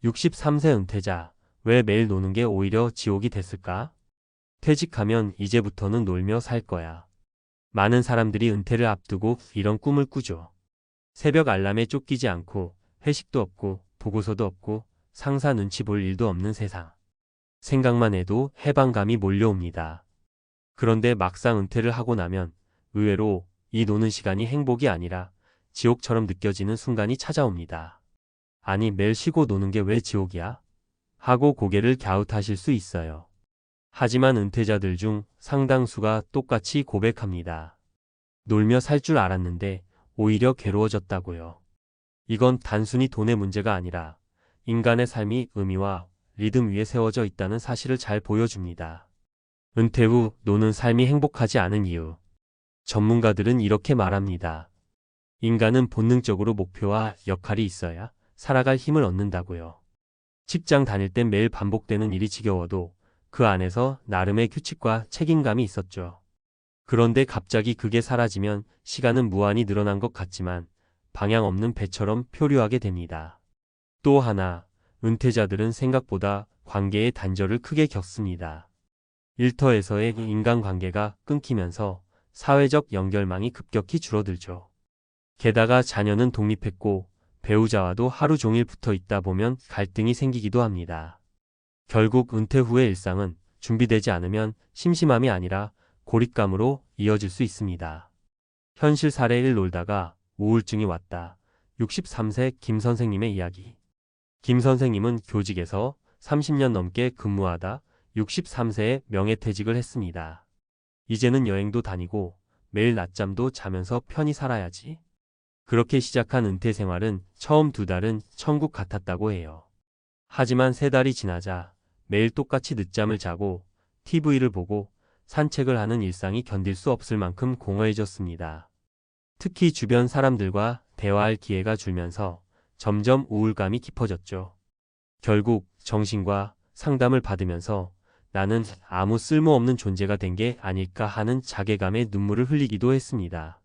63세 은퇴자, 왜 매일 노는 게 오히려 지옥이 됐을까? 퇴직하면 이제부터는 놀며 살 거야. 많은 사람들이 은퇴를 앞두고 이런 꿈을 꾸죠. 새벽 알람에 쫓기지 않고 회식도 없고 보고서도 없고 상사 눈치 볼 일도 없는 세상. 생각만 해도 해방감이 몰려옵니다. 그런데 막상 은퇴를 하고 나면 의외로 이 노는 시간이 행복이 아니라 지옥처럼 느껴지는 순간이 찾아옵니다. 아니, 매일 쉬고 노는 게 왜 지옥이야? 하고 고개를 갸웃하실 수 있어요. 하지만 은퇴자들 중 상당수가 똑같이 고백합니다. 놀며 살 줄 알았는데 오히려 괴로워졌다고요. 이건 단순히 돈의 문제가 아니라 인간의 삶이 의미와 리듬 위에 세워져 있다는 사실을 잘 보여줍니다. 은퇴 후 노는 삶이 행복하지 않은 이유. 전문가들은 이렇게 말합니다. 인간은 본능적으로 목표와 역할이 있어야 살아갈 힘을 얻는다고요. 직장 다닐 땐 매일 반복되는 일이 지겨워도 그 안에서 나름의 규칙과 책임감이 있었죠. 그런데 갑자기 그게 사라지면 시간은 무한히 늘어난 것 같지만 방향 없는 배처럼 표류하게 됩니다. 또 하나, 은퇴자들은 생각보다 관계의 단절을 크게 겪습니다. 일터에서의 인간관계가 끊기면서 사회적 연결망이 급격히 줄어들죠. 게다가 자녀는 독립했고 배우자와도 하루 종일 붙어 있다 보면 갈등이 생기기도 합니다. 결국 은퇴 후의 일상은 준비되지 않으면 심심함이 아니라 고립감으로 이어질 수 있습니다. 현실 사례 1, 놀다가 우울증이 왔다. 63세 김 선생님의 이야기. 김 선생님은 교직에서 30년 넘게 근무하다 63세에 명예퇴직을 했습니다. 이제는 여행도 다니고 매일 낮잠도 자면서 편히 살아야지. 그렇게 시작한 은퇴 생활은 처음 2달은 천국 같았다고 해요. 하지만 3달이 지나자 매일 똑같이 늦잠을 자고 TV를 보고 산책을 하는 일상이 견딜 수 없을 만큼 공허해졌습니다. 특히 주변 사람들과 대화할 기회가 줄면서 점점 우울감이 깊어졌죠. 결국 정신과 상담을 받으면서 나는 아무 쓸모없는 존재가 된 게 아닐까 하는 자괴감에 눈물을 흘리기도 했습니다.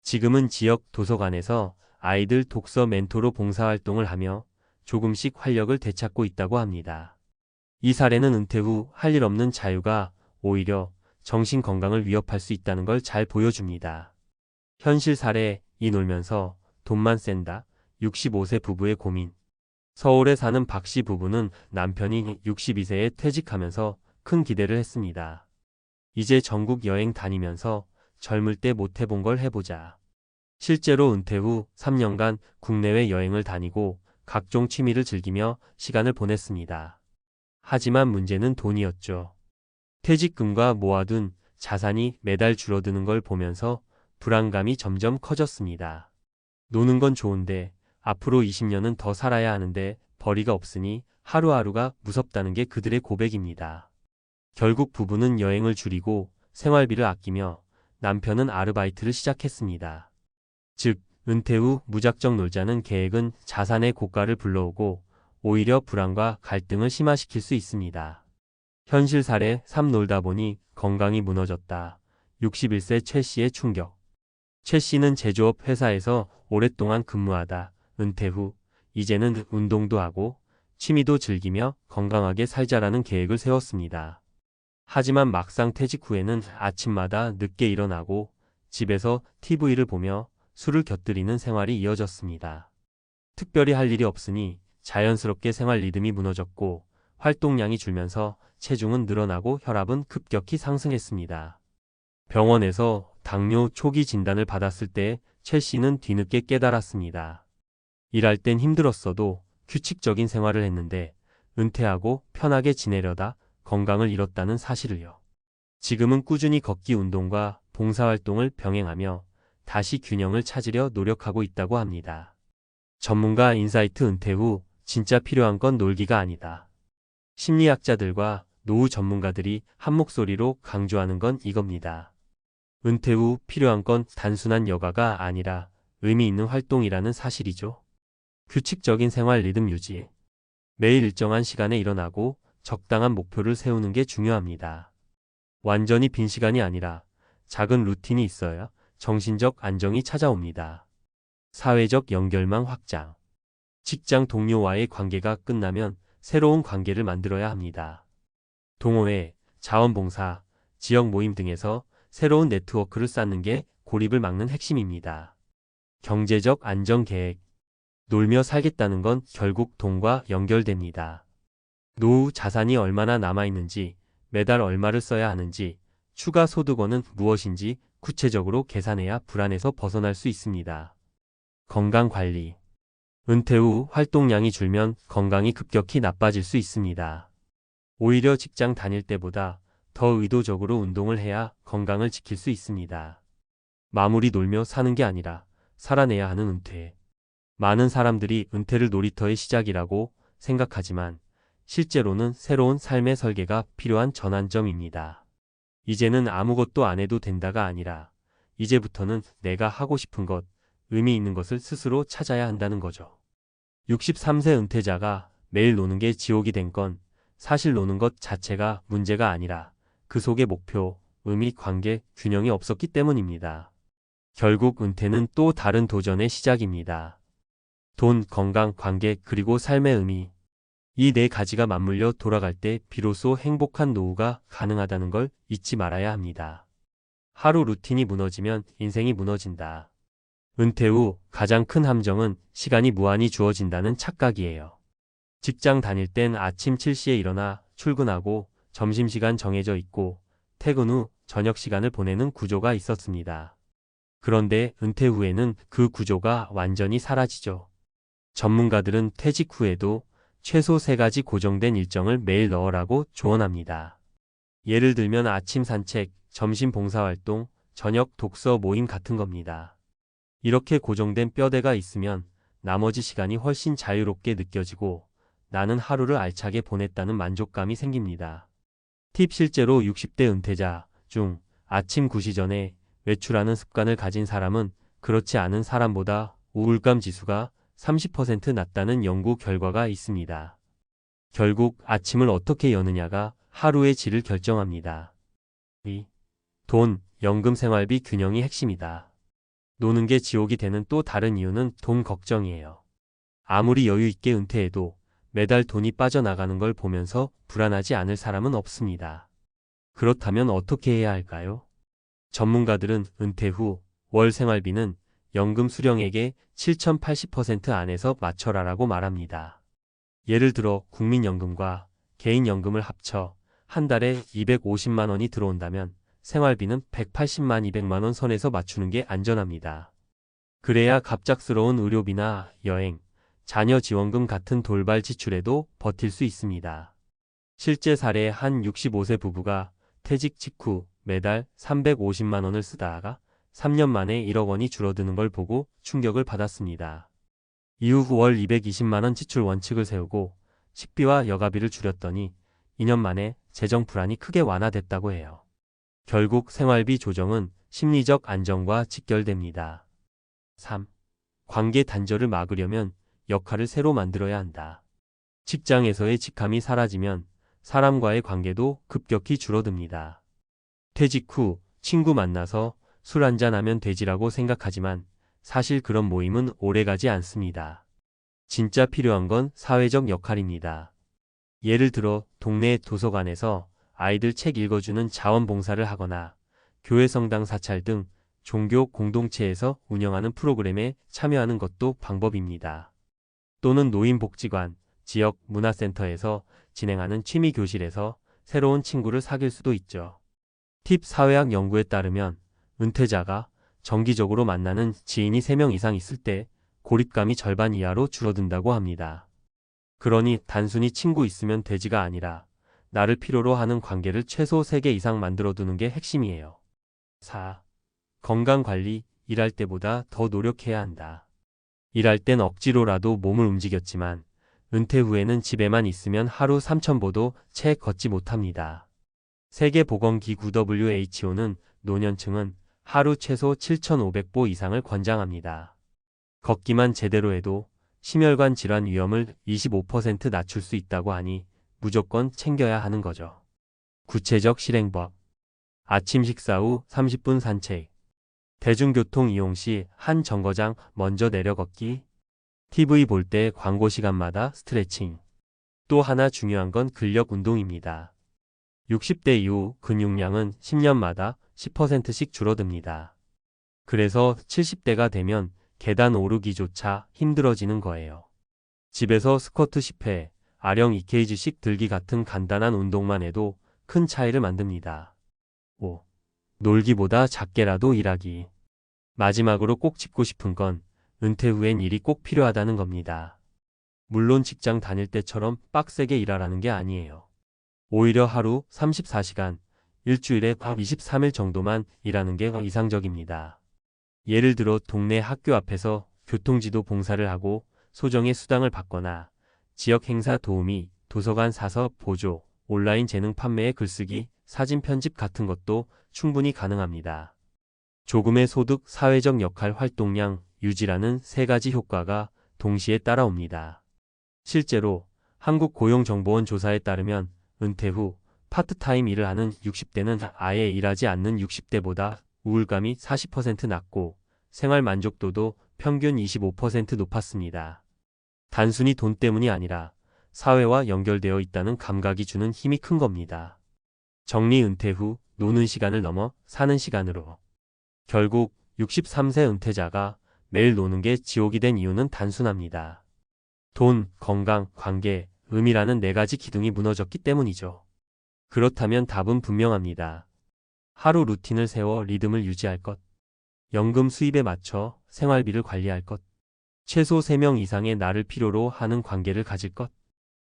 지금은 지역 도서관에서 아이들 독서 멘토로 봉사활동을 하며 조금씩 활력을 되찾고 있다고 합니다. 이 사례는 은퇴 후 할 일 없는 자유가 오히려 정신 건강을 위협할 수 있다는 걸 잘 보여줍니다. 현실 사례 2, 놀면서 돈만 샌다. 65세 부부의 고민. 서울에 사는 박 씨 부부는 남편이 62세에 퇴직하면서 큰 기대를 했습니다. 이제 전국 여행 다니면서 젊을 때 못 해본 걸 해보자. 실제로 은퇴 후 3년간 국내외 여행을 다니고 각종 취미를 즐기며 시간을 보냈습니다. 하지만 문제는 돈이었죠. 퇴직금과 모아둔 자산이 매달 줄어드는 걸 보면서 불안감이 점점 커졌습니다. 노는 건 좋은데 앞으로 20년은 더 살아야 하는데 벌이가 없으니 하루하루가 무섭다는 게 그들의 고백입니다. 결국 부부는 여행을 줄이고 생활비를 아끼며 남편은 아르바이트를 시작했습니다. 즉, 은퇴 후 무작정 놀자는 계획은 자산의 고가를 불러오고 오히려 불안과 갈등을 심화시킬 수 있습니다. 현실 사례 3, 놀다 보니 건강이 무너졌다. 61세 최 씨의 충격. 최 씨는 제조업 회사에서 오랫동안 근무하다 은퇴 후 이제는 운동도 하고 취미도 즐기며 건강하게 살자라는 계획을 세웠습니다. 하지만 막상 퇴직 후에는 아침마다 늦게 일어나고 집에서 TV를 보며 술을 곁들이는 생활이 이어졌습니다. 특별히 할 일이 없으니 자연스럽게 생활 리듬이 무너졌고 활동량이 줄면서 체중은 늘어나고 혈압은 급격히 상승했습니다. 병원에서 당뇨 초기 진단을 받았을 때 최 씨는 뒤늦게 깨달았습니다. 일할 땐 힘들었어도 규칙적인 생활을 했는데 은퇴하고 편하게 지내려다 건강을 잃었다는 사실을요. 지금은 꾸준히 걷기 운동과 봉사활동을 병행하며 다시 균형을 찾으려 노력하고 있다고 합니다. 전문가 인사이트. 은퇴 후 진짜 필요한 건 놀기가 아니다. 심리학자들과 노후 전문가들이 한 목소리로 강조하는 건 이겁니다. 은퇴 후 필요한 건 단순한 여가가 아니라 의미 있는 활동이라는 사실이죠. 규칙적인 생활 리듬 유지. 매일 일정한 시간에 일어나고 적당한 목표를 세우는 게 중요합니다. 완전히 빈 시간이 아니라 작은 루틴이 있어야 정신적 안정이 찾아옵니다. 사회적 연결망 확장. 직장 동료와의 관계가 끝나면 새로운 관계를 만들어야 합니다. 동호회, 자원봉사, 지역 모임 등에서 새로운 네트워크를 쌓는 게 고립을 막는 핵심입니다. 경제적 안정 계획. 놀며 살겠다는 건 결국 돈과 연결됩니다. 노후 자산이 얼마나 남아있는지, 매달 얼마를 써야 하는지, 추가 소득원은 무엇인지 구체적으로 계산해야 불안에서 벗어날 수 있습니다. 건강관리. 은퇴 후 활동량이 줄면 건강이 급격히 나빠질 수 있습니다. 오히려 직장 다닐 때보다 더 의도적으로 운동을 해야 건강을 지킬 수 있습니다. 마무리 놀며 사는 게 아니라 살아내야 하는 은퇴. 많은 사람들이 은퇴를 놀이터의 시작이라고 생각하지만 실제로는 새로운 삶의 설계가 필요한 전환점입니다. 이제는 아무것도 안 해도 된다가 아니라 이제부터는 내가 하고 싶은 것, 의미 있는 것을 스스로 찾아야 한다는 거죠. 63세 은퇴자가 매일 노는 게 지옥이 된 건 사실 노는 것 자체가 문제가 아니라 그 속에 목표, 의미, 관계, 균형이 없었기 때문입니다. 결국 은퇴는 또 다른 도전의 시작입니다. 돈, 건강, 관계, 그리고 삶의 의미. 이 네 가지가 맞물려 돌아갈 때 비로소 행복한 노후가 가능하다는 걸 잊지 말아야 합니다. 하루 루틴이 무너지면 인생이 무너진다. 은퇴 후 가장 큰 함정은 시간이 무한히 주어진다는 착각이에요. 직장 다닐 땐 아침 7시에 일어나 출근하고 점심시간 정해져 있고 퇴근 후 저녁 시간을 보내는 구조가 있었습니다. 그런데 은퇴 후에는 그 구조가 완전히 사라지죠. 전문가들은 퇴직 후에도 최소 3가지 고정된 일정을 매일 넣으라고 조언합니다. 예를 들면 아침 산책, 점심 봉사활동, 저녁 독서 모임 같은 겁니다. 이렇게 고정된 뼈대가 있으면 나머지 시간이 훨씬 자유롭게 느껴지고 나는 하루를 알차게 보냈다는 만족감이 생깁니다. 팁. 실제로 60대 은퇴자 중 아침 9시 전에 외출하는 습관을 가진 사람은 그렇지 않은 사람보다 우울감 지수가 30% 낮다는 연구 결과가 있습니다. 결국 아침을 어떻게 여느냐가 하루의 질을 결정합니다. 돈, 연금 생활비 균형이 핵심이다. 노는 게 지옥이 되는 또 다른 이유는 돈 걱정이에요. 아무리 여유 있게 은퇴해도 매달 돈이 빠져나가는 걸 보면서 불안하지 않을 사람은 없습니다. 그렇다면 어떻게 해야 할까요? 전문가들은 은퇴 후 월 생활비는 연금 수령액의 7,080% 안에서 맞춰라라고 말합니다. 예를 들어 국민연금과 개인연금을 합쳐 한 달에 250만 원이 들어온다면 생활비는 180만 200만 원 선에서 맞추는 게 안전합니다. 그래야 갑작스러운 의료비나 여행, 자녀 지원금 같은 돌발 지출에도 버틸 수 있습니다. 실제 사례의 한 65세 부부가 퇴직 직후 매달 350만 원을 쓰다가 3년 만에 1억 원이 줄어드는 걸 보고 충격을 받았습니다. 이후 월 220만 원 지출 원칙을 세우고 식비와 여가비를 줄였더니 2년 만에 재정 불안이 크게 완화됐다고 해요. 결국 생활비 조정은 심리적 안정과 직결됩니다. 3. 관계 단절을 막으려면 역할을 새로 만들어야 한다. 직장에서의 직함이 사라지면 사람과의 관계도 급격히 줄어듭니다. 퇴직 후 친구 만나서 술 한잔하면 되지라고 생각하지만 사실 그런 모임은 오래가지 않습니다. 진짜 필요한 건 사회적 역할입니다. 예를 들어 동네 도서관에서 아이들 책 읽어주는 자원봉사를 하거나 교회 성당 사찰 등 종교 공동체에서 운영하는 프로그램에 참여하는 것도 방법입니다. 또는 노인복지관, 지역 문화센터에서 진행하는 취미교실에서 새로운 친구를 사귈 수도 있죠. 팁. 사회학 연구에 따르면 은퇴자가 정기적으로 만나는 지인이 3명 이상 있을 때 고립감이 절반 이하로 줄어든다고 합니다. 그러니 단순히 친구 있으면 되지가 아니라 나를 필요로 하는 관계를 최소 3개 이상 만들어두는 게 핵심이에요. 4. 건강관리. 일할 때보다 더 노력해야 한다. 일할 땐 억지로라도 몸을 움직였지만 은퇴 후에는 집에만 있으면 하루 3,000보도 채 걷지 못합니다. 세계보건기구 WHO는 노년층은 하루 최소 7,500보 이상을 권장합니다. 걷기만 제대로 해도 심혈관 질환 위험을 25% 낮출 수 있다고 하니 무조건 챙겨야 하는 거죠. 구체적 실행법. 아침 식사 후 30분 산책. 대중교통 이용 시 한 정거장 먼저 내려 걷기. TV 볼 때 광고 시간마다 스트레칭. 또 하나 중요한 건 근력 운동입니다. 60대 이후 근육량은 10년마다 10%씩 줄어듭니다. 그래서 70대가 되면 계단 오르기조차 힘들어지는 거예요. 집에서 스쿼트 10회, 아령 2kg씩 들기 같은 간단한 운동만 해도 큰 차이를 만듭니다. 5. 놀기보다 작게라도 일하기. 마지막으로 꼭 짚고 싶은 건 은퇴 후엔 일이 꼭 필요하다는 겁니다. 물론 직장 다닐 때처럼 빡세게 일하라는 게 아니에요. 오히려 하루 34시간, 일주일에 23일 정도만 일하는 게 이상적입니다. 예를 들어 동네 학교 앞에서 교통지도 봉사를 하고 소정의 수당을 받거나 지역 행사 도우미, 도서관 사서 보조, 온라인 재능 판매에 글쓰기, 사진 편집 같은 것도 충분히 가능합니다. 조금의 소득, 사회적 역할 활동량 유지라는 세 가지 효과가 동시에 따라옵니다. 실제로 한국고용정보원 조사에 따르면 은퇴 후 파트타임 일을 하는 60대는 아예 일하지 않는 60대보다 우울감이 40% 낮고 생활 만족도도 평균 25% 높았습니다. 단순히 돈 때문이 아니라 사회와 연결되어 있다는 감각이 주는 힘이 큰 겁니다. 정리 은퇴 후 노는 시간을 넘어 사는 시간으로. 결국 63세 은퇴자가 매일 노는 게 지옥이 된 이유는 단순합니다. 돈, 건강, 관계, 의미라는 네 가지 기둥이 무너졌기 때문이죠. 그렇다면 답은 분명합니다. 하루 루틴을 세워 리듬을 유지할 것. 연금 수입에 맞춰 생활비를 관리할 것. 최소 3명 이상의 나를 필요로 하는 관계를 가질 것.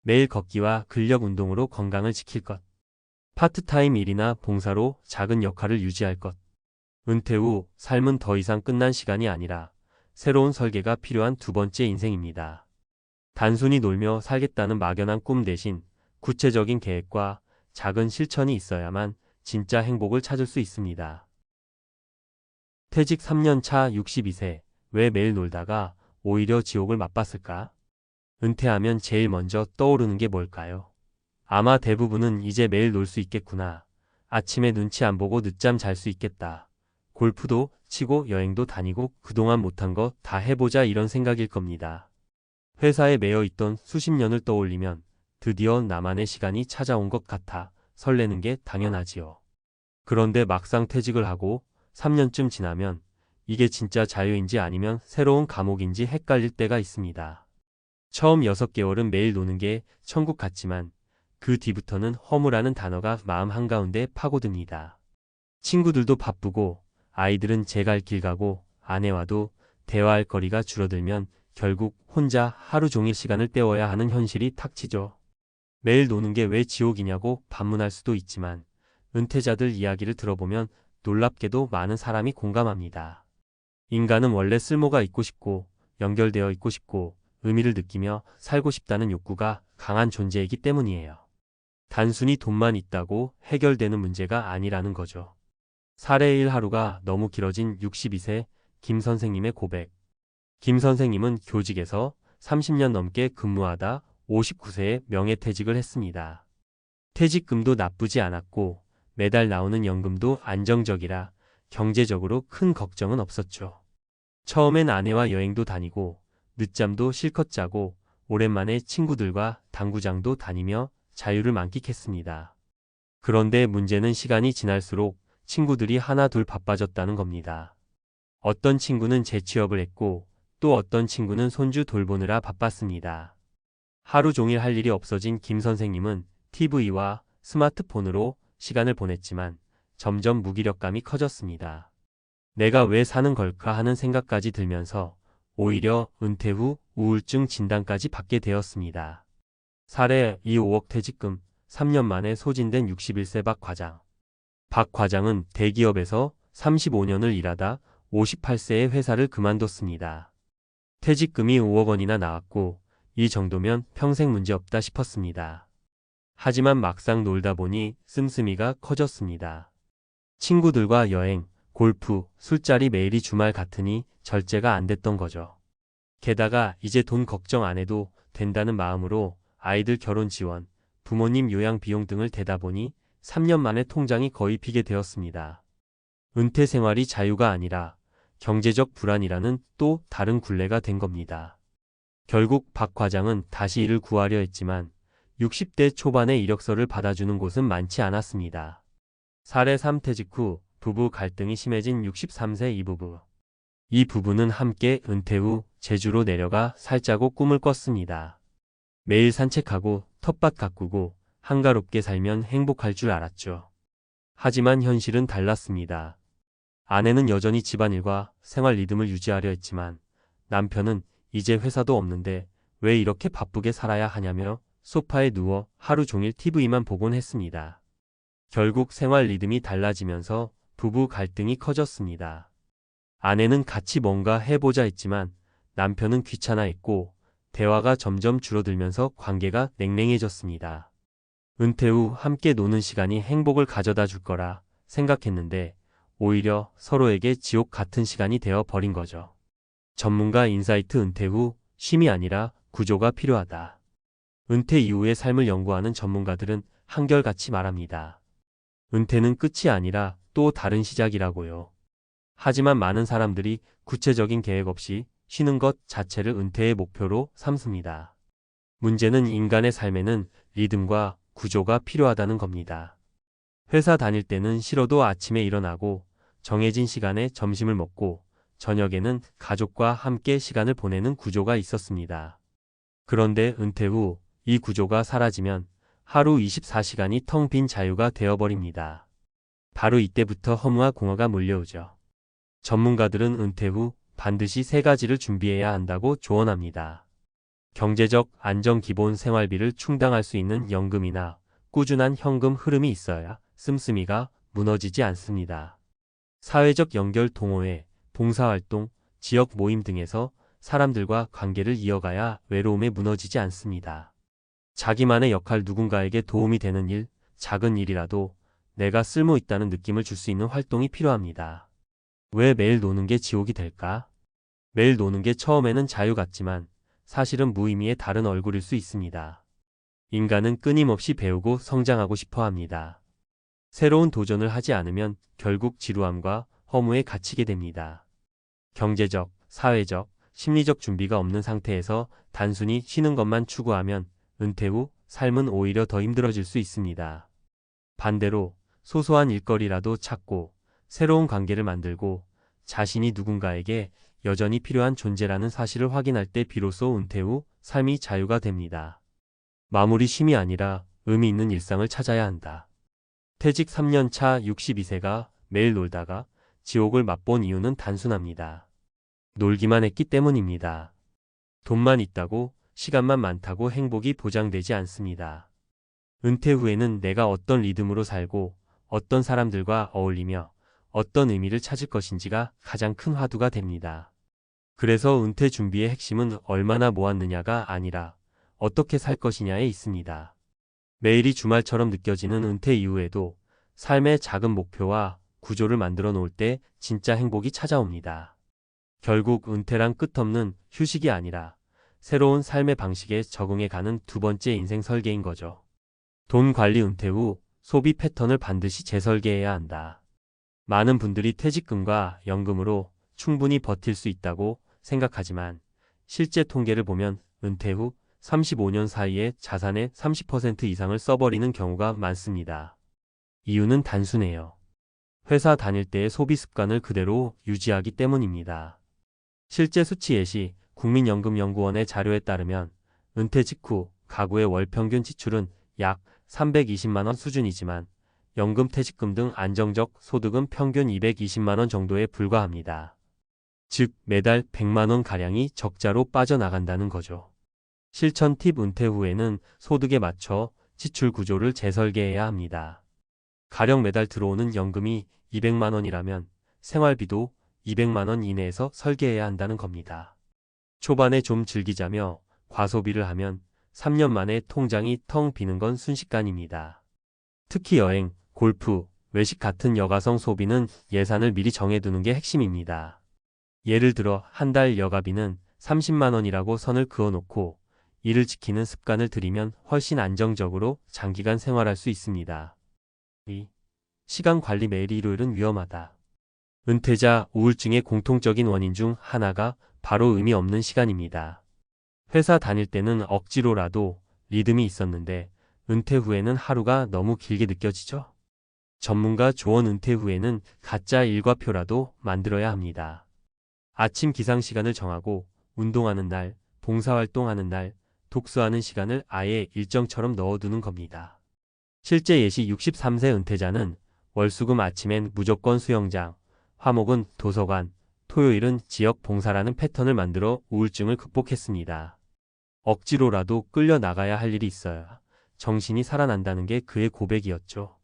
매일 걷기와 근력 운동으로 건강을 지킬 것. 파트타임 일이나 봉사로 작은 역할을 유지할 것. 은퇴 후 삶은 더 이상 끝난 시간이 아니라 새로운 설계가 필요한 두 번째 인생입니다. 단순히 놀며 살겠다는 막연한 꿈 대신 구체적인 계획과 작은 실천이 있어야만 진짜 행복을 찾을 수 있습니다. 퇴직 3년 차 62세, 왜 매일 놀다가 오히려 지옥을 맛봤을까? 은퇴하면 제일 먼저 떠오르는 게 뭘까요? 아마 대부분은 이제 매일 놀 수 있겠구나. 아침에 눈치 안 보고 늦잠 잘 수 있겠다. 골프도 치고 여행도 다니고 그동안 못한 거 다 해보자 이런 생각일 겁니다. 회사에 매여 있던 수십 년을 떠올리면 드디어 나만의 시간이 찾아온 것 같아 설레는 게 당연하지요. 그런데 막상 퇴직을 하고 3년쯤 지나면 이게 진짜 자유인지 아니면 새로운 감옥인지 헷갈릴 때가 있습니다. 처음 6개월은 매일 노는 게 천국 같지만 그 뒤부터는 허무라는 단어가 마음 한가운데 파고듭니다. 친구들도 바쁘고 아이들은 제 갈 길 가고 아내와도 대화할 거리가 줄어들면 결국 혼자 하루 종일 시간을 때워야 하는 현실이 닥치죠. 매일 노는 게 왜 지옥이냐고 반문할 수도 있지만 은퇴자들 이야기를 들어보면 놀랍게도 많은 사람이 공감합니다. 인간은 원래 쓸모가 있고 싶고 연결되어 있고 싶고 의미를 느끼며 살고 싶다는 욕구가 강한 존재이기 때문이에요. 단순히 돈만 있다고 해결되는 문제가 아니라는 거죠. 사례 1 하루가 너무 길어진 62세 김 선생님의 고백. 김 선생님은 교직에서 30년 넘게 근무하다 59세에 명예퇴직을 했습니다. 퇴직금도 나쁘지 않았고 매달 나오는 연금도 안정적이라 경제적으로 큰 걱정은 없었죠. 처음엔 아내와 여행도 다니고 늦잠도 실컷 자고 오랜만에 친구들과 당구장도 다니며 자유를 만끽했습니다. 그런데 문제는 시간이 지날수록 친구들이 하나 둘 바빠졌다는 겁니다. 어떤 친구는 재취업을 했고 또 어떤 친구는 손주 돌보느라 바빴습니다. 하루 종일 할 일이 없어진 김 선생님은 TV와 스마트폰으로 시간을 보냈지만 점점 무기력감이 커졌습니다. 내가 왜 사는 걸까 하는 생각까지 들면서 오히려 은퇴 후 우울증 진단까지 받게 되었습니다. 사례 2 5억 퇴직금 3년 만에 소진된 61세 박 과장. 박 과장은 대기업에서 35년을 일하다 58세에 회사를 그만뒀습니다. 퇴직금이 5억 원이나 나왔고 이 정도면 평생 문제없다 싶었습니다. 하지만 막상 놀다 보니 씀씀이가 커졌습니다. 친구들과 여행, 골프, 술자리 매일이 주말 같으니 절제가 안 됐던 거죠. 게다가 이제 돈 걱정 안 해도 된다는 마음으로 아이들 결혼 지원, 부모님 요양 비용 등을 대다 보니 3년 만에 통장이 거의 비게 되었습니다. 은퇴 생활이 자유가 아니라 경제적 불안이라는 또 다른 굴레가 된 겁니다. 결국 박 과장은 다시 일을 구하려 했지만 60대 초반의 이력서를 받아주는 곳은 많지 않았습니다. 사례 3 퇴직 후 부부 갈등이 심해진 63세 이 부부. 이 부부는 함께 은퇴 후 제주로 내려가 살자고 꿈을 꿨습니다. 매일 산책하고 텃밭 가꾸고 한가롭게 살면 행복할 줄 알았죠. 하지만 현실은 달랐습니다. 아내는 여전히 집안일과 생활 리듬을 유지하려 했지만 남편은 이제 회사도 없는데 왜 이렇게 바쁘게 살아야 하냐며 소파에 누워 하루 종일 TV만 보곤 했습니다. 결국 생활 리듬이 달라지면서 부부 갈등이 커졌습니다. 아내는 같이 뭔가 해보자 했지만 남편은 귀찮아했고 대화가 점점 줄어들면서 관계가 냉랭해졌습니다. 은퇴 후 함께 노는 시간이 행복을 가져다 줄 거라 생각했는데 오히려 서로에게 지옥 같은 시간이 되어 버린 거죠. 전문가 인사이트 은퇴 후 쉼이 아니라 구조가 필요하다. 은퇴 이후의 삶을 연구하는 전문가들은 한결같이 말합니다. 은퇴는 끝이 아니라 또 다른 시작이라고요. 하지만 많은 사람들이 구체적인 계획 없이 쉬는 것 자체를 은퇴의 목표로 삼습니다. 문제는 인간의 삶에는 리듬과 구조가 필요하다는 겁니다. 회사 다닐 때는 싫어도 아침에 일어나고 정해진 시간에 점심을 먹고 저녁에는 가족과 함께 시간을 보내는 구조가 있었습니다. 그런데 은퇴 후 이 구조가 사라지면 하루 24시간이 텅 빈 자유가 되어버립니다. 바로 이때부터 허무와 공허가 몰려오죠. 전문가들은 은퇴 후 반드시 세 가지를 준비해야 한다고 조언합니다. 경제적 안정, 기본 생활비를 충당할 수 있는 연금이나 꾸준한 현금 흐름이 있어야 씀씀이가 무너지지 않습니다. 사회적 연결, 동호회, 봉사활동, 지역 모임 등에서 사람들과 관계를 이어가야 외로움에 무너지지 않습니다. 자기만의 역할, 누군가에게 도움이 되는 일, 작은 일이라도 내가 쓸모 있다는 느낌을 줄 수 있는 활동이 필요합니다. 왜 매일 노는 게 지옥이 될까? 매일 노는 게 처음에는 자유 같지만 사실은 무의미의 다른 얼굴일 수 있습니다. 인간은 끊임없이 배우고 성장하고 싶어 합니다. 새로운 도전을 하지 않으면 결국 지루함과 허무에 갇히게 됩니다. 경제적, 사회적, 심리적 준비가 없는 상태에서 단순히 쉬는 것만 추구하면 은퇴 후 삶은 오히려 더 힘들어질 수 있습니다. 반대로 소소한 일거리라도 찾고 새로운 관계를 만들고 자신이 누군가에게 여전히 필요한 존재라는 사실을 확인할 때 비로소 은퇴 후 삶이 자유가 됩니다. 마무리, 쉼이 아니라 의미 있는 일상을 찾아야 한다. 퇴직 3년 차 62세가 매일 놀다가 지옥을 맛본 이유는 단순합니다. 놀기만 했기 때문입니다. 돈만 있다고, 시간만 많다고 행복이 보장되지 않습니다. 은퇴 후에는 내가 어떤 리듬으로 살고 어떤 사람들과 어울리며 어떤 의미를 찾을 것인지가 가장 큰 화두가 됩니다. 그래서 은퇴 준비의 핵심은 얼마나 모았느냐가 아니라 어떻게 살 것이냐에 있습니다. 매일이 주말처럼 느껴지는 은퇴 이후에도 삶의 작은 목표와 구조를 만들어 놓을 때 진짜 행복이 찾아옵니다. 결국 은퇴란 끝없는 휴식이 아니라 새로운 삶의 방식에 적응해가는 두 번째 인생 설계인 거죠. 돈 관리, 은퇴 후 소비 패턴을 반드시 재설계해야 한다. 많은 분들이 퇴직금과 연금으로 충분히 버틸 수 있다고 생각하지만 실제 통계를 보면 은퇴 후 35년 사이에 자산의 30% 이상을 써버리는 경우가 많습니다. 이유는 단순해요. 회사 다닐 때의 소비 습관을 그대로 유지하기 때문입니다. 실제 수치 예시 국민연금연구원의 자료에 따르면 은퇴 직후 가구의 월 평균 지출은 약 320만 원 수준이지만 연금, 퇴직금 등 안정적 소득은 평균 220만 원 정도에 불과합니다. 즉 매달 100만 원 가량이 적자로 빠져나간다는 거죠. 실천 팁: 은퇴 후에는 소득에 맞춰 지출 구조를 재설계해야 합니다. 가령 매달 들어오는 연금이 200만 원이라면 생활비도 200만 원 이내에서 설계해야 한다는 겁니다. 초반에 좀 즐기자며 과소비를 하면 3년 만에 통장이 텅 비는 건 순식간입니다. 특히 여행, 골프, 외식 같은 여가성 소비는 예산을 미리 정해두는 게 핵심입니다. 예를 들어 한 달 여가비는 30만 원이라고 선을 그어놓고 이를 지키는 습관을 들이면 훨씬 안정적으로 장기간 생활할 수 있습니다. 2. 시간 관리. 매일 일요일은 위험하다. 은퇴자 우울증의 공통적인 원인 중 하나가 바로 의미 없는 시간입니다. 회사 다닐 때는 억지로라도 리듬이 있었는데 은퇴 후에는 하루가 너무 길게 느껴지죠. 전문가 조언 은퇴 후에는 가짜 일과표라도 만들어야 합니다. 아침 기상 시간을 정하고 운동하는 날, 봉사활동하는 날, 독서하는 시간을 아예 일정처럼 넣어두는 겁니다. 실제 예시 63세 은퇴자는 월수금 아침엔 무조건 수영장, 화목은 도서관, 토요일은 지역 봉사라는 패턴을 만들어 우울증을 극복했습니다. 억지로라도 끌려 나가야 할 일이 있어야 정신이 살아난다는 게 그의 고백이었죠.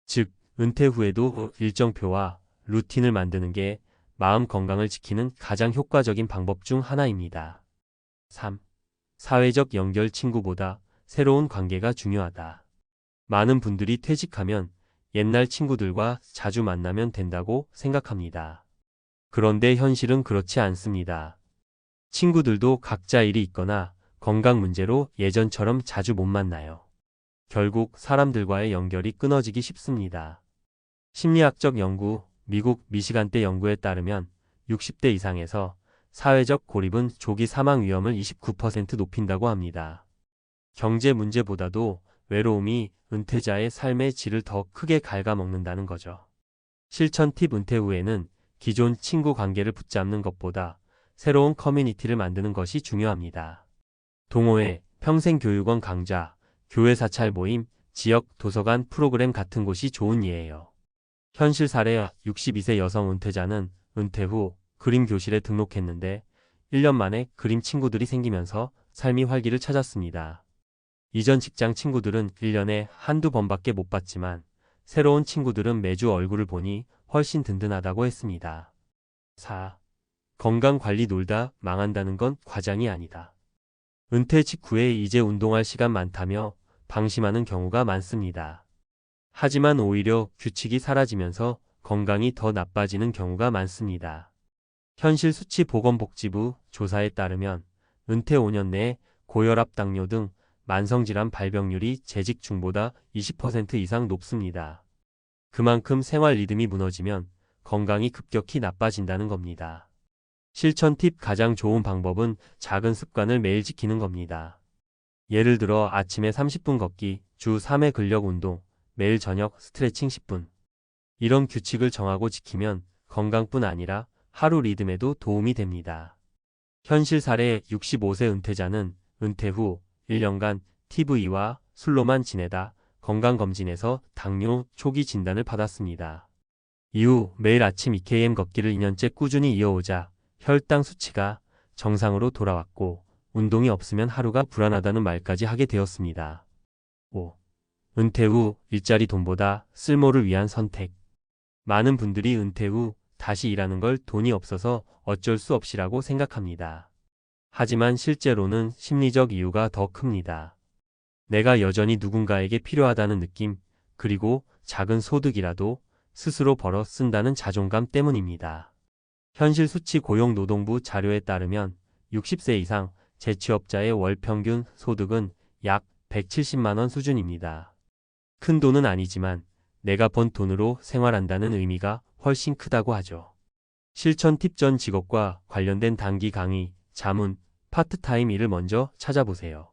즉, 은퇴 후에도 일정표와 루틴을 만드는 게 마음 건강을 지키는 가장 효과적인 방법 중 하나입니다. 3. 사회적 연결 친구보다 새로운 관계가 중요하다. 많은 분들이 퇴직하면 옛날 친구들과 자주 만나면 된다고 생각합니다. 그런데 현실은 그렇지 않습니다. 친구들도 각자 일이 있거나 건강 문제로 예전처럼 자주 못 만나요. 결국 사람들과의 연결이 끊어지기 쉽습니다. 심리학적 연구, 미국 미시간대 연구에 따르면 60대 이상에서 사회적 고립은 조기 사망 위험을 29% 높인다고 합니다. 경제 문제보다도 외로움이 은퇴자의 삶의 질을 더 크게 갉아먹는다는 거죠. 실천 팁: 은퇴 후에는 기존 친구 관계를 붙잡는 것보다 새로운 커뮤니티를 만드는 것이 중요합니다. 동호회, 평생교육원 강좌, 교회 사찰 모임, 지역 도서관 프로그램 같은 곳이 좋은 예예요. 현실 사례: 62세 여성 은퇴자는 은퇴 후 그림 교실에 등록했는데 1년 만에 그림 친구들이 생기면서 삶이 활기를 찾았습니다. 이전 직장 친구들은 1년에 한두 번밖에 못 봤지만 새로운 친구들은 매주 얼굴을 보니 훨씬 든든하다고 했습니다. 4. 건강관리: 놀다 망한다는 건 과장이 아니다. 은퇴 직후에 이제 운동할 시간 많다며 방심하는 경우가 많습니다. 하지만 오히려 규칙이 사라지면서 건강이 더 나빠지는 경우가 많습니다. 현실 수치: 보건복지부 조사에 따르면 은퇴 5년 내에 고혈압, 당뇨 등 만성질환 발병률이 재직 중보다 20% 이상 높습니다. 그만큼 생활 리듬이 무너지면 건강이 급격히 나빠진다는 겁니다. 실천 팁: 가장 좋은 방법은 작은 습관을 매일 지키는 겁니다. 예를 들어 아침에 30분 걷기, 주 3회 근력 운동, 매일 저녁 스트레칭 10분. 이런 규칙을 정하고 지키면 건강뿐 아니라 하루 리듬에도 도움이 됩니다. 현실 사례: 65세 은퇴자는 은퇴 후 1년간 TV와 술로만 지내다 건강검진에서 당뇨 초기 진단을 받았습니다. 이후 매일 아침 2km 걷기를 2년째 꾸준히 이어오자 혈당 수치가 정상으로 돌아왔고 운동이 없으면 하루가 불안하다는 말까지 하게 되었습니다. 5. 은퇴 후 일자리 돈보다 쓸모를 위한 선택. 많은 분들이 은퇴 후 다시 일하는 걸 돈이 없어서 어쩔 수 없이라고 생각합니다. 하지만 실제로는 심리적 이유가 더 큽니다. 내가 여전히 누군가에게 필요하다는 느낌, 그리고 작은 소득이라도 스스로 벌어 쓴다는 자존감 때문입니다. 현실 수치: 고용노동부 자료에 따르면 60세 이상 재취업자의 월 평균 소득은 약 170만 원 수준입니다. 큰 돈은 아니지만 내가 번 돈으로 생활한다는 의미가 훨씬 크다고 하죠. 실천 팁: 전 직업과 관련된 단기 강의, 자문, 파트타임 일을 먼저 찾아보세요.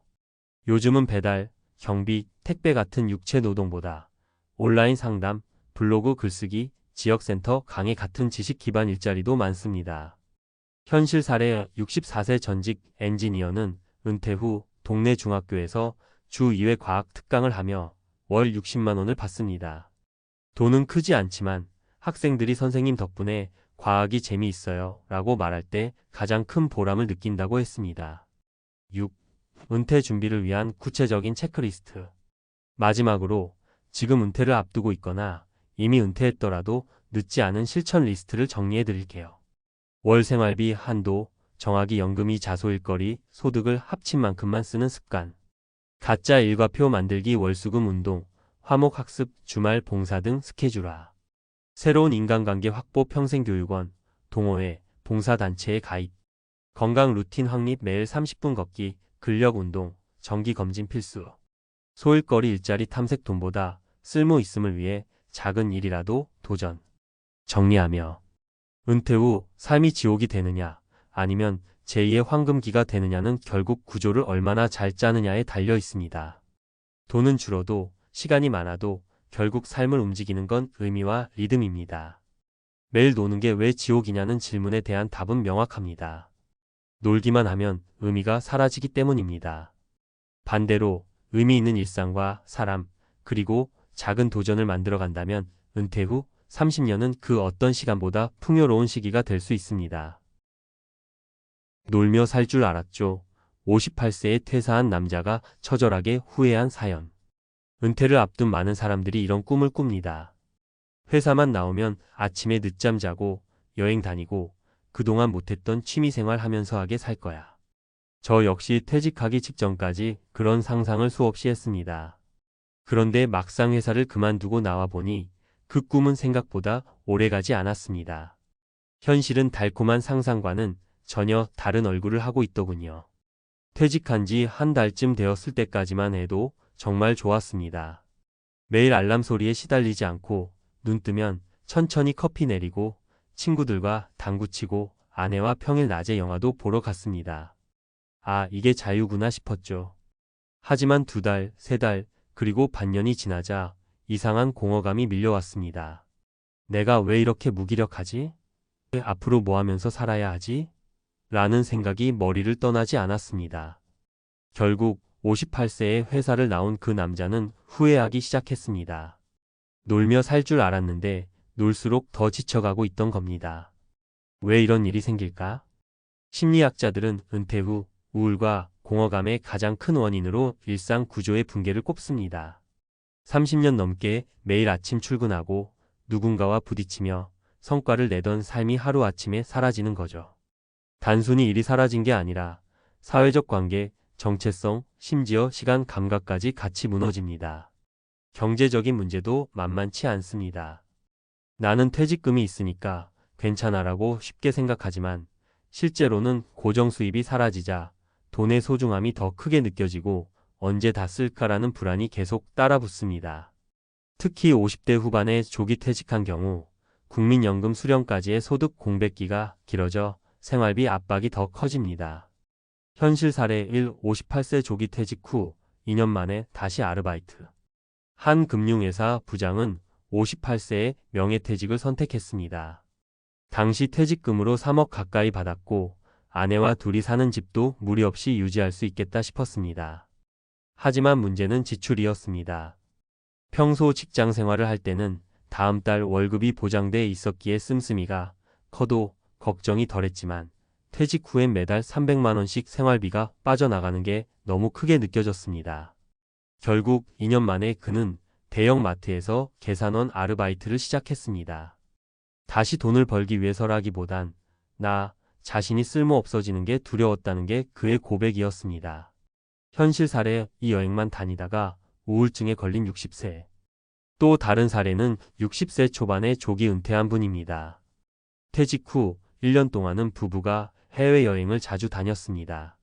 요즘은 배달, 경비, 택배 같은 육체 노동보다 온라인 상담, 블로그 글쓰기, 지역센터 강의 같은 지식 기반 일자리도 많습니다. 현실 사례: 64세 전직 엔지니어는 은퇴 후 동네 중학교에서 주 2회 과학 특강을 하며 월 60만 원을 받습니다. 돈은 크지 않지만 학생들이 선생님 덕분에 과학이 재미있어요 라고 말할 때 가장 큰 보람을 느낀다고 했습니다. 6. 은퇴 준비를 위한 구체적인 체크리스트. 마지막으로 지금 은퇴를 앞두고 있거나 이미 은퇴했더라도 늦지 않은 실천 리스트를 정리해 드릴게요. 월 생활비 한도 정하기, 연금이 자소일거리, 소득을 합친 만큼만 쓰는 습관, 가짜 일과표 만들기, 월수금 운동, 화목학습, 주말 봉사 등 스케줄화, 새로운 인간관계 확보, 평생교육원, 동호회, 봉사단체에 가입, 건강 루틴 확립, 매일 30분 걷기, 근력 운동, 정기검진 필수, 소일거리 일자리 탐색, 돈보다 쓸모 있음을 위해 작은 일이라도 도전. 정리하며 은퇴 후 삶이 지옥이 되느냐 아니면 제2의 황금기가 되느냐는 결국 구조를 얼마나 잘 짜느냐에 달려 있습니다. 돈은 줄어도 시간이 많아도 결국 삶을 움직이는 건 의미와 리듬입니다. 매일 노는 게 왜 지옥이냐는 질문에 대한 답은 명확합니다. 놀기만 하면 의미가 사라지기 때문입니다. 반대로 의미 있는 일상과 사람, 그리고 작은 도전을 만들어 간다면 은퇴 후 30년은 그 어떤 시간보다 풍요로운 시기가 될 수 있습니다. 놀며 살 줄 알았죠. 58세에 퇴사한 남자가 처절하게 후회한 사연. 은퇴를 앞둔 많은 사람들이 이런 꿈을 꿉니다. 회사만 나오면 아침에 늦잠 자고 여행 다니고 그동안 못했던 취미생활 하면서 하게 살 거야. 저 역시 퇴직하기 직전까지 그런 상상을 수없이 했습니다. 그런데 막상 회사를 그만두고 나와 보니 그 꿈은 생각보다 오래가지 않았습니다. 현실은 달콤한 상상과는 전혀 다른 얼굴을 하고 있더군요. 퇴직한 지 한 달쯤 되었을 때까지만 해도 정말 좋았습니다. 매일 알람 소리에 시달리지 않고 눈 뜨면 천천히 커피 내리고 친구들과 당구 치고 아내와 평일 낮에 영화도 보러 갔습니다. 아, 이게 자유구나 싶었죠. 하지만 2달, 3달, 그리고 반년이 지나자 이상한 공허감이 밀려왔습니다. 내가 왜 이렇게 무기력하지? 앞으로 뭐 하면서 살아야 하지? 라는 생각이 머리를 떠나지 않았습니다. 결국 58세에 회사를 나온 그 남자는 후회하기 시작했습니다. 놀며 살 줄 알았는데 놀수록 더 지쳐가고 있던 겁니다. 왜 이런 일이 생길까? 심리학자들은 은퇴 후 우울과 공허감의 가장 큰 원인으로 일상 구조의 붕괴를 꼽습니다. 30년 넘게 매일 아침 출근하고 누군가와 부딪히며 성과를 내던 삶이 하루아침에 사라지는 거죠. 단순히 일이 사라진 게 아니라 사회적 관계, 정체성, 심지어 시간 감각까지 같이 무너집니다. 경제적인 문제도 만만치 않습니다. 나는 퇴직금이 있으니까 괜찮아라고 쉽게 생각하지만 실제로는 고정 수입이 사라지자 돈의 소중함이 더 크게 느껴지고 언제 다 쓸까라는 불안이 계속 따라붙습니다. 특히 50대 후반에 조기 퇴직한 경우 국민연금 수령까지의 소득 공백기가 길어져 생활비 압박이 더 커집니다. 현실 사례 1. 58세 조기 퇴직 후 2년 만에 다시 아르바이트. 한 금융회사 부장은 58세에 명예퇴직을 선택했습니다. 당시 퇴직금으로 3억 가까이 받았고 아내와 둘이 사는 집도 무리 없이 유지할 수 있겠다 싶었습니다. 하지만 문제는 지출이었습니다. 평소 직장 생활을 할 때는 다음 달 월급이 보장돼 있었기에 씀씀이가 커도 걱정이 덜했지만 퇴직 후엔 매달 300만 원씩 생활비가 빠져나가는 게 너무 크게 느껴졌습니다. 결국 2년 만에 그는 대형 마트에서 계산원 아르바이트를 시작했습니다. 다시 돈을 벌기 위해서라기보단 나 자신이 쓸모없어지는 게 두려웠다는 게 그의 고백이었습니다. 현실 사례, 이 여행만 다니다가 우울증에 걸린 60세. 또 다른 사례는 60세 초반에 조기 은퇴한 분입니다. 퇴직 후 1년 동안은 부부가 해외여행을 자주 다녔습니다.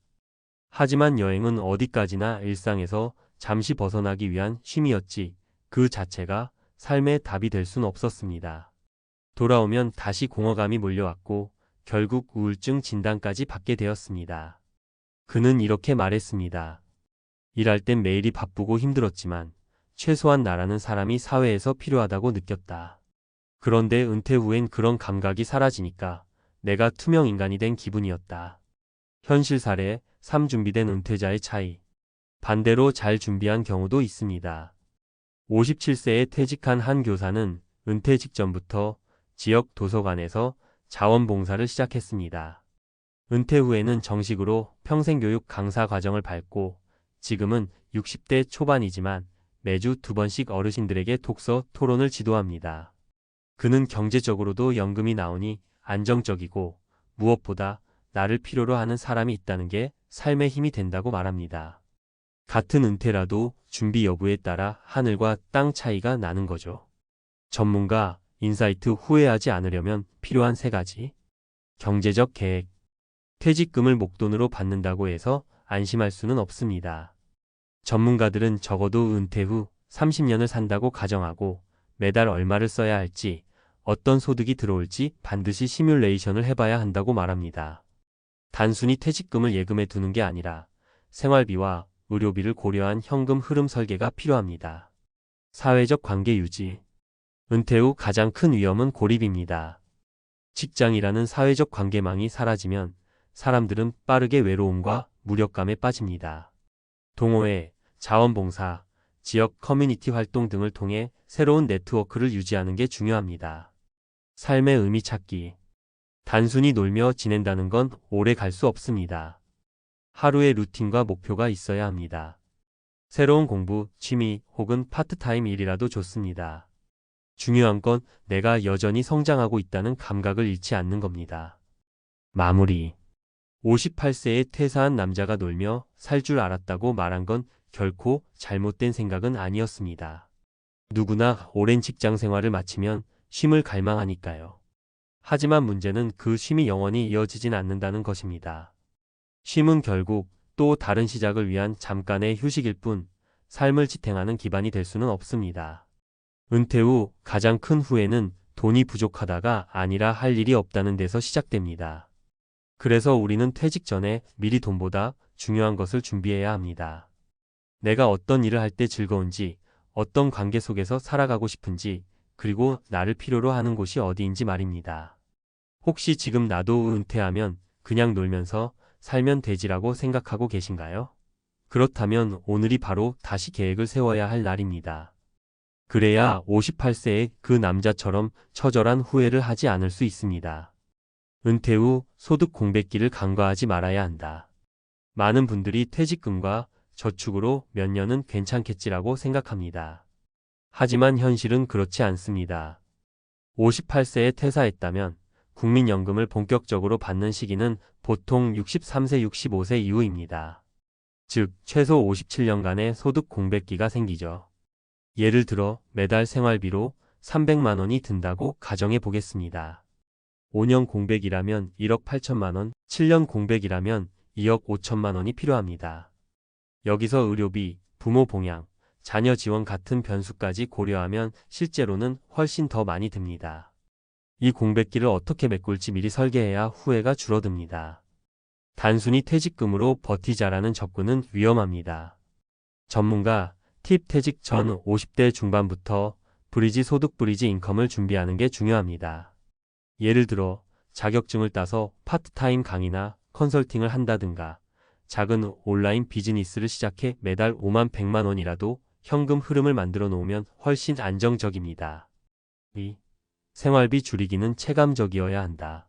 하지만 여행은 어디까지나 일상에서 잠시 벗어나기 위한 쉼이었지 그 자체가 삶의 답이 될 순 없었습니다. 돌아오면 다시 공허감이 몰려왔고 결국 우울증 진단까지 받게 되었습니다. 그는 이렇게 말했습니다. 일할 땐 매일이 바쁘고 힘들었지만 최소한 나라는 사람이 사회에서 필요하다고 느꼈다. 그런데 은퇴 후엔 그런 감각이 사라지니까 내가 투명 인간이 된 기분이었다. 현실 사례 3. 준비된 은퇴자의 차이. 반대로 잘 준비한 경우도 있습니다. 57세에 퇴직한 한 교사는 은퇴 직전부터 지역 도서관에서 자원봉사를 시작했습니다. 은퇴 후에는 정식으로 평생교육 강사 과정을 밟고 지금은 60대 초반이지만 매주 2번씩 어르신들에게 독서 토론을 지도합니다. 그는 경제적으로도 연금이 나오니 안정적이고 무엇보다 나를 필요로 하는 사람이 있다는 게 삶의 힘이 된다고 말합니다. 같은 은퇴라도 준비 여부에 따라 하늘과 땅 차이가 나는 거죠. 전문가, 인사이트 후회하지 않으려면 필요한 3가지. 경제적 계획. 퇴직금을 목돈으로 받는다고 해서 안심할 수는 없습니다. 전문가들은 적어도 은퇴 후 30년을 산다고 가정하고 매달 얼마를 써야 할지, 어떤 소득이 들어올지 반드시 시뮬레이션을 해봐야 한다고 말합니다. 단순히 퇴직금을 예금에 두는 게 아니라 생활비와 의료비를 고려한 현금 흐름 설계가 필요합니다. 사회적 관계 유지. 은퇴 후 가장 큰 위험은 고립입니다. 직장이라는 사회적 관계망이 사라지면 사람들은 빠르게 외로움과 무력감에 빠집니다. 동호회, 자원봉사, 지역 커뮤니티 활동 등을 통해 새로운 네트워크를 유지하는 게 중요합니다. 삶의 의미 찾기. 단순히 놀며 지낸다는 건 오래 갈 수 없습니다. 하루의 루틴과 목표가 있어야 합니다. 새로운 공부, 취미 혹은 파트타임 일이라도 좋습니다. 중요한 건 내가 여전히 성장하고 있다는 감각을 잃지 않는 겁니다. 마무리. 58세에 퇴사한 남자가 놀며 살 줄 알았다고 말한 건 결코 잘못된 생각은 아니었습니다. 누구나 오랜 직장 생활을 마치면 쉼을 갈망하니까요. 하지만 문제는 그 쉼이 영원히 이어지진 않는다는 것입니다. 쉼은 결국 또 다른 시작을 위한 잠깐의 휴식일 뿐 삶을 지탱하는 기반이 될 수는 없습니다. 은퇴 후 가장 큰 후회는 돈이 부족하다가 아니라 할 일이 없다는 데서 시작됩니다. 그래서 우리는 퇴직 전에 미리 돈보다 중요한 것을 준비해야 합니다. 내가 어떤 일을 할 때 즐거운지, 어떤 관계 속에서 살아가고 싶은지, 그리고 나를 필요로 하는 곳이 어디인지 말입니다. 혹시 지금 나도 은퇴하면 그냥 놀면서 살면 되지라고 생각하고 계신가요? 그렇다면 오늘이 바로 다시 계획을 세워야 할 날입니다. 그래야 58세의 그 남자처럼 처절한 후회를 하지 않을 수 있습니다. 은퇴 후 소득 공백기를 간과하지 말아야 한다. 많은 분들이 퇴직금과 저축으로 몇 년은 괜찮겠지라고 생각합니다. 하지만 현실은 그렇지 않습니다. 58세에 퇴사했다면 국민연금을 본격적으로 받는 시기는 보통 63세, 65세 이후입니다. 즉, 최소 57년간의 소득 공백기가 생기죠. 예를 들어 매달 생활비로 300만 원이 든다고 가정해 보겠습니다. 5년 공백이라면 1억 8천만 원, 7년 공백이라면 2억 5천만 원이 필요합니다. 여기서 의료비, 부모 봉양, 자녀 지원 같은 변수까지 고려하면 실제로는 훨씬 더 많이 듭니다. 이 공백기를 어떻게 메꿀지 미리 설계해야 후회가 줄어듭니다. 단순히 퇴직금으로 버티자라는 접근은 위험합니다. 전문가, 팁 퇴직 전 50대 중반부터 브리지 소득 브리지 인컴을 준비하는 게 중요합니다. 예를 들어 자격증을 따서 파트타임 강의나 컨설팅을 한다든가 작은 온라인 비즈니스를 시작해 매달 5만 100만 원이라도 현금 흐름을 만들어 놓으면 훨씬 안정적입니다. 2. 생활비 줄이기는 체감적이어야 한다.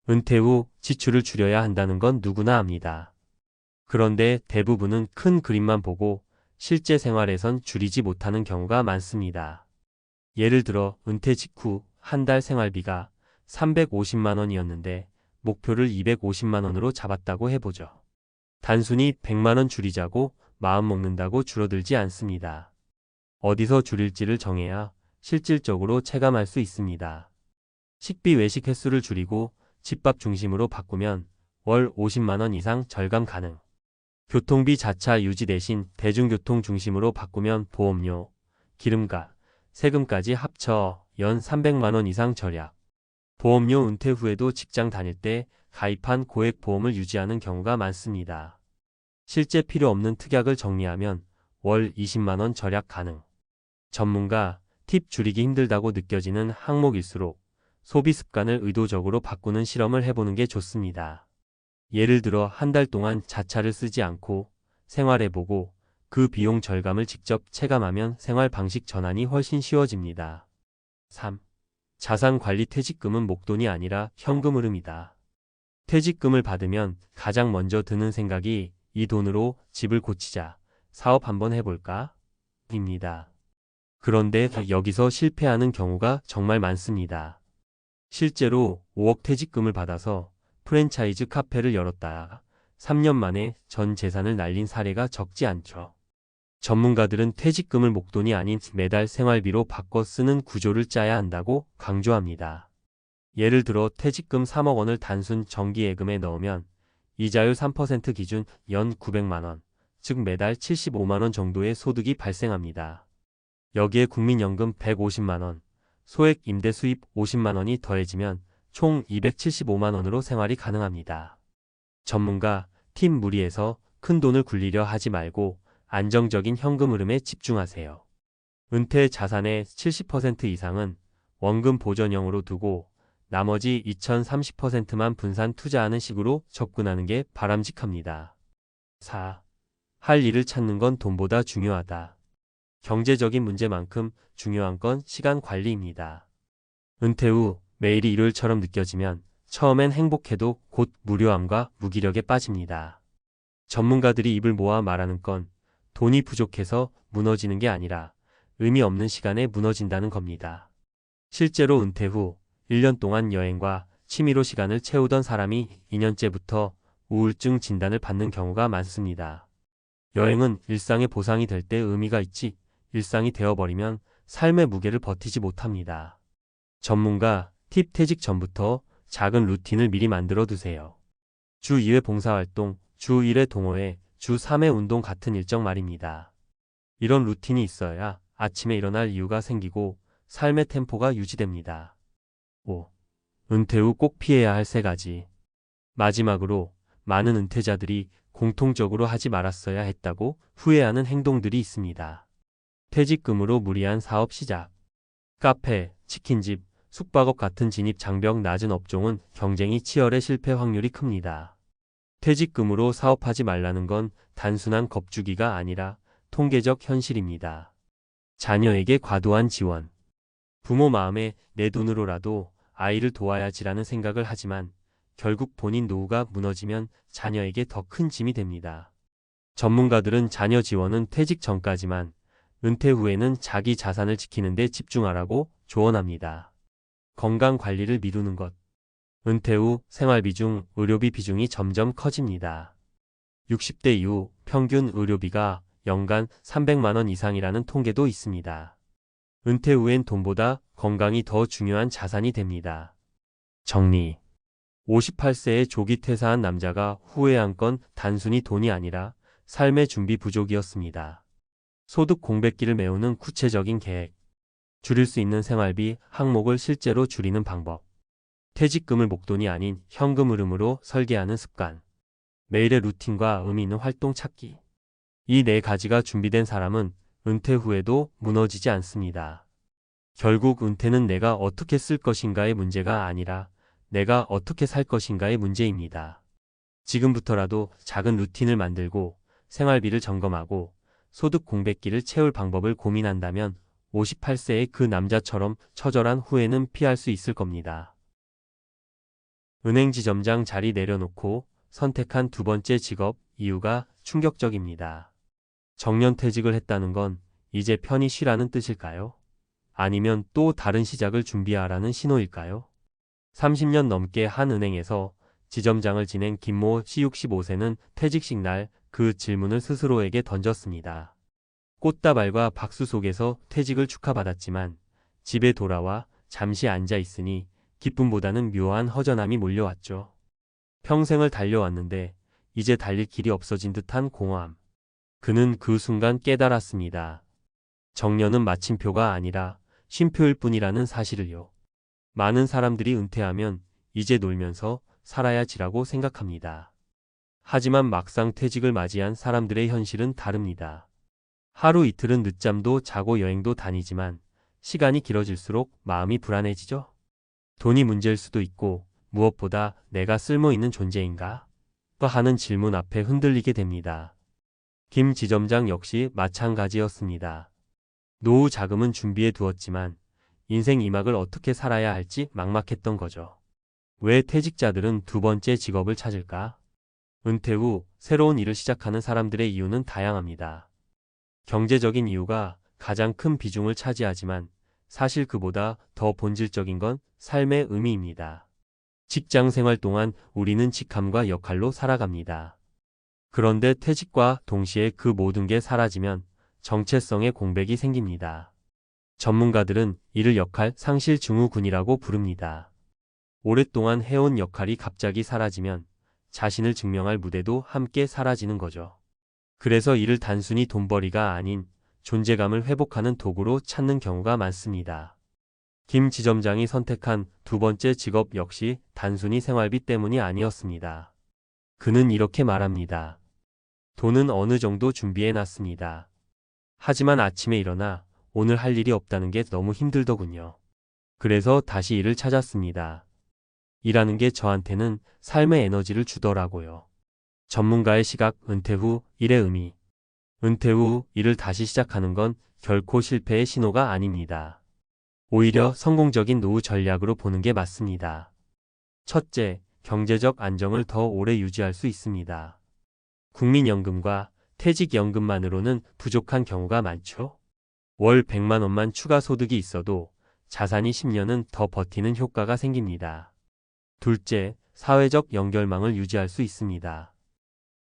은퇴 후 지출을 줄여야 한다는 건 누구나 압니다. 그런데 대부분은 큰 그림만 보고 실제 생활에선 줄이지 못하는 경우가 많습니다. 예를 들어 은퇴 직후 한 달 생활비가 350만 원이었는데 목표를 250만 원으로 잡았다고 해보죠. 단순히 100만 원 줄이자고 마음먹는다고 줄어들지 않습니다. 어디서 줄일지를 정해야 실질적으로 체감할 수 있습니다. 식비 외식 횟수를 줄이고 집밥 중심으로 바꾸면 월 50만 원 이상 절감 가능. 교통비 자차 유지 대신 대중교통 중심으로 바꾸면 보험료, 기름값, 세금까지 합쳐 연 300만 원 이상 절약. 보험료 은퇴 후에도 직장 다닐 때 가입한 고액 보험을 유지하는 경우가 많습니다. 실제 필요 없는 특약을 정리하면 월 20만 원 절약 가능. 전문가, 팁 줄이기 힘들다고 느껴지는 항목일수록 소비 습관을 의도적으로 바꾸는 실험을 해보는 게 좋습니다. 예를 들어 한 달 동안 자차를 쓰지 않고 생활해보고 그 비용 절감을 직접 체감하면 생활 방식 전환이 훨씬 쉬워집니다. 3. 자산관리 퇴직금은 목돈이 아니라 현금 흐름이다. 퇴직금을 받으면 가장 먼저 드는 생각이 이 돈으로 집을 고치자, 사업 한번 해볼까? 입니다. 그런데 여기서 실패하는 경우가 정말 많습니다. 실제로 5억 퇴직금을 받아서 프랜차이즈 카페를 열었다가 3년 만에 전 재산을 날린 사례가 적지 않죠. 전문가들은 퇴직금을 목돈이 아닌 매달 생활비로 바꿔 쓰는 구조를 짜야 한다고 강조합니다. 예를 들어 퇴직금 3억 원을 단순 정기예금에 넣으면 이자율 3% 기준 연 900만 원, 즉 매달 75만 원 정도의 소득이 발생합니다. 여기에 국민연금 150만 원, 소액 임대 수입 50만 원이 더해지면 총 275만 원으로 생활이 가능합니다. 전문가, 팀 무리해서 큰 돈을 굴리려 하지 말고 안정적인 현금 흐름에 집중하세요. 은퇴 자산의 70% 이상은 원금 보전형으로 두고 나머지 2030%만 분산 투자하는 식으로 접근하는 게 바람직합니다. 4. 할 일을 찾는 건 돈보다 중요하다. 경제적인 문제만큼 중요한 건 시간 관리입니다. 은퇴 후 매일이 일요일처럼 느껴지면 처음엔 행복해도 곧 무료함과 무기력에 빠집니다. 전문가들이 입을 모아 말하는 건 돈이 부족해서 무너지는 게 아니라 의미 없는 시간에 무너진다는 겁니다. 실제로 은퇴 후 1년 동안 여행과 취미로 시간을 채우던 사람이 2년째부터 우울증 진단을 받는 경우가 많습니다. 여행은 일상의 보상이 될 때 의미가 있지 일상이 되어버리면 삶의 무게를 버티지 못합니다. 전문가 팁 퇴직 전부터 작은 루틴을 미리 만들어 두세요. 주 2회 봉사활동, 주 1회 동호회, 주 3회 운동 같은 일정 말입니다. 이런 루틴이 있어야 아침에 일어날 이유가 생기고 삶의 템포가 유지됩니다. 5. 은퇴 후 꼭 피해야 할 3가지. 마지막으로 많은 은퇴자들이 공통적으로 하지 말았어야 했다고 후회하는 행동들이 있습니다. 퇴직금으로 무리한 사업 시작. 카페, 치킨집, 숙박업 같은 진입 장벽 낮은 업종은 경쟁이 치열해 실패 확률이 큽니다. 퇴직금으로 사업하지 말라는 건 단순한 겁주기가 아니라 통계적 현실입니다. 자녀에게 과도한 지원. 부모 마음에 내 돈으로라도 아이를 도와야지라는 생각을 하지만 결국 본인 노후가 무너지면 자녀에게 더 큰 짐이 됩니다. 전문가들은 자녀 지원은 퇴직 전까지만, 은퇴 후에는 자기 자산을 지키는 데 집중하라고 조언합니다. 건강 관리를 미루는 것. 은퇴 후 생활비 중 의료비 비중이 점점 커집니다. 60대 이후 평균 의료비가 연간 300만 원 이상이라는 통계도 있습니다. 은퇴 후엔 돈보다 건강이 더 중요한 자산이 됩니다. 정리. 58세에 조기 퇴사한 남자가 후회한 건 단순히 돈이 아니라 삶의 준비 부족이었습니다. 소득 공백기를 메우는 구체적인 계획. 줄일 수 있는 생활비 항목을 실제로 줄이는 방법. 퇴직금을 목돈이 아닌 현금 흐름으로 설계하는 습관. 매일의 루틴과 의미 있는 활동 찾기. 이 4가지가 준비된 사람은 은퇴 후에도 무너지지 않습니다. 결국 은퇴는 내가 어떻게 쓸 것인가의 문제가 아니라 내가 어떻게 살 것인가의 문제입니다. 지금부터라도 작은 루틴을 만들고 생활비를 점검하고 소득 공백기를 채울 방법을 고민한다면 58세의 그 남자처럼 처절한 후회는 피할 수 있을 겁니다. 은행 지점장 자리 내려놓고 선택한 2번째 직업, 이유가 충격적입니다. 정년퇴직을 했다는 건 이제 편히 쉬라는 뜻일까요? 아니면 또 다른 시작을 준비하라는 신호일까요? 30년 넘게 한 은행에서 지점장을 지낸 김모 씨 65세는 퇴직식 날 그 질문을 스스로에게 던졌습니다. 꽃다발과 박수 속에서 퇴직을 축하받았지만 집에 돌아와 잠시 앉아 있으니 기쁨보다는 묘한 허전함이 몰려왔죠. 평생을 달려왔는데 이제 달릴 길이 없어진 듯한 공허함. 그는 그 순간 깨달았습니다. 정년은 마침표가 아니라 쉼표일 뿐이라는 사실을요. 많은 사람들이 은퇴하면 이제 놀면서 살아야지라고 생각합니다. 하지만 막상 퇴직을 맞이한 사람들의 현실은 다릅니다. 하루 이틀은 늦잠도 자고 여행도 다니지만 시간이 길어질수록 마음이 불안해지죠. 돈이 문제일 수도 있고 무엇보다 내가 쓸모있는 존재인가? 하는 질문 앞에 흔들리게 됩니다. 김 지점장 역시 마찬가지였습니다. 노후 자금은 준비해 두었지만 인생 2막을 어떻게 살아야 할지 막막했던 거죠. 왜 퇴직자들은 2번째 직업을 찾을까? 은퇴 후 새로운 일을 시작하는 사람들의 이유는 다양합니다. 경제적인 이유가 가장 큰 비중을 차지하지만 사실 그보다 더 본질적인 건 삶의 의미입니다. 직장 생활 동안 우리는 직함과 역할로 살아갑니다. 그런데 퇴직과 동시에 그 모든 게 사라지면 정체성의 공백이 생깁니다. 전문가들은 이를 역할 상실 증후군이라고 부릅니다. 오랫동안 해온 역할이 갑자기 사라지면 자신을 증명할 무대도 함께 사라지는 거죠. 그래서 이를 단순히 돈벌이가 아닌 존재감을 회복하는 도구로 찾는 경우가 많습니다. 김 지점장이 선택한 2번째 직업 역시 단순히 생활비 때문이 아니었습니다. 그는 이렇게 말합니다. 돈은 어느 정도 준비해 놨습니다. 하지만 아침에 일어나 오늘 할 일이 없다는 게 너무 힘들더군요. 그래서 다시 일을 찾았습니다. 일하는 게 저한테는 삶의 에너지를 주더라고요. 전문가의 시각, 은퇴 후 일의 의미. 은퇴 후 일을 다시 시작하는 건 결코 실패의 신호가 아닙니다. 오히려 성공적인 노후 전략으로 보는 게 맞습니다. 첫째, 경제적 안정을 더 오래 유지할 수 있습니다. 국민연금과 퇴직연금만으로는 부족한 경우가 많죠. 월 100만 원만 추가 소득이 있어도 자산이 10년은 더 버티는 효과가 생깁니다. 둘째, 사회적 연결망을 유지할 수 있습니다.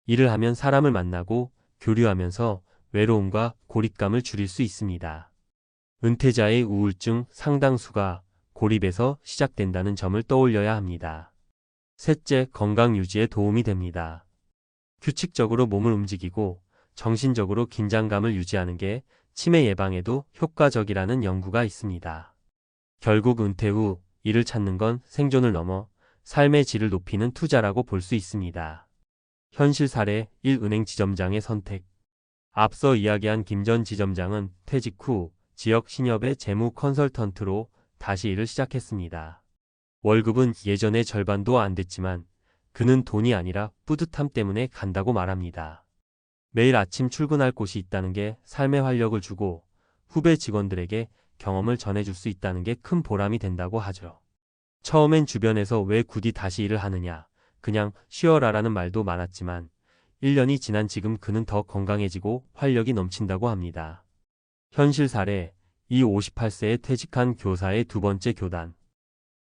일을 하면 사람을 만나고 교류하면서 외로움과 고립감을 줄일 수 있습니다. 은퇴자의 우울증 상당수가 고립에서 시작된다는 점을 떠올려야 합니다. 셋째, 건강 유지에 도움이 됩니다. 규칙적으로 몸을 움직이고 정신적으로 긴장감을 유지하는 게 치매 예방에도 효과적이라는 연구가 있습니다. 결국 은퇴 후 일을 찾는 건 생존을 넘어 삶의 질을 높이는 투자라고 볼 수 있습니다. 현실 사례 1. 은행 지점장의 선택. 앞서 이야기한 김 전 지점장은 퇴직 후 지역 신협의 재무 컨설턴트로 다시 일을 시작했습니다. 월급은 예전의 절반도 안 됐지만 그는 돈이 아니라 뿌듯함 때문에 간다고 말합니다. 매일 아침 출근할 곳이 있다는 게 삶의 활력을 주고 후배 직원들에게 경험을 전해줄 수 있다는 게 큰 보람이 된다고 하죠. 처음엔 주변에서 왜 굳이 다시 일을 하느냐, 그냥 쉬어라라는 말도 많았지만 1년이 지난 지금 그는 더 건강해지고 활력이 넘친다고 합니다. 현실 사례, 이 58세에 퇴직한 교사의 두 번째 교단.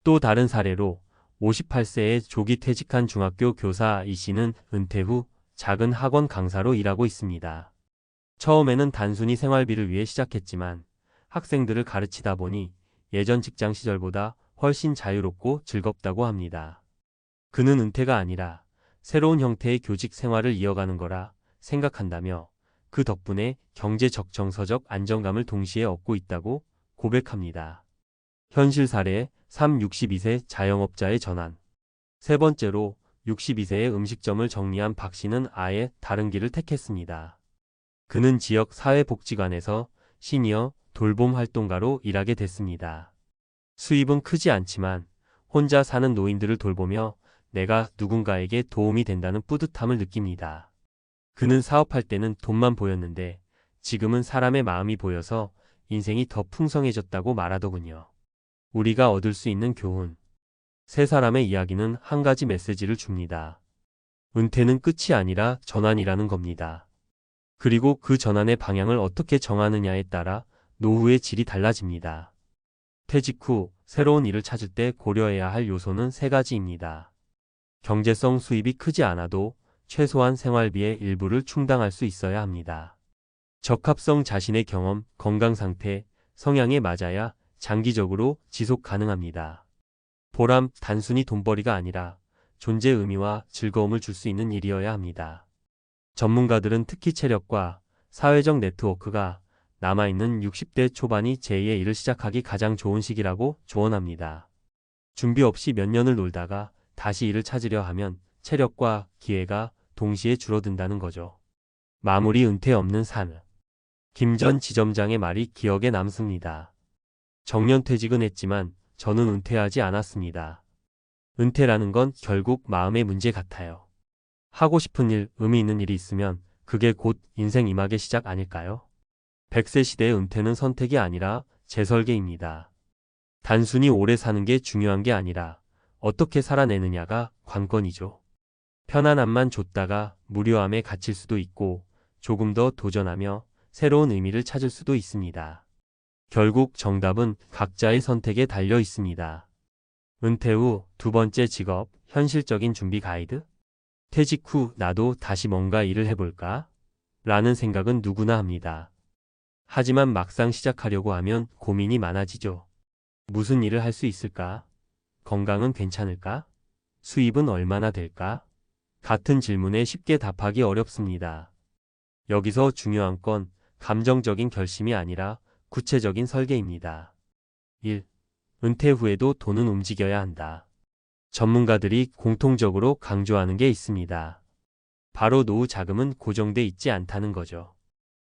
또 다른 사례로 58세에 조기 퇴직한 중학교 교사 이 씨는 은퇴 후 작은 학원 강사로 일하고 있습니다. 처음에는 단순히 생활비를 위해 시작했지만 학생들을 가르치다 보니 예전 직장 시절보다 훨씬 자유롭고 즐겁다고 합니다. 그는 은퇴가 아니라 새로운 형태의 교직 생활을 이어가는 거라 생각한다며 그 덕분에 경제적 정서적 안정감을 동시에 얻고 있다고 고백합니다. 현실 사례 3. 62세 자영업자의 전환. 세 번째로 62세의 음식점을 정리한 박 씨는 아예 다른 길을 택했습니다. 그는 지역 사회복지관에서 시니어 돌봄 활동가로 일하게 됐습니다. 수입은 크지 않지만 혼자 사는 노인들을 돌보며 내가 누군가에게 도움이 된다는 뿌듯함을 느낍니다. 그는 사업할 때는 돈만 보였는데 지금은 사람의 마음이 보여서 인생이 더 풍성해졌다고 말하더군요. 우리가 얻을 수 있는 교훈. 세 사람의 이야기는 한 가지 메시지를 줍니다. 은퇴는 끝이 아니라 전환이라는 겁니다. 그리고 그 전환의 방향을 어떻게 정하느냐에 따라 노후의 질이 달라집니다. 퇴직 후 새로운 일을 찾을 때 고려해야 할 요소는 세 가지입니다. 경제성 수입이 크지 않아도 최소한 생활비의 일부를 충당할 수 있어야 합니다. 적합성 자신의 경험, 건강 상태, 성향에 맞아야 장기적으로 지속 가능합니다. 보람, 단순히 돈벌이가 아니라 존재 의미와 즐거움을 줄 수 있는 일이어야 합니다. 전문가들은 특히 체력과 사회적 네트워크가 남아있는 60대 초반이 제2의 일을 시작하기 가장 좋은 시기라고 조언합니다. 준비 없이 몇 년을 놀다가 다시 일을 찾으려 하면 체력과 기회가 동시에 줄어든다는 거죠. 마무리 은퇴 없는 삶. 김 전 지점장의 말이 기억에 남습니다. 정년퇴직은 했지만 저는 은퇴하지 않았습니다. 은퇴라는 건 결국 마음의 문제 같아요. 하고 싶은 일, 의미 있는 일이 있으면 그게 곧 인생 이막의 시작 아닐까요? 100세 시대의 은퇴는 선택이 아니라 재설계입니다. 단순히 오래 사는 게 중요한 게 아니라 어떻게 살아내느냐가 관건이죠. 편안함만 줬다가 무료함에 갇힐 수도 있고 조금 더 도전하며 새로운 의미를 찾을 수도 있습니다. 결국 정답은 각자의 선택에 달려 있습니다. 은퇴 후 두 번째 직업, 현실적인 준비 가이드? 퇴직 후 나도 다시 뭔가 일을 해볼까? 라는 생각은 누구나 합니다. 하지만 막상 시작하려고 하면 고민이 많아지죠. 무슨 일을 할 수 있을까? 건강은 괜찮을까? 수입은 얼마나 될까? 같은 질문에 쉽게 답하기 어렵습니다. 여기서 중요한 건 감정적인 결심이 아니라 구체적인 설계입니다. 1. 은퇴 후에도 돈은 움직여야 한다. 전문가들이 공통적으로 강조하는 게 있습니다. 바로 노후 자금은 고정돼 있지 않다는 거죠.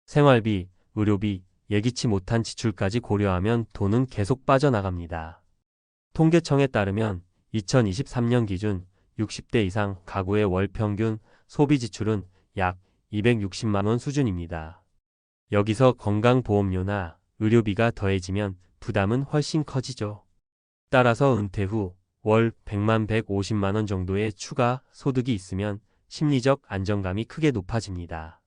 생활비, 의료비, 예기치 못한 지출까지 고려하면 돈은 계속 빠져나갑니다. 통계청에 따르면 2023년 기준 60대 이상 가구의 월 평균 소비 지출은 약 260만 원 수준입니다. 여기서 건강보험료나 의료비가 더해지면 부담은 훨씬 커지죠. 따라서 은퇴 후 월 100만 150만 원 정도의 추가 소득이 있으면 심리적 안정감이 크게 높아집니다.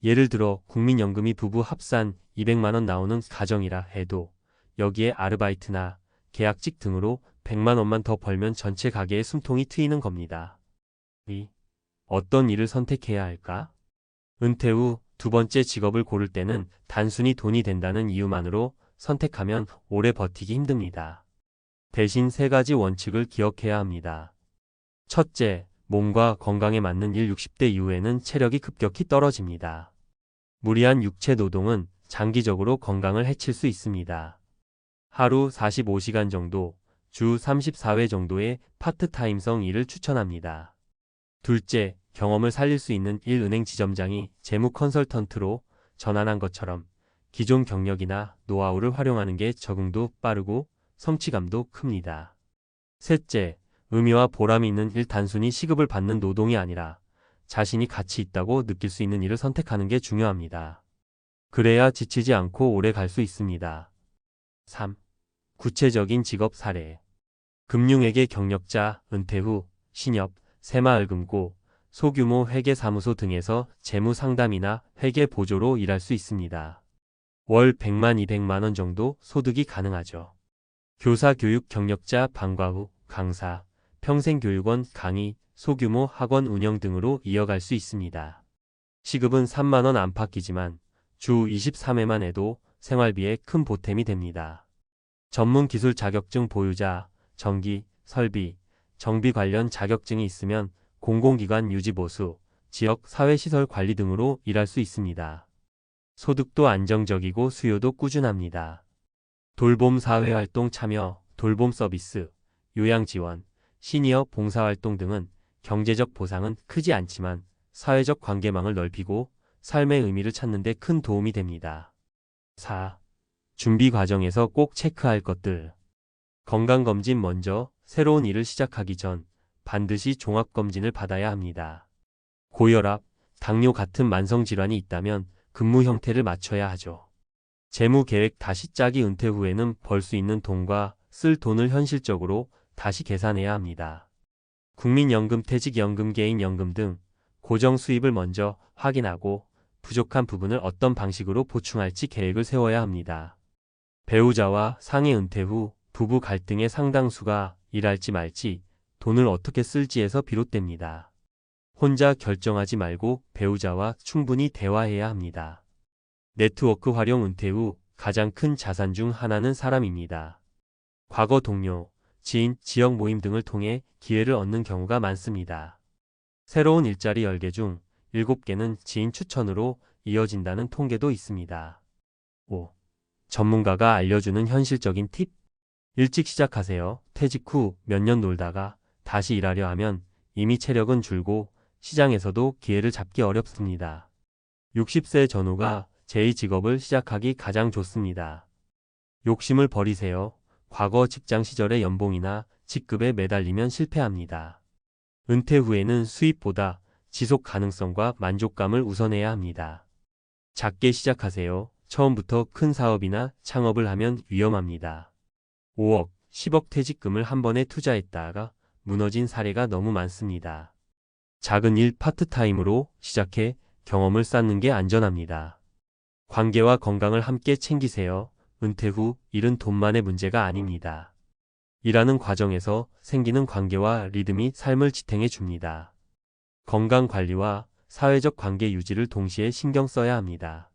예를 들어 국민연금이 부부 합산 200만 원 나오는 가정이라 해도 여기에 아르바이트나 계약직 등으로 100만 원만 더 벌면 전체 가게에 숨통이 트이는 겁니다. 어떤 일을 선택해야 할까? 은퇴 후 두 번째 직업을 고를 때는 단순히 돈이 된다는 이유만으로 선택하면 오래 버티기 힘듭니다. 대신 세 가지 원칙을 기억해야 합니다. 첫째, 몸과 건강에 맞는 일 60대 이후에는 체력이 급격히 떨어집니다. 무리한 육체 노동은 장기적으로 건강을 해칠 수 있습니다. 하루 45시간 정도, 주 34회 정도의 파트타임성 일을 추천합니다. 둘째, 경험을 살릴 수 있는 일 은행 지점장이 재무 컨설턴트로 전환한 것처럼 기존 경력이나 노하우를 활용하는 게 적응도 빠르고 성취감도 큽니다. 셋째, 의미와 보람이 있는 일 단순히 시급을 받는 노동이 아니라 자신이 가치 있다고 느낄 수 있는 일을 선택하는 게 중요합니다. 그래야 지치지 않고 오래 갈 수 있습니다. 3. 구체적인 직업 사례. 금융회계 경력자, 은퇴 후 신협, 새마을금고, 소규모 회계사무소 등에서 재무 상담이나 회계 보조로 일할 수 있습니다. 월 100만 200만 원 정도 소득이 가능하죠. 교사 교육 경력자 방과후, 강사, 평생교육원 강의, 소규모 학원 운영 등으로 이어갈 수 있습니다. 시급은 3만 원 안팎이지만 주 23회만 해도 생활비에 큰 보탬이 됩니다. 전문 기술 자격증 보유자, 전기, 설비, 정비 관련 자격증이 있으면 공공기관 유지보수, 지역 사회시설 관리 등으로 일할 수 있습니다. 소득도 안정적이고 수요도 꾸준합니다. 돌봄 사회활동 참여, 돌봄 서비스, 요양지원, 시니어 봉사활동 등은 경제적 보상은 크지 않지만 사회적 관계망을 넓히고 삶의 의미를 찾는 데 큰 도움이 됩니다. 4. 준비 과정에서 꼭 체크할 것들. 건강검진 먼저 새로운 일을 시작하기 전 반드시 종합검진을 받아야 합니다. 고혈압, 당뇨 같은 만성질환이 있다면 근무 형태를 맞춰야 하죠. 재무 계획 다시 짜기 은퇴 후에는 벌 수 있는 돈과 쓸 돈을 현실적으로 다시 계산해야 합니다. 국민연금, 퇴직연금, 개인연금 등 고정 수입을 먼저 확인하고 부족한 부분을 어떤 방식으로 보충할지 계획을 세워야 합니다. 배우자와 상해 은퇴 후 부부 갈등의 상당수가 일할지 말지 돈을 어떻게 쓸지에서 비롯됩니다. 혼자 결정하지 말고 배우자와 충분히 대화해야 합니다. 네트워크 활용. 은퇴 후 가장 큰 자산 중 하나는 사람입니다. 과거 동료, 지인, 지역 모임 등을 통해 기회를 얻는 경우가 많습니다. 새로운 일자리 10개 중 7개는 지인 추천으로 이어진다는 통계도 있습니다. 5. 전문가가 알려주는 현실적인 팁. 일찍 시작하세요. 퇴직 후 몇 년 놀다가 다시 일하려 하면 이미 체력은 줄고 시장에서도 기회를 잡기 어렵습니다. 60세 전후가 제2직업을 시작하기 가장 좋습니다. 욕심을 버리세요. 과거 직장 시절의 연봉이나 직급에 매달리면 실패합니다. 은퇴 후에는 수입보다 지속 가능성과 만족감을 우선해야 합니다. 작게 시작하세요. 처음부터 큰 사업이나 창업을 하면 위험합니다. 5억, 10억 퇴직금을 한 번에 투자했다가 무너진 사례가 너무 많습니다. 작은 일 파트타임으로 시작해 경험을 쌓는 게 안전합니다. 관계와 건강을 함께 챙기세요. 은퇴 후 일은 돈만의 문제가 아닙니다. 일하는 과정에서 생기는 관계와 리듬이 삶을 지탱해 줍니다. 건강 관리와 사회적 관계 유지를 동시에 신경 써야 합니다.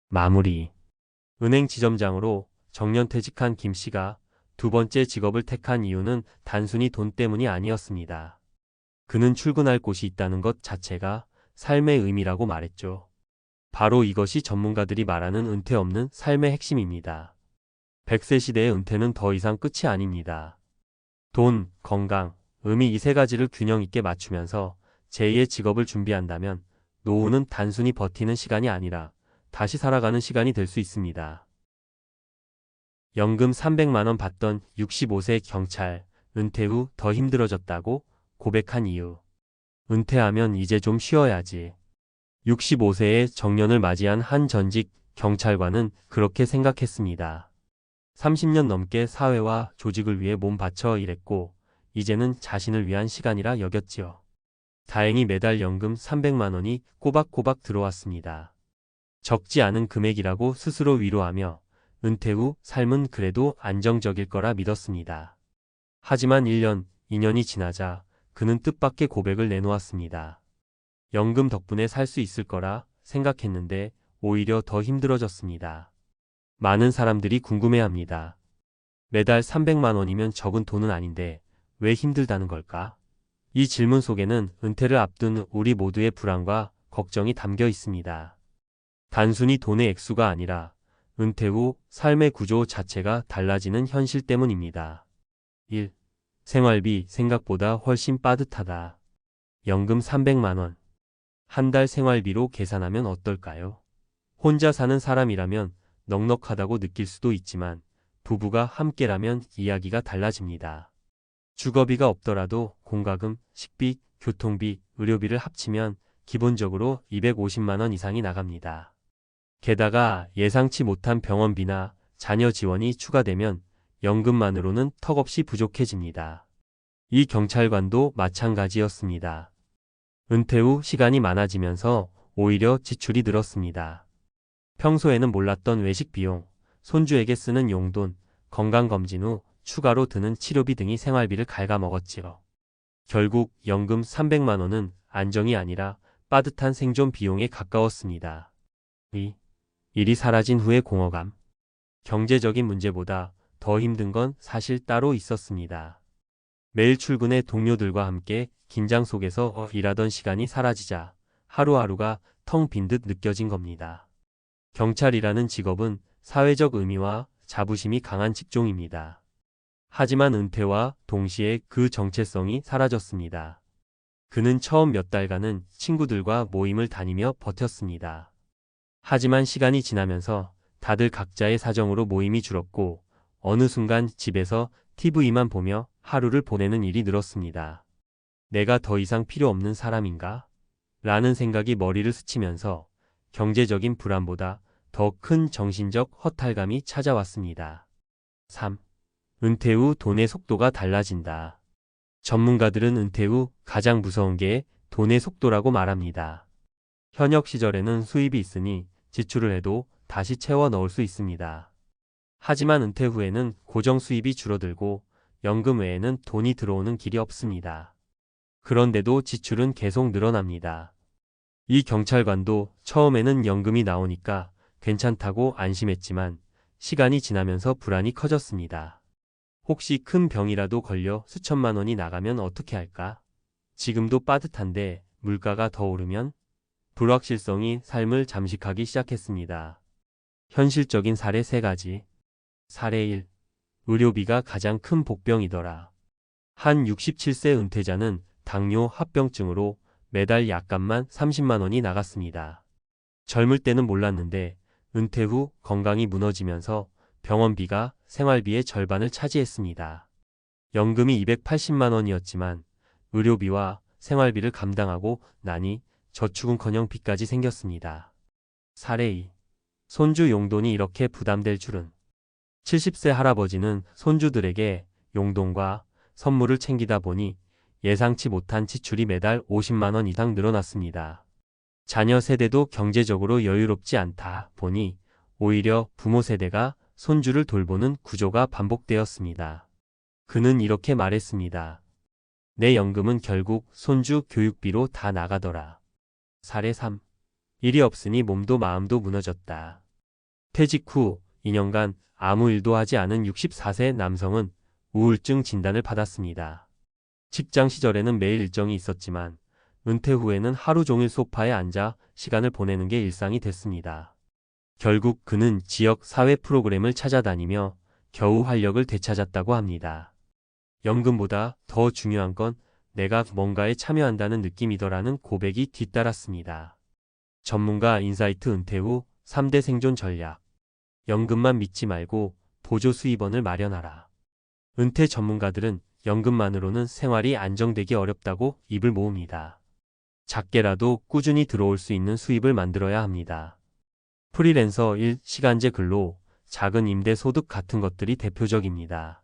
마무리. 은행 지점장으로 정년퇴직한 김 씨가 두 번째 직업을 택한 이유는 단순히 돈 때문이 아니었습니다. 그는 출근할 곳이 있다는 것 자체가 삶의 의미라고 말했죠. 바로 이것이 전문가들이 말하는 은퇴 없는 삶의 핵심입니다. 100세 시대의 은퇴는 더 이상 끝이 아닙니다. 돈, 건강, 의미 이 세 가지를 균형 있게 맞추면서 제2의 직업을 준비한다면 노후는 단순히 버티는 시간이 아니라 다시 살아가는 시간이 될 수 있습니다. 연금 300만 원 받던 65세 경찰, 은퇴 후 더 힘들어졌다고 고백한 이유. 은퇴하면 이제 좀 쉬어야지. 65세의 정년을 맞이한 한 전직 경찰관은 그렇게 생각했습니다. 30년 넘게 사회와 조직을 위해 몸 바쳐 일했고 이제는 자신을 위한 시간이라 여겼지요. 다행히 매달 연금 300만 원이 꼬박꼬박 들어왔습니다. 적지 않은 금액이라고 스스로 위로하며 은퇴 후 삶은 그래도 안정적일 거라 믿었습니다. 하지만 1년, 2년이 지나자 그는 뜻밖의 고백을 내놓았습니다. 연금 덕분에 살 수 있을 거라 생각했는데 오히려 더 힘들어졌습니다. 많은 사람들이 궁금해합니다. 매달 300만 원이면 적은 돈은 아닌데 왜 힘들다는 걸까? 이 질문 속에는 은퇴를 앞둔 우리 모두의 불안과 걱정이 담겨 있습니다. 단순히 돈의 액수가 아니라 은퇴 후 삶의 구조 자체가 달라지는 현실 때문입니다. 1. 생활비 생각보다 훨씬 빠듯하다. 연금 300만 원. 한 달 생활비로 계산하면 어떨까요? 혼자 사는 사람이라면 넉넉하다고 느낄 수도 있지만 부부가 함께라면 이야기가 달라집니다. 주거비가 없더라도 공과금, 식비, 교통비, 의료비를 합치면 기본적으로 250만 원 이상이 나갑니다. 게다가 예상치 못한 병원비나 자녀 지원이 추가되면 연금만으로는 턱없이 부족해집니다. 이 경찰관도 마찬가지였습니다. 은퇴 후 시간이 많아지면서 오히려 지출이 늘었습니다. 평소에는 몰랐던 외식 비용, 손주에게 쓰는 용돈, 건강검진 후 추가로 드는 치료비 등이 생활비를 갉아먹었지요. 결국 연금 300만 원은 안정이 아니라 빠듯한 생존 비용에 가까웠습니다. 2. 일이 사라진 후의 공허감. 경제적인 문제보다 더 힘든 건 사실 따로 있었습니다. 매일 출근해 동료들과 함께 긴장 속에서 일하던 시간이 사라지자 하루하루가 텅 빈 듯 느껴진 겁니다. 경찰이라는 직업은 사회적 의미와 자부심이 강한 직종입니다. 하지만 은퇴와 동시에 그 정체성이 사라졌습니다. 그는 처음 몇 달간은 친구들과 모임을 다니며 버텼습니다. 하지만 시간이 지나면서 다들 각자의 사정으로 모임이 줄었고 어느 순간 집에서 TV만 보며 하루를 보내는 일이 늘었습니다. 내가 더 이상 필요 없는 사람인가? 라는 생각이 머리를 스치면서 경제적인 불안보다 더 큰 정신적 허탈감이 찾아왔습니다. 3. 은퇴 후 돈의 속도가 달라진다. 전문가들은 은퇴 후 가장 무서운 게 돈의 속도라고 말합니다. 현역 시절에는 수입이 있으니 지출을 해도 다시 채워 넣을 수 있습니다. 하지만 은퇴 후에는 고정 수입이 줄어들고 연금 외에는 돈이 들어오는 길이 없습니다. 그런데도 지출은 계속 늘어납니다. 이 경찰관도 처음에는 연금이 나오니까 괜찮다고 안심했지만 시간이 지나면서 불안이 커졌습니다. 혹시 큰 병이라도 걸려 수천만 원이 나가면 어떻게 할까? 지금도 빠듯한데 물가가 더 오르면? 불확실성이 삶을 잠식하기 시작했습니다. 현실적인 사례 3가지. 사례 1. 의료비가 가장 큰 복병이더라. 한 67세 은퇴자는 당뇨 합병증으로 매달 약값만 30만 원이 나갔습니다. 젊을 때는 몰랐는데 은퇴 후 건강이 무너지면서 병원비가 생활비의 절반을 차지했습니다. 연금이 280만 원이었지만 의료비와 생활비를 감당하고 나니 저축은커녕 빚까지 생겼습니다. 사례 2. 손주 용돈이 이렇게 부담될 줄은. 70세 할아버지는 손주들에게 용돈과 선물을 챙기다 보니 예상치 못한 지출이 매달 50만 원 이상 늘어났습니다. 자녀 세대도 경제적으로 여유롭지 않다 보니 오히려 부모 세대가 손주를 돌보는 구조가 반복되었습니다. 그는 이렇게 말했습니다. 내 연금은 결국 손주 교육비로 다 나가더라. 사례 3. 일이 없으니 몸도 마음도 무너졌다. 퇴직 후 2년간 아무 일도 하지 않은 64세 남성은 우울증 진단을 받았습니다. 직장 시절에는 매일 일정이 있었지만 은퇴 후에는 하루 종일 소파에 앉아 시간을 보내는 게 일상이 됐습니다. 결국 그는 지역 사회 프로그램을 찾아다니며 겨우 활력을 되찾았다고 합니다. 연금보다 더 중요한 건 내가 뭔가에 참여한다는 느낌이더라는 고백이 뒤따랐습니다. 전문가 인사이트 은퇴 후 3대 생존 전략. 연금만 믿지 말고 보조 수입원을 마련하라. 은퇴 전문가들은 연금만으로는 생활이 안정되기 어렵다고 입을 모읍니다. 작게라도 꾸준히 들어올 수 있는 수입을 만들어야 합니다. 프리랜서 일, 시간제 근로, 작은 임대 소득 같은 것들이 대표적입니다.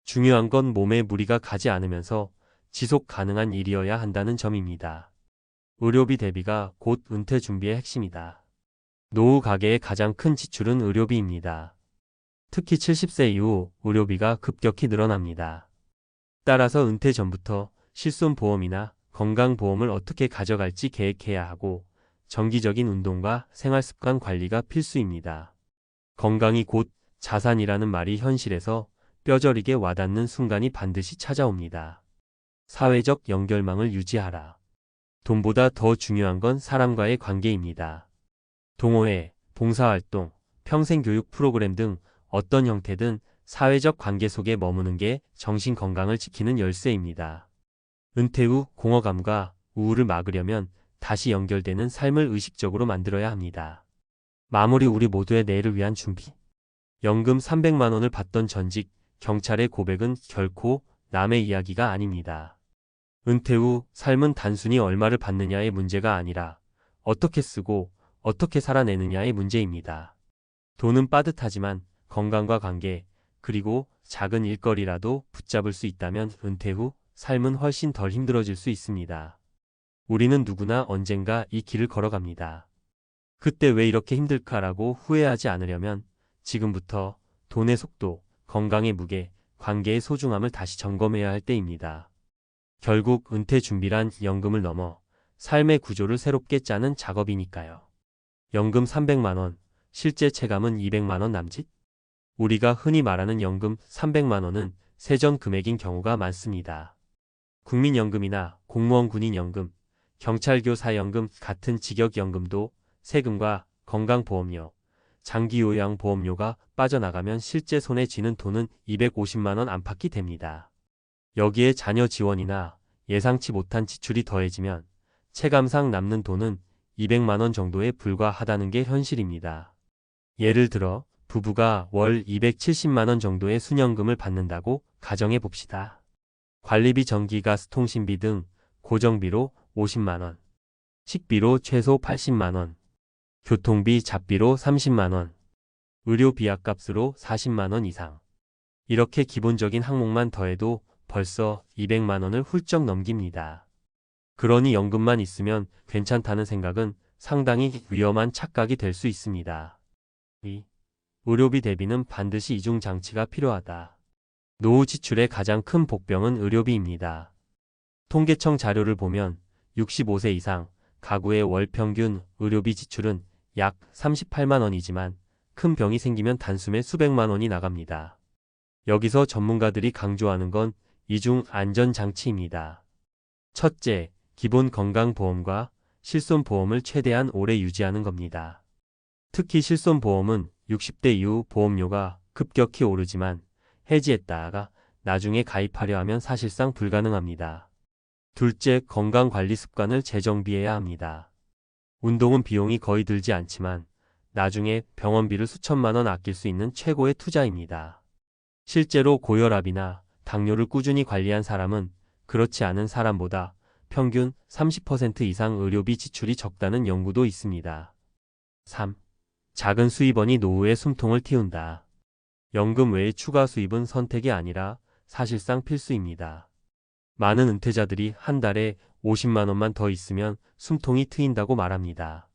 중요한 건 몸에 무리가 가지 않으면서 지속 가능한 일이어야 한다는 점입니다. 의료비 대비가 곧 은퇴 준비의 핵심이다. 노후 가계의 가장 큰 지출은 의료비입니다. 특히 70세 이후 의료비가 급격히 늘어납니다. 따라서 은퇴 전부터 실손보험이나 건강보험을 어떻게 가져갈지 계획해야 하고 정기적인 운동과 생활습관 관리가 필수입니다. 건강이 곧 자산이라는 말이 현실에서 뼈저리게 와닿는 순간이 반드시 찾아옵니다. 사회적 연결망을 유지하라. 돈보다 더 중요한 건 사람과의 관계입니다. 동호회, 봉사활동, 평생교육 프로그램 등 어떤 형태든 사회적 관계 속에 머무는 게 정신 건강을 지키는 열쇠입니다. 은퇴 후 공허감과 우울을 막으려면 다시 연결되는 삶을 의식적으로 만들어야 합니다. 마무리 우리 모두의 내일을 위한 준비. 연금 300만 원을 받던 전직 경찰의 고백은 결코 남의 이야기가 아닙니다. 은퇴 후 삶은 단순히 얼마를 받느냐의 문제가 아니라 어떻게 쓰고 어떻게 살아내느냐의 문제입니다. 돈은 빠듯하지만 건강과 관계, 그리고 작은 일거리라도 붙잡을 수 있다면 은퇴 후 삶은 훨씬 덜 힘들어질 수 있습니다. 우리는 누구나 언젠가 이 길을 걸어갑니다. 그때 왜 이렇게 힘들까라고 후회하지 않으려면 지금부터 돈의 속도, 건강의 무게, 관계의 소중함을 다시 점검해야 할 때입니다. 결국 은퇴 준비란 연금을 넘어 삶의 구조를 새롭게 짜는 작업이니까요. 연금 300만 원, 실제 체감은 200만 원 남짓? 우리가 흔히 말하는 연금 300만 원은 세전 금액인 경우가 많습니다. 국민연금이나 공무원 군인연금, 경찰교사연금 같은 직역연금도 세금과 건강보험료, 장기요양보험료가 빠져나가면 실제 손에 쥐는 돈은 250만 원 안팎이 됩니다. 여기에 자녀 지원이나 예상치 못한 지출이 더해지면 체감상 남는 돈은 200만 원 정도에 불과하다는 게 현실입니다. 예를 들어 부부가 월 270만 원 정도의 순연금을 받는다고 가정해 봅시다. 관리비, 전기, 가스, 통신비 등 고정비로 50만 원, 식비로 최소 80만 원, 교통비, 잡비로 30만 원, 의료 비약값으로 40만 원 이상. 이렇게 기본적인 항목만 더해도 벌써 200만 원을 훌쩍 넘깁니다. 그러니 연금만 있으면 괜찮다는 생각은 상당히 위험한 착각이 될 수 있습니다. 의료비 대비는 반드시 이중 장치가 필요하다. 노후 지출의 가장 큰 복병은 의료비입니다. 통계청 자료를 보면 65세 이상 가구의 월 평균 의료비 지출은 약 38만 원이지만 큰 병이 생기면 단숨에 수백만 원이 나갑니다. 여기서 전문가들이 강조하는 건 이중 안전장치입니다. 첫째, 기본 건강보험과 실손보험을 최대한 오래 유지하는 겁니다. 특히 실손보험은 60대 이후 보험료가 급격히 오르지만 해지했다가 나중에 가입하려 하면 사실상 불가능합니다. 둘째, 건강관리 습관을 재정비해야 합니다. 운동은 비용이 거의 들지 않지만 나중에 병원비를 수천만 원 아낄 수 있는 최고의 투자입니다. 실제로 고혈압이나 당뇨를 꾸준히 관리한 사람은 그렇지 않은 사람보다 평균 30% 이상 의료비 지출이 적다는 연구도 있습니다. 3. 작은 수입원이 노후의 숨통을 틔운다. 연금 외의 추가 수입은 선택이 아니라 사실상 필수입니다. 많은 은퇴자들이 한 달에 50만 원만 더 있으면 숨통이 트인다고 말합니다.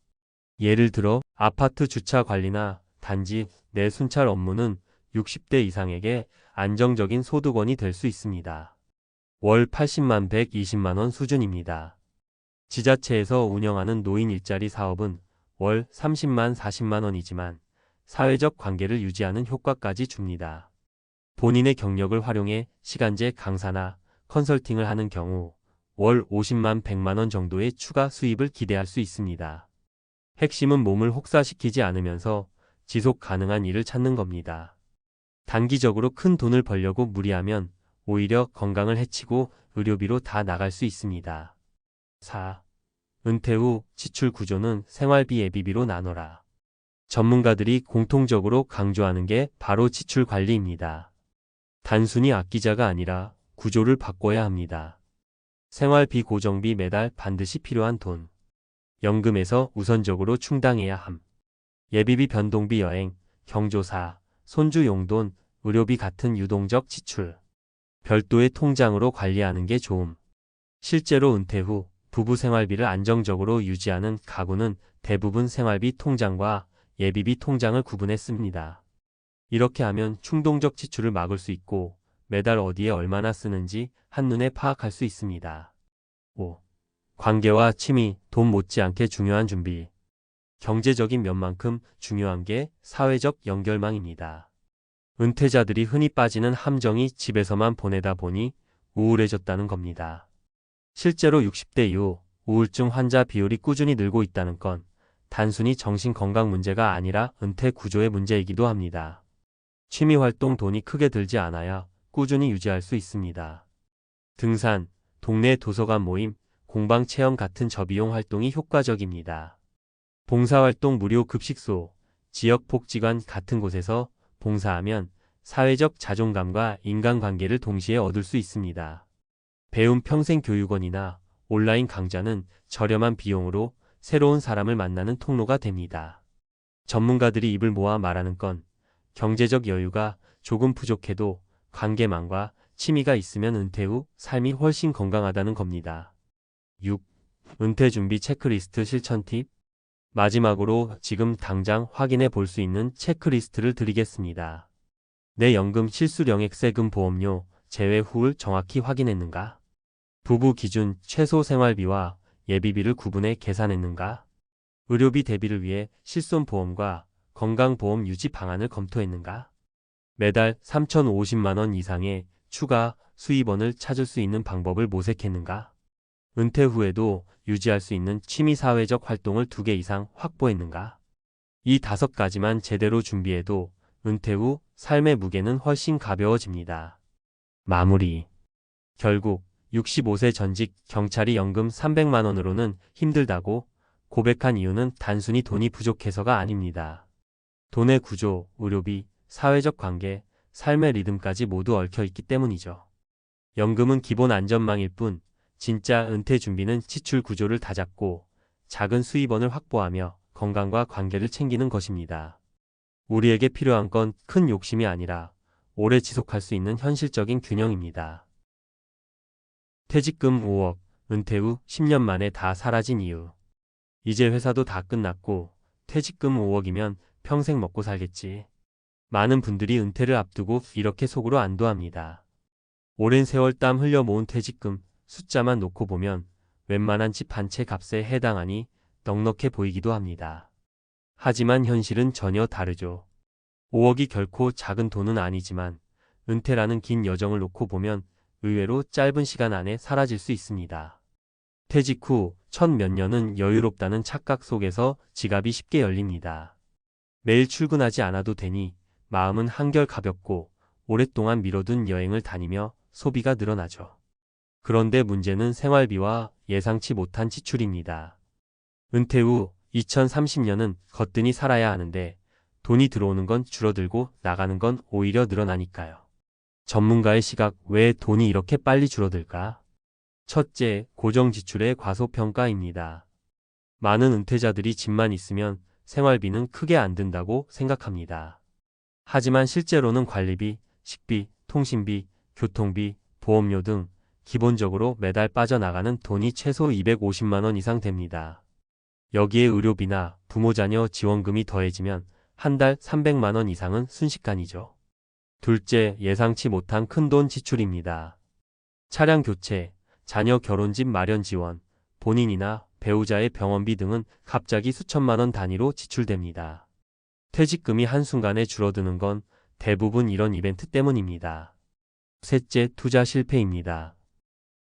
예를 들어 아파트 주차 관리나 단지 내 순찰 업무는 60대 이상에게 안정적인 소득원이 될 수 있습니다. 월 80만 120만 원 수준입니다. 지자체에서 운영하는 노인 일자리 사업은 월 30만 40만 원이지만 사회적 관계를 유지하는 효과까지 줍니다. 본인의 경력을 활용해 시간제 강사나 컨설팅을 하는 경우 월 50만 100만 원 정도의 추가 수입을 기대할 수 있습니다. 핵심은 몸을 혹사시키지 않으면서 지속 가능한 일을 찾는 겁니다. 단기적으로 큰 돈을 벌려고 무리하면 오히려 건강을 해치고 의료비로 다 나갈 수 있습니다. 4. 은퇴 후 지출 구조는 생활비 예비비로 나눠라. 전문가들이 공통적으로 강조하는 게 바로 지출 관리입니다. 단순히 아끼자가 아니라 구조를 바꿔야 합니다. 생활비 고정비 매달 반드시 필요한 돈. 연금에서 우선적으로 충당해야 함. 예비비 변동비 여행, 경조사, 손주 용돈, 의료비 같은 유동적 지출. 별도의 통장으로 관리하는 게 좋음. 실제로 은퇴 후 부부 생활비를 안정적으로 유지하는 가구는 대부분 생활비 통장과 예비비 통장을 구분했습니다. 이렇게 하면 충동적 지출을 막을 수 있고 매달 어디에 얼마나 쓰는지 한눈에 파악할 수 있습니다. 5. 관계와 취미, 돈 못지않게 중요한 준비. 경제적인 면만큼 중요한 게 사회적 연결망입니다. 은퇴자들이 흔히 빠지는 함정이 집에서만 보내다 보니 우울해졌다는 겁니다. 실제로 60대 이후 우울증 환자 비율이 꾸준히 늘고 있다는 건 단순히 정신건강 문제가 아니라 은퇴 구조의 문제이기도 합니다. 취미활동 돈이 크게 들지 않아야 꾸준히 유지할 수 있습니다. 등산, 동네 도서관 모임, 공방 체험 같은 저비용 활동이 효과적입니다. 봉사활동 무료 급식소, 지역 복지관 같은 곳에서 봉사하면 사회적 자존감과 인간관계를 동시에 얻을 수 있습니다. 배움 평생교육원이나 온라인 강좌는 저렴한 비용으로 새로운 사람을 만나는 통로가 됩니다. 전문가들이 입을 모아 말하는 건 경제적 여유가 조금 부족해도 관계망과 취미가 있으면 은퇴 후 삶이 훨씬 건강하다는 겁니다. 6. 은퇴 준비 체크리스트 실천 팁. 마지막으로 지금 당장 확인해 볼 수 있는 체크리스트를 드리겠습니다. 내 연금 실수령액 세금 보험료 제외 후를 정확히 확인했는가? 부부 기준 최소 생활비와 예비비를 구분해 계산했는가? 의료비 대비를 위해 실손보험과 건강보험 유지 방안을 검토했는가? 매달 3,050만 원 이상의 추가 수입원을 찾을 수 있는 방법을 모색했는가? 은퇴 후에도 유지할 수 있는 취미사회적 활동을 2개 이상 확보했는가? 이 5가지만 제대로 준비해도 은퇴 후 삶의 무게는 훨씬 가벼워집니다. 마무리. 결국 65세 전직 경찰이 연금 300만 원으로는 힘들다고 고백한 이유는 단순히 돈이 부족해서가 아닙니다. 돈의 구조, 의료비, 사회적 관계, 삶의 리듬까지 모두 얽혀 있기 때문이죠. 연금은 기본 안전망일 뿐 진짜 은퇴 준비는 지출 구조를 다잡고 작은 수입원을 확보하며 건강과 관계를 챙기는 것입니다. 우리에게 필요한 건 큰 욕심이 아니라 오래 지속할 수 있는 현실적인 균형입니다. 퇴직금 5억, 은퇴 후 10년 만에 다 사라진 이유. 이제 회사도 다 끝났고 퇴직금 5억이면 평생 먹고 살겠지. 많은 분들이 은퇴를 앞두고 이렇게 속으로 안도합니다. 오랜 세월 땀 흘려 모은 퇴직금, 숫자만 놓고 보면 웬만한 집 한 채 값에 해당하니 넉넉해 보이기도 합니다. 하지만 현실은 전혀 다르죠. 5억이 결코 작은 돈은 아니지만 은퇴라는 긴 여정을 놓고 보면 의외로 짧은 시간 안에 사라질 수 있습니다. 퇴직 후 첫 몇 년은 여유롭다는 착각 속에서 지갑이 쉽게 열립니다. 매일 출근하지 않아도 되니 마음은 한결 가볍고 오랫동안 미뤄둔 여행을 다니며 소비가 늘어나죠. 그런데 문제는 생활비와 예상치 못한 지출입니다. 은퇴 후 2030년은 거뜬히 살아야 하는데 돈이 들어오는 건 줄어들고 나가는 건 오히려 늘어나니까요. 전문가의 시각, 왜 돈이 이렇게 빨리 줄어들까? 첫째, 고정지출의 과소평가입니다. 많은 은퇴자들이 집만 있으면 생활비는 크게 안 든다고 생각합니다. 하지만 실제로는 관리비, 식비, 통신비, 교통비, 보험료 등 기본적으로 매달 빠져나가는 돈이 최소 250만 원 이상 됩니다. 여기에 의료비나 부모 자녀 지원금이 더해지면 한 달 300만 원 이상은 순식간이죠. 둘째, 예상치 못한 큰돈 지출입니다. 차량 교체, 자녀 결혼집 마련 지원, 본인이나 배우자의 병원비 등은 갑자기 수천만 원 단위로 지출됩니다. 퇴직금이 한순간에 줄어드는 건 대부분 이런 이벤트 때문입니다. 셋째, 투자 실패입니다.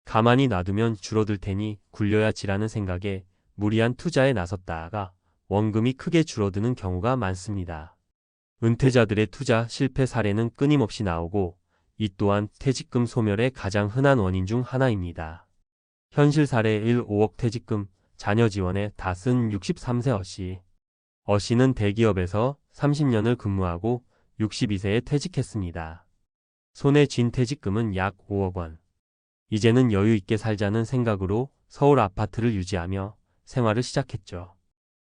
가만히 놔두면 줄어들 테니 굴려야 지라는 생각에 무리한 투자에 나섰다가 원금이 크게 줄어드는 경우가 많습니다. 은퇴자들의 투자 실패 사례는 끊임없이 나오고 이 또한 퇴직금 소멸의 가장 흔한 원인 중 하나입니다. 현실 사례 1. 5억 퇴직금, 자녀 지원에 다 쓴 63세 어씨. 어씨는 대기업에서 30년을 근무하고 62세에 퇴직했습니다. 손에 쥔 퇴직금은 약 5억 원. 이제는 여유 있게 살자는 생각으로 서울 아파트를 유지하며 생활을 시작했죠.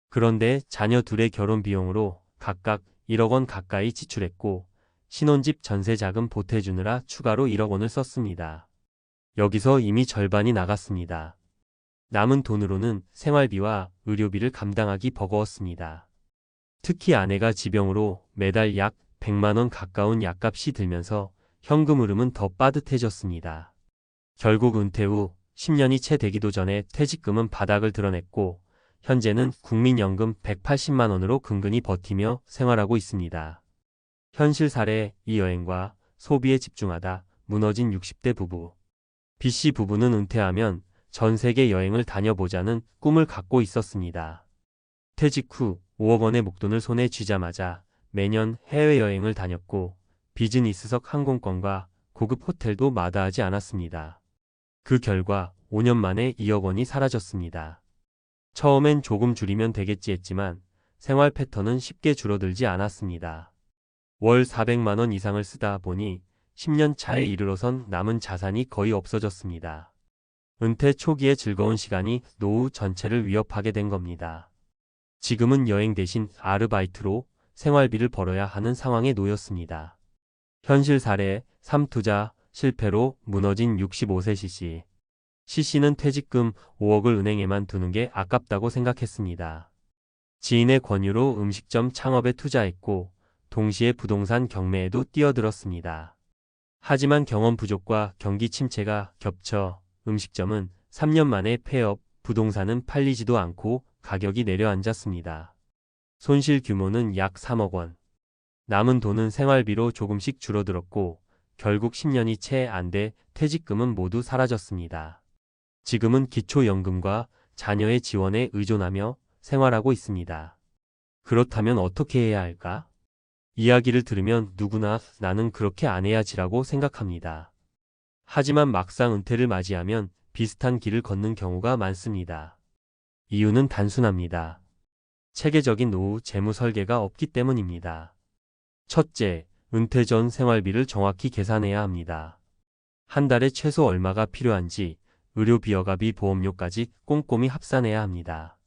그런데 자녀 둘의 결혼 비용으로 각각 1억 원 가까이 지출했고 신혼집 전세 자금 보태주느라 추가로 1억 원을 썼습니다. 여기서 이미 절반이 나갔습니다. 남은 돈으로는 생활비와 의료비를 감당하기 버거웠습니다. 특히 아내가 지병으로 매달 약 100만 원 가까운 약값이 들면서 현금 흐름은 더 빠듯해졌습니다. 결국 은퇴 후 10년이 채 되기도 전에 퇴직금은 바닥을 드러냈고 현재는 국민연금 180만 원으로 근근히 버티며 생활하고 있습니다. 현실 사례, 이 여행과 소비에 집중하다 무너진 60대 부부. B씨 부부는 은퇴하면 전 세계 여행을 다녀보자는 꿈을 갖고 있었습니다. 퇴직 후 5억 원의 목돈을 손에 쥐자마자 매년 해외여행을 다녔고 비즈니스석 항공권과 고급 호텔도 마다하지 않았습니다. 그 결과 5년 만에 2억 원이 사라졌습니다. 처음엔 조금 줄이면 되겠지 했지만 생활 패턴은 쉽게 줄어들지 않았습니다. 월 400만 원 이상을 쓰다 보니 10년 차에 이르러선 남은 자산이 거의 없어졌습니다. 은퇴 초기의 즐거운 시간이 노후 전체를 위협하게 된 겁니다. 지금은 여행 대신 아르바이트로 생활비를 벌어야 하는 상황에 놓였습니다. 현실 사례 3. 투자 실패로 무너진 65세 C씨. C씨는 퇴직금 5억을 은행에만 두는 게 아깝다고 생각했습니다. 지인의 권유로 음식점 창업에 투자했고 동시에 부동산 경매에도 뛰어들었습니다. 하지만 경험 부족과 경기 침체가 겹쳐 음식점은 3년 만에 폐업, 부동산은 팔리지도 않고 가격이 내려앉았습니다. 손실 규모는 약 3억 원. 남은 돈은 생활비로 조금씩 줄어들었고 결국 10년이 채 안 돼 퇴직금은 모두 사라졌습니다. 지금은 기초연금과 자녀의 지원에 의존하며 생활하고 있습니다. 그렇다면 어떻게 해야 할까? 이야기를 들으면 누구나 나는 그렇게 안 해야지라고 생각합니다. 하지만 막상 은퇴를 맞이하면 비슷한 길을 걷는 경우가 많습니다. 이유는 단순합니다. 체계적인 노후 재무 설계가 없기 때문입니다. 첫째, 은퇴 전 생활비를 정확히 계산해야 합니다. 한 달에 최소 얼마가 필요한지 의료비 여가비 보험료까지 꼼꼼히 합산해야 합니다.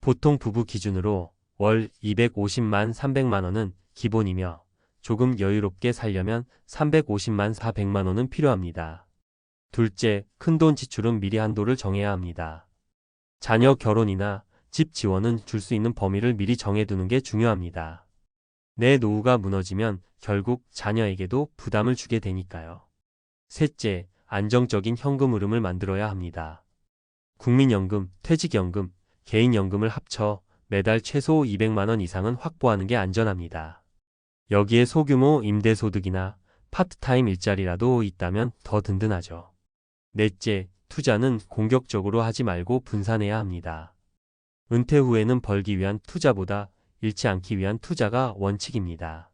보통 부부 기준으로 월 250만 300만 원은 기본이며 조금 여유롭게 살려면 350만 400만 원은 필요합니다. 둘째, 큰돈 지출은 미리 한도를 정해야 합니다. 자녀 결혼이나 집 지원은 줄 수 있는 범위를 미리 정해두는 게 중요합니다. 내 노후가 무너지면 결국 자녀에게도 부담을 주게 되니까요. 셋째, 안정적인 현금 흐름을 만들어야 합니다. 국민연금, 퇴직연금, 개인연금을 합쳐 매달 최소 200만 원 이상은 확보하는 게 안전합니다. 여기에 소규모 임대소득이나 파트타임 일자리라도 있다면 더 든든하죠. 넷째, 투자는 공격적으로 하지 말고 분산해야 합니다. 은퇴 후에는 벌기 위한 투자보다 잃지 않기 위한 투자가 원칙입니다.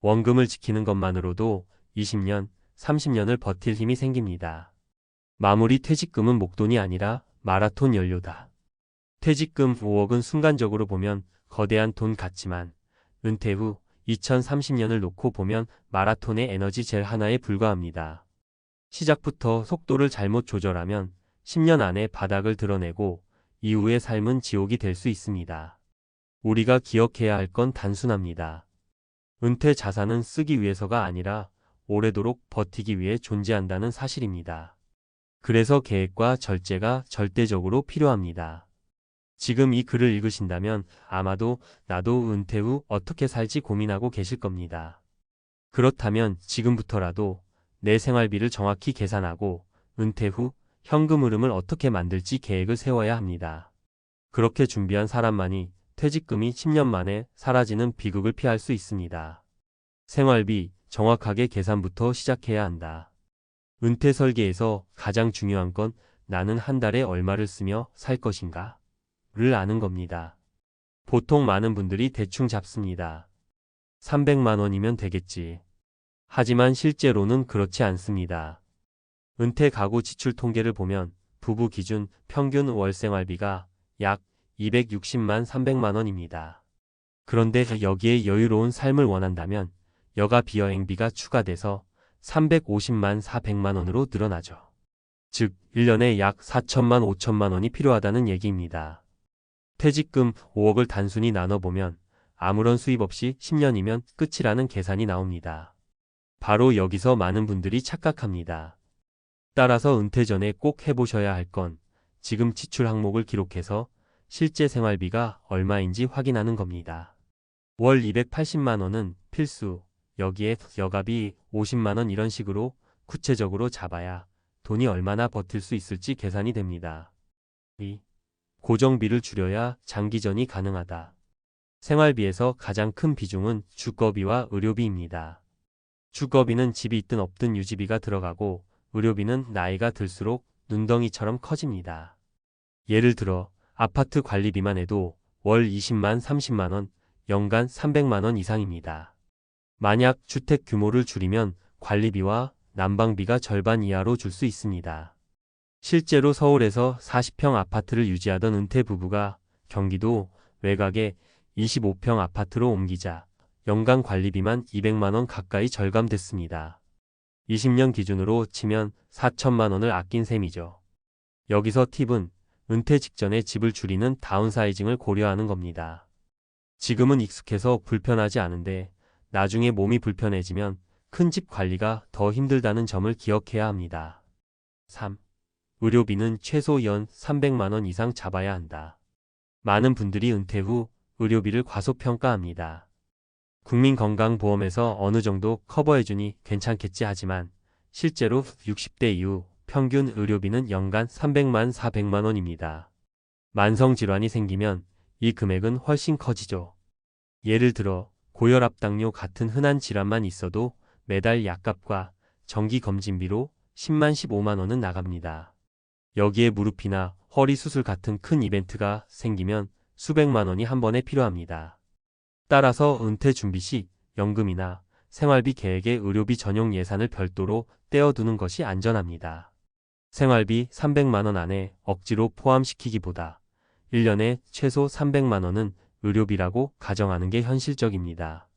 원금을 지키는 것만으로도 20년, 30년을 버틸 힘이 생깁니다. 마무리 퇴직금은 목돈이 아니라 마라톤 연료다. 퇴직금 5억은 순간적으로 보면 거대한 돈 같지만 은퇴 후 2030년을 놓고 보면 마라톤의 에너지 젤 하나에 불과합니다. 시작부터 속도를 잘못 조절하면 10년 안에 바닥을 드러내고 이후의 삶은 지옥이 될 수 있습니다. 우리가 기억해야 할 건 단순합니다. 은퇴 자산은 쓰기 위해서가 아니라 오래도록 버티기 위해 존재한다는 사실입니다. 그래서 계획과 절제가 절대적으로 필요합니다. 지금 이 글을 읽으신다면 아마도 나도 은퇴 후 어떻게 살지 고민하고 계실 겁니다. 그렇다면 지금부터라도 내 생활비를 정확히 계산하고 은퇴 후 현금 흐름을 어떻게 만들지 계획을 세워야 합니다. 그렇게 준비한 사람만이 퇴직금이 10년 만에 사라지는 비극을 피할 수 있습니다. 생활비 정확하게 계산부터 시작해야 한다. 은퇴 설계에서 가장 중요한 건 나는 한 달에 얼마를 쓰며 살 것인가? 를 아는 겁니다. 보통 많은 분들이 대충 잡습니다. 300만 원이면 되겠지. 하지만 실제로는 그렇지 않습니다. 은퇴 가구 지출 통계를 보면 부부 기준 평균 월 생활비가 약 260만 300만 원입니다. 그런데 여기에 여유로운 삶을 원한다면 여가 비여행비가 추가돼서 350만 400만 원으로 늘어나죠. 즉 1년에 약 4천만 5천만 원이 필요하다는 얘기입니다. 퇴직금 5억을 단순히 나눠보면 아무런 수입 없이 10년이면 끝이라는 계산이 나옵니다. 바로 여기서 많은 분들이 착각합니다. 따라서 은퇴 전에 꼭 해보셔야 할 건 지금 지출 항목을 기록해서 실제 생활비가 얼마인지 확인하는 겁니다. 월 280만 원은 필수, 여기에 여가비 50만 원 이런 식으로 구체적으로 잡아야 돈이 얼마나 버틸 수 있을지 계산이 됩니다. 2. 고정비를 줄여야 장기전이 가능하다. 생활비에서 가장 큰 비중은 주거비와 의료비입니다. 주거비는 집이 있든 없든 유지비가 들어가고 의료비는 나이가 들수록 눈덩이처럼 커집니다. 예를 들어 아파트 관리비만 해도 월 20만 30만 원, 연간 300만 원 이상입니다. 만약 주택 규모를 줄이면 관리비와 난방비가 절반 이하로 줄 수 있습니다. 실제로 서울에서 40평 아파트를 유지하던 은퇴 부부가 경기도 외곽에 25평 아파트로 옮기자 연간 관리비만 200만 원 가까이 절감됐습니다. 20년 기준으로 치면 4천만 원을 아낀 셈이죠. 여기서 팁은 은퇴 직전에 집을 줄이는 다운사이징을 고려하는 겁니다. 지금은 익숙해서 불편하지 않은데 나중에 몸이 불편해지면 큰 집 관리가 더 힘들다는 점을 기억해야 합니다. 3. 의료비는 최소 연 300만 원 이상 잡아야 한다. 많은 분들이 은퇴 후 의료비를 과소평가합니다. 국민건강보험에서 어느 정도 커버해주니 괜찮겠지 하지만 실제로 60대 이후 평균 의료비는 연간 300만 400만 원입니다. 만성질환이 생기면 이 금액은 훨씬 커지죠. 예를 들어 고혈압, 당뇨 같은 흔한 질환만 있어도 매달 약값과 정기검진비로 10만 15만 원은 나갑니다. 여기에 무릎이나 허리 수술 같은 큰 이벤트가 생기면 수백만 원이 한 번에 필요합니다. 따라서 은퇴 준비 시 연금이나 생활비 계획에 의료비 전용 예산을 별도로 떼어두는 것이 안전합니다. 생활비 300만 원 안에 억지로 포함시키기보다 1년에 최소 300만 원은 의료비라고 가정하는 게 현실적입니다.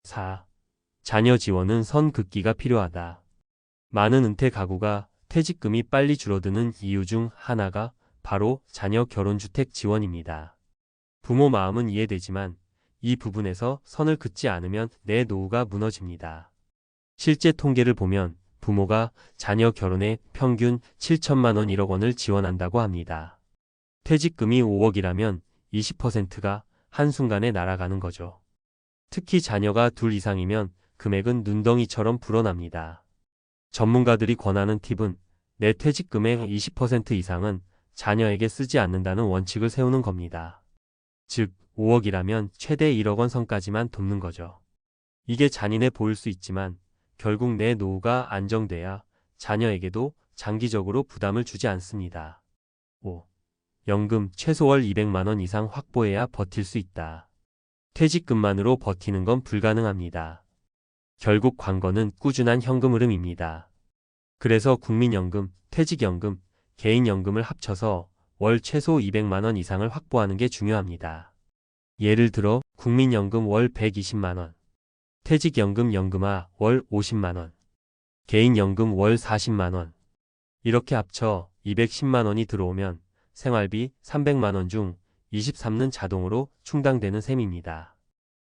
4. 자녀 지원은 선 긋기가 필요하다. 많은 은퇴 가구가 퇴직금이 빨리 줄어드는 이유 중 하나가 바로 자녀 결혼주택 지원입니다. 부모 마음은 이해되지만 이 부분에서 선을 긋지 않으면 내 노후가 무너집니다. 실제 통계를 보면 부모가 자녀 결혼에 평균 7천만 원 1억 원을 지원한다고 합니다. 퇴직금이 5억이라면 20%가 한순간에 날아가는 거죠. 특히 자녀가 둘 이상이면 금액은 눈덩이처럼 불어납니다. 전문가들이 권하는 팁은 내 퇴직금의 20% 이상은 자녀에게 쓰지 않는다는 원칙을 세우는 겁니다. 즉 5억이라면 최대 1억 원 선까지만 돕는 거죠. 이게 잔인해 보일 수 있지만 결국 내 노후가 안정돼야 자녀에게도 장기적으로 부담을 주지 않습니다. 5. 연금 최소 월 200만 원 이상 확보해야 버틸 수 있다. 퇴직금만으로 버티는 건 불가능합니다. 결국 관건은 꾸준한 현금 흐름입니다. 그래서 국민연금, 퇴직연금, 개인연금을 합쳐서 월 최소 200만 원 이상을 확보하는 게 중요합니다. 예를 들어 국민연금 월 120만 원, 퇴직연금 연금화 월 50만 원, 개인연금 월 40만 원. 이렇게 합쳐 210만 원이 들어오면 생활비 300만 원 중 23는 자동으로 충당되는 셈입니다.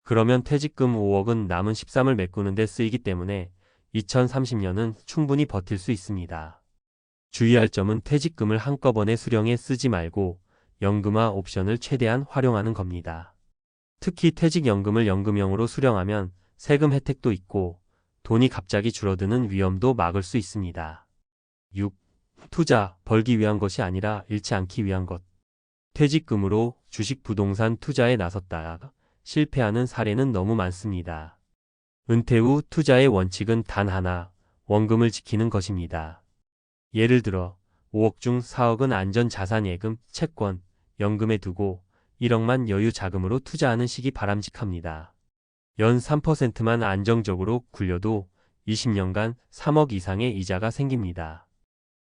그러면 퇴직금 5억은 남은 13을 메꾸는 데 쓰이기 때문에 2030년은 충분히 버틸 수 있습니다. 주의할 점은 퇴직금을 한꺼번에 수령해 쓰지 말고 연금화 옵션을 최대한 활용하는 겁니다. 특히 퇴직연금을 연금형으로 수령하면 세금 혜택도 있고 돈이 갑자기 줄어드는 위험도 막을 수 있습니다. 6. 투자, 벌기 위한 것이 아니라 잃지 않기 위한 것. 퇴직금으로 주식, 부동산 투자에 나섰다가 실패하는 사례는 너무 많습니다. 은퇴 후 투자의 원칙은 단 하나, 원금을 지키는 것입니다. 예를 들어 5억 중 4억은 안전자산 예금, 채권, 연금에 두고 1억만 여유 자금으로 투자하는 식이 바람직합니다. 연 3%만 안정적으로 굴려도 20년간 3억 이상의 이자가 생깁니다.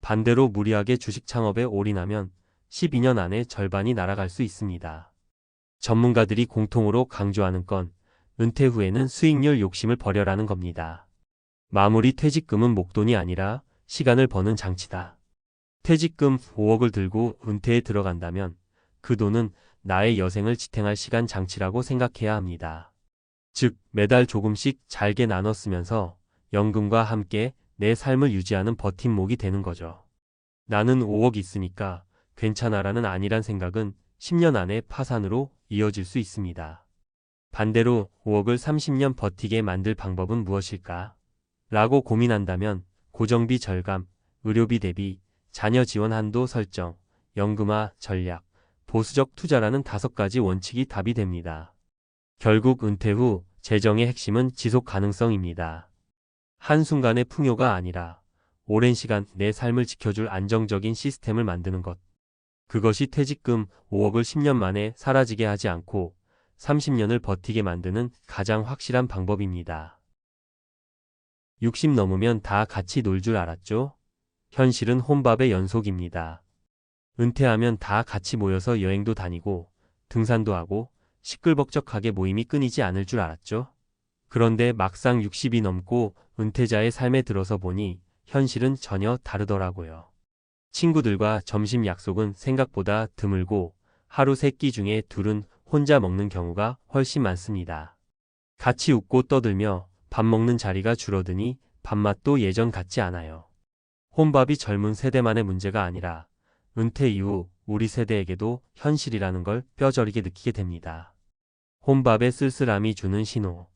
반대로 무리하게 주식 창업에 올인하면 12년 안에 절반이 날아갈 수 있습니다. 전문가들이 공통으로 강조하는 건 은퇴 후에는 수익률 욕심을 버려라는 겁니다. 마무리 퇴직금은 목돈이 아니라 시간을 버는 장치다. 퇴직금 5억을 들고 은퇴에 들어간다면 그 돈은 나의 여생을 지탱할 시간 장치라고 생각해야 합니다. 즉, 매달 조금씩 잘게 나눠 쓰면서 연금과 함께 내 삶을 유지하는 버팀목이 되는 거죠. 나는 5억 있으니까 괜찮아라는 아니란 생각은 10년 안에 파산으로 이어질 수 있습니다. 반대로 5억을 30년 버티게 만들 방법은 무엇일까? 라고 고민한다면 고정비 절감, 의료비 대비, 자녀 지원 한도 설정, 연금화 전략, 보수적 투자라는 5가지 원칙이 답이 됩니다. 결국 은퇴 후 재정의 핵심은 지속 가능성입니다. 한순간의 풍요가 아니라 오랜 시간 내 삶을 지켜줄 안정적인 시스템을 만드는 것. 그것이 퇴직금 5억을 10년 만에 사라지게 하지 않고 30년을 버티게 만드는 가장 확실한 방법입니다. 60 넘으면 다 같이 놀 줄 알았죠? 현실은 혼밥의 연속입니다. 은퇴하면 다 같이 모여서 여행도 다니고 등산도 하고 시끌벅적하게 모임이 끊이지 않을 줄 알았죠? 그런데 막상 60이 넘고 은퇴자의 삶에 들어서 보니 현실은 전혀 다르더라고요. 친구들과 점심 약속은 생각보다 드물고 하루 3끼 중에 둘은 혼자 먹는 경우가 훨씬 많습니다. 같이 웃고 떠들며 밥 먹는 자리가 줄어드니 밥맛도 예전 같지 않아요. 혼밥이 젊은 세대만의 문제가 아니라 은퇴 이후 우리 세대에게도 현실이라는 걸 뼈저리게 느끼게 됩니다. 혼밥의 쓸쓸함이 주는 신호.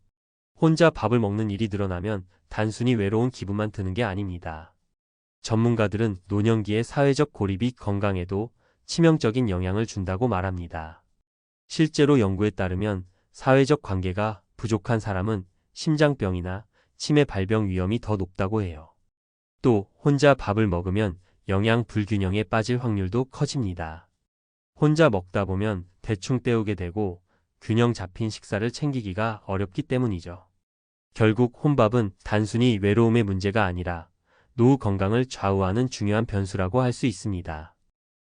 혼자 밥을 먹는 일이 늘어나면 단순히 외로운 기분만 드는 게 아닙니다. 전문가들은 노년기의 사회적 고립이 건강에도 치명적인 영향을 준다고 말합니다. 실제로 연구에 따르면 사회적 관계가 부족한 사람은 심장병이나 치매 발병 위험이 더 높다고 해요. 또 혼자 밥을 먹으면 영양 불균형에 빠질 확률도 커집니다. 혼자 먹다 보면 대충 때우게 되고 균형 잡힌 식사를 챙기기가 어렵기 때문이죠. 결국 혼밥은 단순히 외로움의 문제가 아니라 노후 건강을 좌우하는 중요한 변수라고 할 수 있습니다.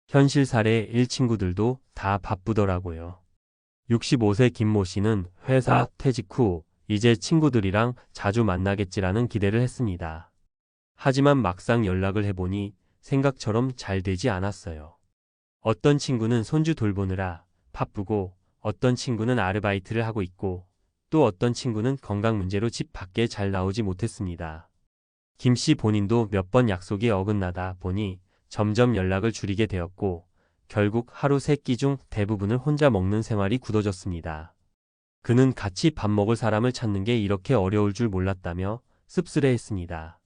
현실 사례 1 친구들도 다 바쁘더라고요. 65세 김모 씨는 회사 퇴직 후 이제 친구들이랑 자주 만나겠지라는 기대를 했습니다. 하지만 막상 연락을 해보니 생각처럼 잘 되지 않았어요. 어떤 친구는 손주 돌보느라 바쁘고 어떤 친구는 아르바이트를 하고 있고 또 어떤 친구는 건강 문제로 집 밖에 잘 나오지 못했습니다. 김 씨 본인도 몇 번 약속이 어긋나다 보니 점점 연락을 줄이게 되었고 결국 하루 3끼 중 대부분을 혼자 먹는 생활이 굳어졌습니다. 그는 같이 밥 먹을 사람을 찾는 게 이렇게 어려울 줄 몰랐다며 씁쓸해했습니다.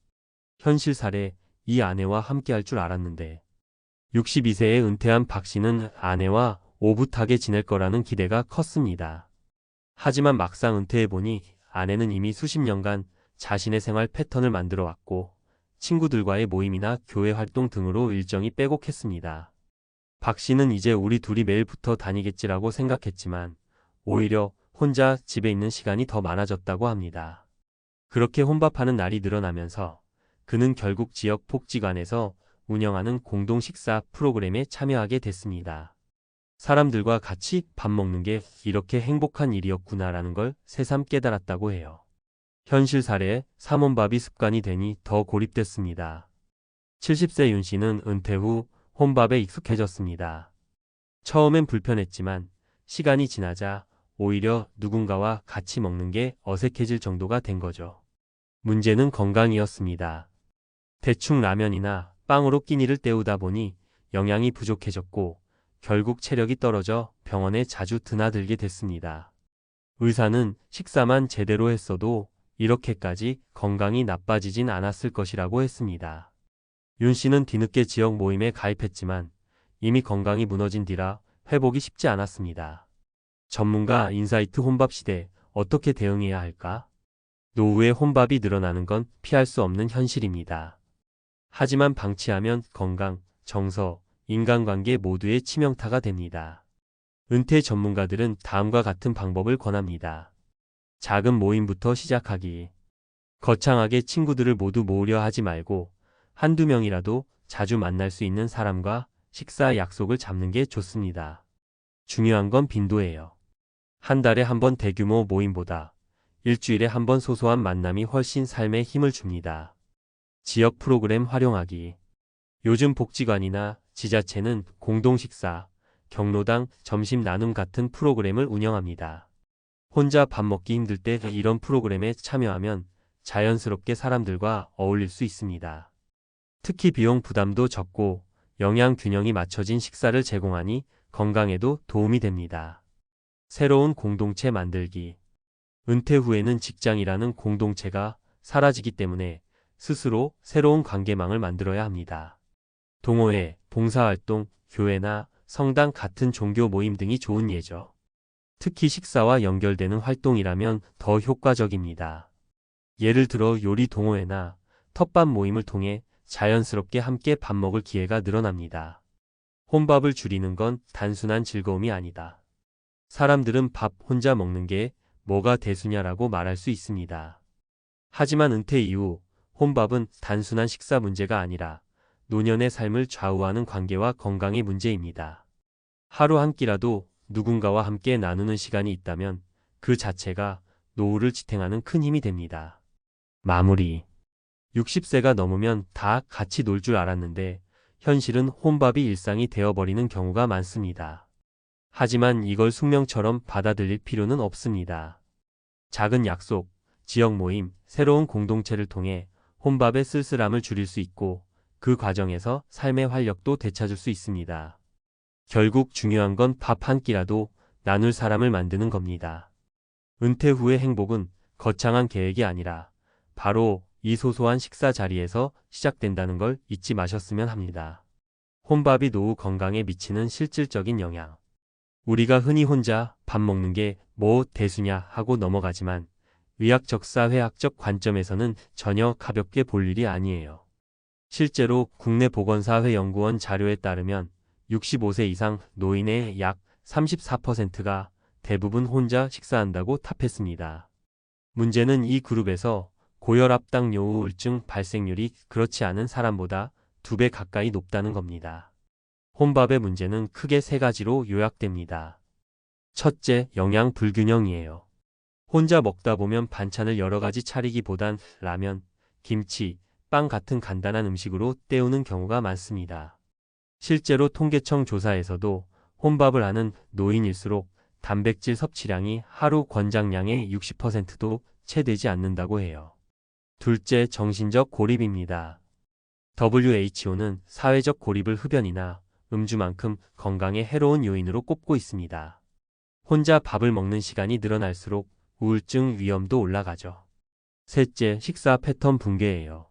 현실 사례, 이 아내와 함께할 줄 알았는데 62세에 은퇴한 박 씨는 아내와 오붓하게 지낼 거라는 기대가 컸습니다. 하지만 막상 은퇴해보니 아내는 이미 수십 년간 자신의 생활 패턴을 만들어 왔고 친구들과의 모임이나 교회 활동 등으로 일정이 빼곡했습니다. 박 씨는 이제 우리 둘이 매일 붙어 다니겠지라고 생각했지만 오히려 혼자 집에 있는 시간이 더 많아졌다고 합니다. 그렇게 혼밥하는 날이 늘어나면서 그는 결국 지역 복지관에서 운영하는 공동 식사 프로그램에 참여하게 됐습니다. 사람들과 같이 밥 먹는 게 이렇게 행복한 일이었구나라는 걸 새삼 깨달았다고 해요. 현실 사례에 삼혼밥이 습관이 되니 더 고립됐습니다. 70세 윤 씨는 은퇴 후 혼밥에 익숙해졌습니다. 처음엔 불편했지만 시간이 지나자 오히려 누군가와 같이 먹는 게 어색해질 정도가 된 거죠. 문제는 건강이었습니다. 대충 라면이나 빵으로 끼니를 때우다 보니 영양이 부족해졌고 결국 체력이 떨어져 병원에 자주 드나들게 됐습니다. 의사는 식사만 제대로 했어도 이렇게까지 건강이 나빠지진 않았을 것이라고 했습니다. 윤 씨는 뒤늦게 지역 모임에 가입했지만 이미 건강이 무너진 뒤라 회복이 쉽지 않았습니다. 전문가 인사이트 혼밥 시대 어떻게 대응해야 할까? 노후에 혼밥이 늘어나는 건 피할 수 없는 현실입니다. 하지만 방치하면 건강, 정서, 인간관계 모두에 치명타가 됩니다. 은퇴 전문가들은 다음과 같은 방법을 권합니다. 작은 모임부터 시작하기. 거창하게 친구들을 모두 모으려 하지 말고 한두 명이라도 자주 만날 수 있는 사람과 식사 약속을 잡는 게 좋습니다. 중요한 건 빈도예요. 한 달에 한 번 대규모 모임보다 일주일에 한 번 소소한 만남이 훨씬 삶에 힘을 줍니다. 지역 프로그램 활용하기. 요즘 복지관이나 지자체는 공동 식사, 경로당 점심 나눔 같은 프로그램을 운영합니다. 혼자 밥 먹기 힘들 때 이런 프로그램에 참여하면 자연스럽게 사람들과 어울릴 수 있습니다. 특히 비용 부담도 적고 영양 균형이 맞춰진 식사를 제공하니 건강에도 도움이 됩니다. 새로운 공동체 만들기. 은퇴 후에는 직장이라는 공동체가 사라지기 때문에 스스로 새로운 관계망을 만들어야 합니다. 동호회, 봉사활동, 교회나 성당 같은 종교 모임 등이 좋은 예죠. 특히 식사와 연결되는 활동이라면 더 효과적입니다. 예를 들어 요리 동호회나 텃밭 모임을 통해 자연스럽게 함께 밥 먹을 기회가 늘어납니다. 혼밥을 줄이는 건 단순한 즐거움이 아니다. 사람들은 밥 혼자 먹는 게 뭐가 대수냐라고 말할 수 있습니다. 하지만 은퇴 이후 혼밥은 단순한 식사 문제가 아니라 노년의 삶을 좌우하는 관계와 건강의 문제입니다. 하루 한 끼라도 누군가와 함께 나누는 시간이 있다면 그 자체가 노후를 지탱하는 큰 힘이 됩니다. 마무리. 60세가 넘으면 다 같이 놀 줄 알았는데 현실은 혼밥이 일상이 되어버리는 경우가 많습니다. 하지만 이걸 숙명처럼 받아들일 필요는 없습니다. 작은 약속, 지역 모임, 새로운 공동체를 통해 혼밥의 쓸쓸함을 줄일 수 있고 그 과정에서 삶의 활력도 되찾을 수 있습니다. 결국 중요한 건 밥 한 끼라도 나눌 사람을 만드는 겁니다. 은퇴 후의 행복은 거창한 계획이 아니라 바로 이 소소한 식사 자리에서 시작된다는 걸 잊지 마셨으면 합니다. 혼밥이 노후 건강에 미치는 실질적인 영향. 우리가 흔히 혼자 밥 먹는 게 뭐 대수냐 하고 넘어가지만 의학적 사회학적 관점에서는 전혀 가볍게 볼 일이 아니에요. 실제로 국내보건사회연구원 자료에 따르면 65세 이상 노인의 약 34%가 대부분 혼자 식사한다고 답했습니다. 문제는 이 그룹에서 고혈압, 당뇨, 우울증 발생률이 그렇지 않은 사람보다 2배 가까이 높다는 겁니다. 혼밥의 문제는 크게 3가지로 요약됩니다. 첫째, 영양 불균형이에요. 혼자 먹다 보면 반찬을 여러 가지 차리기보단 라면, 김치, 빵 같은 간단한 음식으로 때우는 경우가 많습니다. 실제로 통계청 조사에서도 혼밥을 하는 노인일수록 단백질 섭취량이 하루 권장량의 60%도 채 되지 않는다고 해요. 둘째, 정신적 고립입니다. WHO는 사회적 고립을 흡연이나 음주만큼 건강에 해로운 요인으로 꼽고 있습니다. 혼자 밥을 먹는 시간이 늘어날수록 우울증 위험도 올라가죠. 셋째, 식사 패턴 붕괴예요.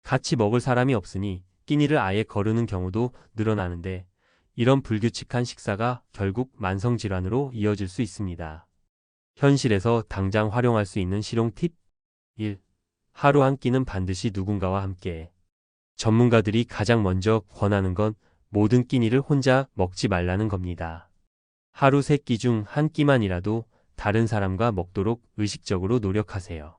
같이 먹을 사람이 없으니 끼니를 아예 거르는 경우도 늘어나는데 이런 불규칙한 식사가 결국 만성질환으로 이어질 수 있습니다. 현실에서 당장 활용할 수 있는 실용 팁 1. 하루 한 끼는 반드시 누군가와 함께. 전문가들이 가장 먼저 권하는 건 모든 끼니를 혼자 먹지 말라는 겁니다. 하루 3끼 중 한 끼만이라도 다른 사람과 먹도록 의식적으로 노력하세요.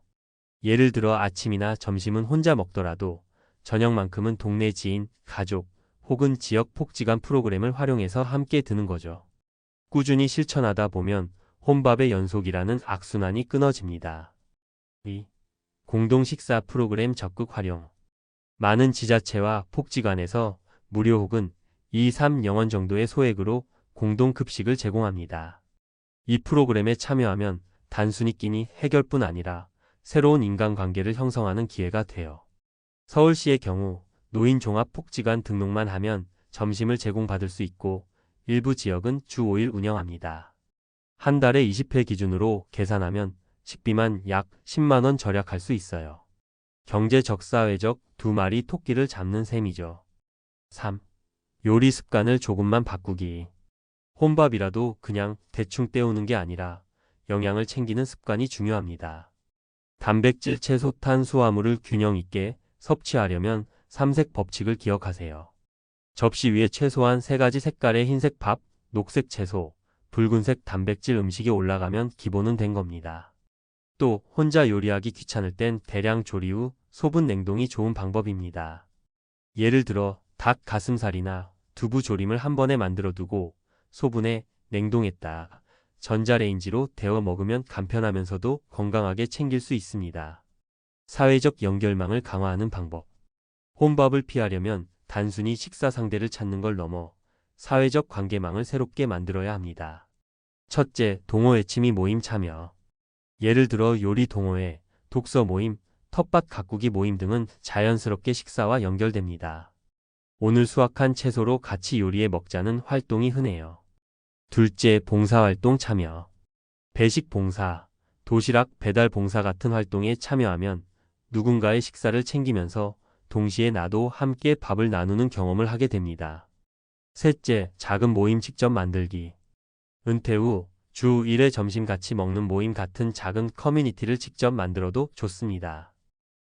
예를 들어 아침이나 점심은 혼자 먹더라도 저녁만큼은 동네 지인, 가족 혹은 지역 복지관 프로그램을 활용해서 함께 드는 거죠. 꾸준히 실천하다 보면 혼밥의 연속이라는 악순환이 끊어집니다. 2. 공동 식사 프로그램 적극 활용. 많은 지자체와 복지관에서 무료 혹은 2-3영원 정도의 소액으로 공동급식을 제공합니다. 이 프로그램에 참여하면 단순히 끼니 해결뿐 아니라 새로운 인간관계를 형성하는 기회가 돼요. 서울시의 경우 노인종합복지관 등록만 하면 점심을 제공받을 수 있고 일부 지역은 주 5일 운영합니다. 한 달에 20회 기준으로 계산하면 식비만 약 10만 원 절약할 수 있어요. 경제적 사회적 2마리 토끼를 잡는 셈이죠. 3. 요리 습관을 조금만 바꾸기. 혼밥이라도 그냥 대충 때우는 게 아니라 영양을 챙기는 습관이 중요합니다. 단백질, 채소, 탄수화물을 균형 있게 섭취하려면 삼색 법칙을 기억하세요. 접시 위에 최소한 3가지 색깔의 흰색 밥, 녹색 채소, 붉은색 단백질 음식이 올라가면 기본은 된 겁니다. 또 혼자 요리하기 귀찮을 땐 대량 조리 후 소분 냉동이 좋은 방법입니다. 예를 들어 닭 가슴살이나 두부 조림을 한 번에 만들어 두고 소분해 냉동했다. 전자레인지로 데워 먹으면 간편하면서도 건강하게 챙길 수 있습니다. 사회적 연결망을 강화하는 방법. 혼밥을 피하려면 단순히 식사 상대를 찾는 걸 넘어 사회적 관계망을 새롭게 만들어야 합니다. 첫째, 동호회 취미 모임 참여. 예를 들어 요리 동호회, 독서 모임, 텃밭 가꾸기 모임 등은 자연스럽게 식사와 연결됩니다. 오늘 수확한 채소로 같이 요리해 먹자는 활동이 흔해요. 둘째, 봉사활동 참여. 배식 봉사, 도시락 배달 봉사 같은 활동에 참여하면 누군가의 식사를 챙기면서 동시에 나도 함께 밥을 나누는 경험을 하게 됩니다. 셋째, 작은 모임 직접 만들기. 은퇴 후 주 1회 점심 같이 먹는 모임 같은 작은 커뮤니티를 직접 만들어도 좋습니다.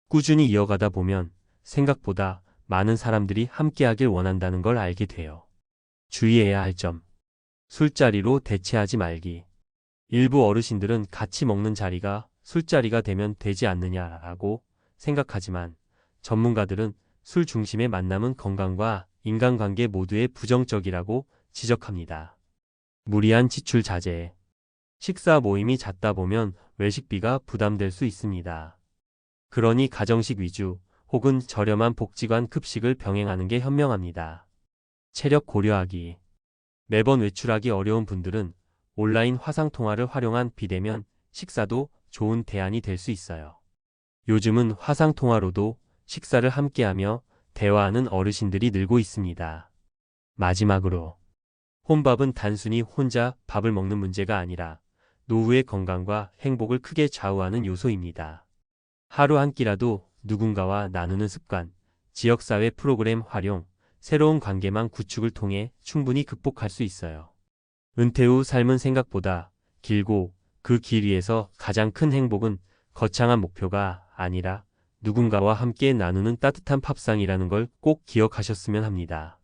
꾸준히 이어가다 보면 생각보다 많은 사람들이 함께하길 원한다는 걸 알게 돼요. 주의해야 할 점. 술자리로 대체하지 말기. 일부 어르신들은 같이 먹는 자리가 술자리가 되면 되지 않느냐라고 생각하지만 전문가들은 술 중심의 만남은 건강과 인간관계 모두에 부정적이라고 지적합니다. 무리한 지출 자제. 식사 모임이 잦다 보면 외식비가 부담될 수 있습니다. 그러니 가정식 위주 혹은 저렴한 복지관 급식을 병행하는 게 현명합니다. 체력 고려하기. 매번 외출하기 어려운 분들은 온라인 화상통화를 활용한 비대면 식사도 좋은 대안이 될 수 있어요. 요즘은 화상통화로도 식사를 함께하며 대화하는 어르신들이 늘고 있습니다. 마지막으로, 혼밥은 단순히 혼자 밥을 먹는 문제가 아니라 노후의 건강과 행복을 크게 좌우하는 요소입니다. 하루 한 끼라도 누군가와 나누는 습관, 지역사회 프로그램 활용, 새로운 관계망 구축을 통해 충분히 극복할 수 있어요. 은퇴 후 삶은 생각보다 길고 그 길 위에서 가장 큰 행복은 거창한 목표가 아니라 누군가와 함께 나누는 따뜻한 밥상이라는 걸 꼭 기억하셨으면 합니다.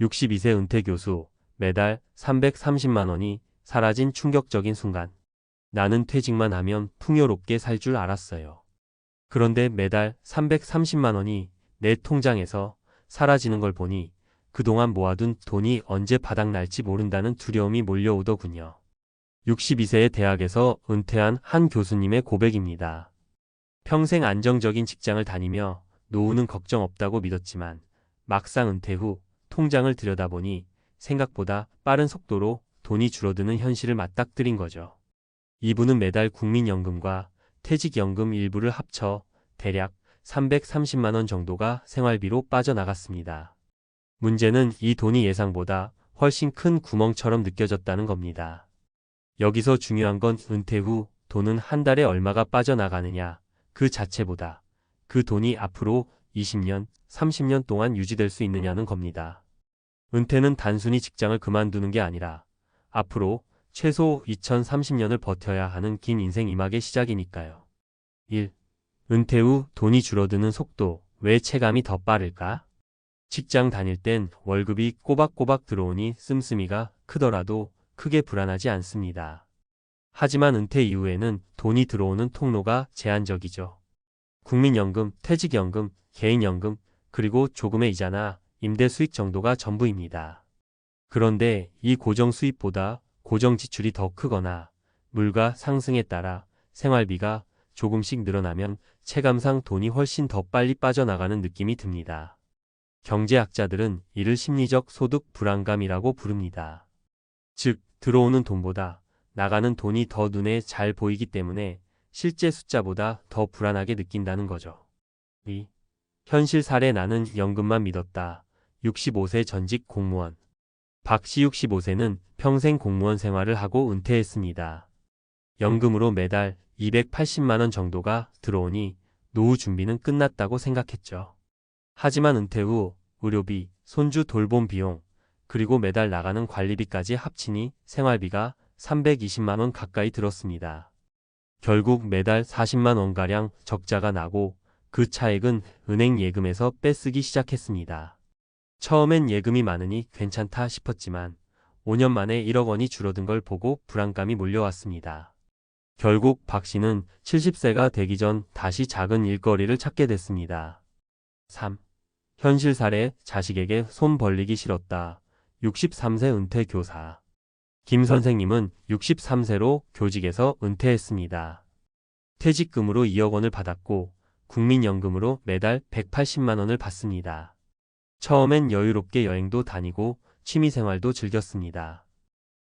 62세 은퇴 교수, 매달 330만 원이 사라진 충격적인 순간. 나는 퇴직만 하면 풍요롭게 살 줄 알았어요. 그런데 매달 330만 원이 내 통장에서 사라지는 걸 보니 그동안 모아둔 돈이 언제 바닥날지 모른다는 두려움이 몰려오더군요. 62세의 대학에서 은퇴한 한 교수님의 고백입니다. 평생 안정적인 직장을 다니며 노후는 걱정 없다고 믿었지만 막상 은퇴 후 통장을 들여다보니 생각보다 빠른 속도로 돈이 줄어드는 현실을 맞닥뜨린 거죠. 이분은 매달 국민연금과 퇴직연금 일부를 합쳐 대략 330만 원 정도가 생활비로 빠져나갔습니다. 문제는 이 돈이 예상보다 훨씬 큰 구멍처럼 느껴졌다는 겁니다. 여기서 중요한 건 은퇴 후 돈은 한 달에 얼마가 빠져나가느냐 그 자체보다 그 돈이 앞으로 20년, 30년 동안 유지될 수 있느냐는 겁니다. 은퇴는 단순히 직장을 그만두는 게 아니라 앞으로 최소 2030년을 버텨야 하는 긴 인생 이막의 시작이니까요. 1. 은퇴 후 돈이 줄어드는 속도, 왜 체감이 더 빠를까? 직장 다닐 땐 월급이 꼬박꼬박 들어오니 씀씀이가 크더라도 크게 불안하지 않습니다. 하지만 은퇴 이후에는 돈이 들어오는 통로가 제한적이죠. 국민연금, 퇴직연금, 개인연금, 그리고 조금의 이자나 임대 수익 정도가 전부입니다. 그런데 이 고정 수입보다 고정 지출이 더 크거나 물가 상승에 따라 생활비가 조금씩 늘어나면 체감상 돈이 훨씬 더 빨리 빠져나가는 느낌이 듭니다. 경제학자들은 이를 심리적 소득 불안감이라고 부릅니다. 즉, 들어오는 돈보다 나가는 돈이 더 눈에 잘 보이기 때문에 실제 숫자보다 더 불안하게 느낀다는 거죠. 2. 현실 사례. 나는 연금만 믿었다. 65세 전직 공무원. 박씨 65세는 평생 공무원 생활을 하고 은퇴했습니다. 연금으로 매달 280만 원 정도가 들어오니 노후 준비는 끝났다고 생각했죠. 하지만 은퇴 후 의료비, 손주 돌봄 비용, 그리고 매달 나가는 관리비까지 합치니 생활비가 320만 원 가까이 들었습니다. 결국 매달 40만 원가량 적자가 나고 그 차액은 은행 예금에서 빼쓰기 시작했습니다. 처음엔 예금이 많으니 괜찮다 싶었지만 5년 만에 1억 원이 줄어든 걸 보고 불안감이 몰려왔습니다. 결국 박 씨는 70세가 되기 전 다시 작은 일거리를 찾게 됐습니다. 3. 현실 사례 자식에게 손 벌리기 싫었다. 63세 은퇴 교사. 김 선생님은 63세로 교직에서 은퇴했습니다. 퇴직금으로 2억 원을 받았고 국민연금으로 매달 180만 원을 받습니다. 처음엔 여유롭게 여행도 다니고 취미생활도 즐겼습니다.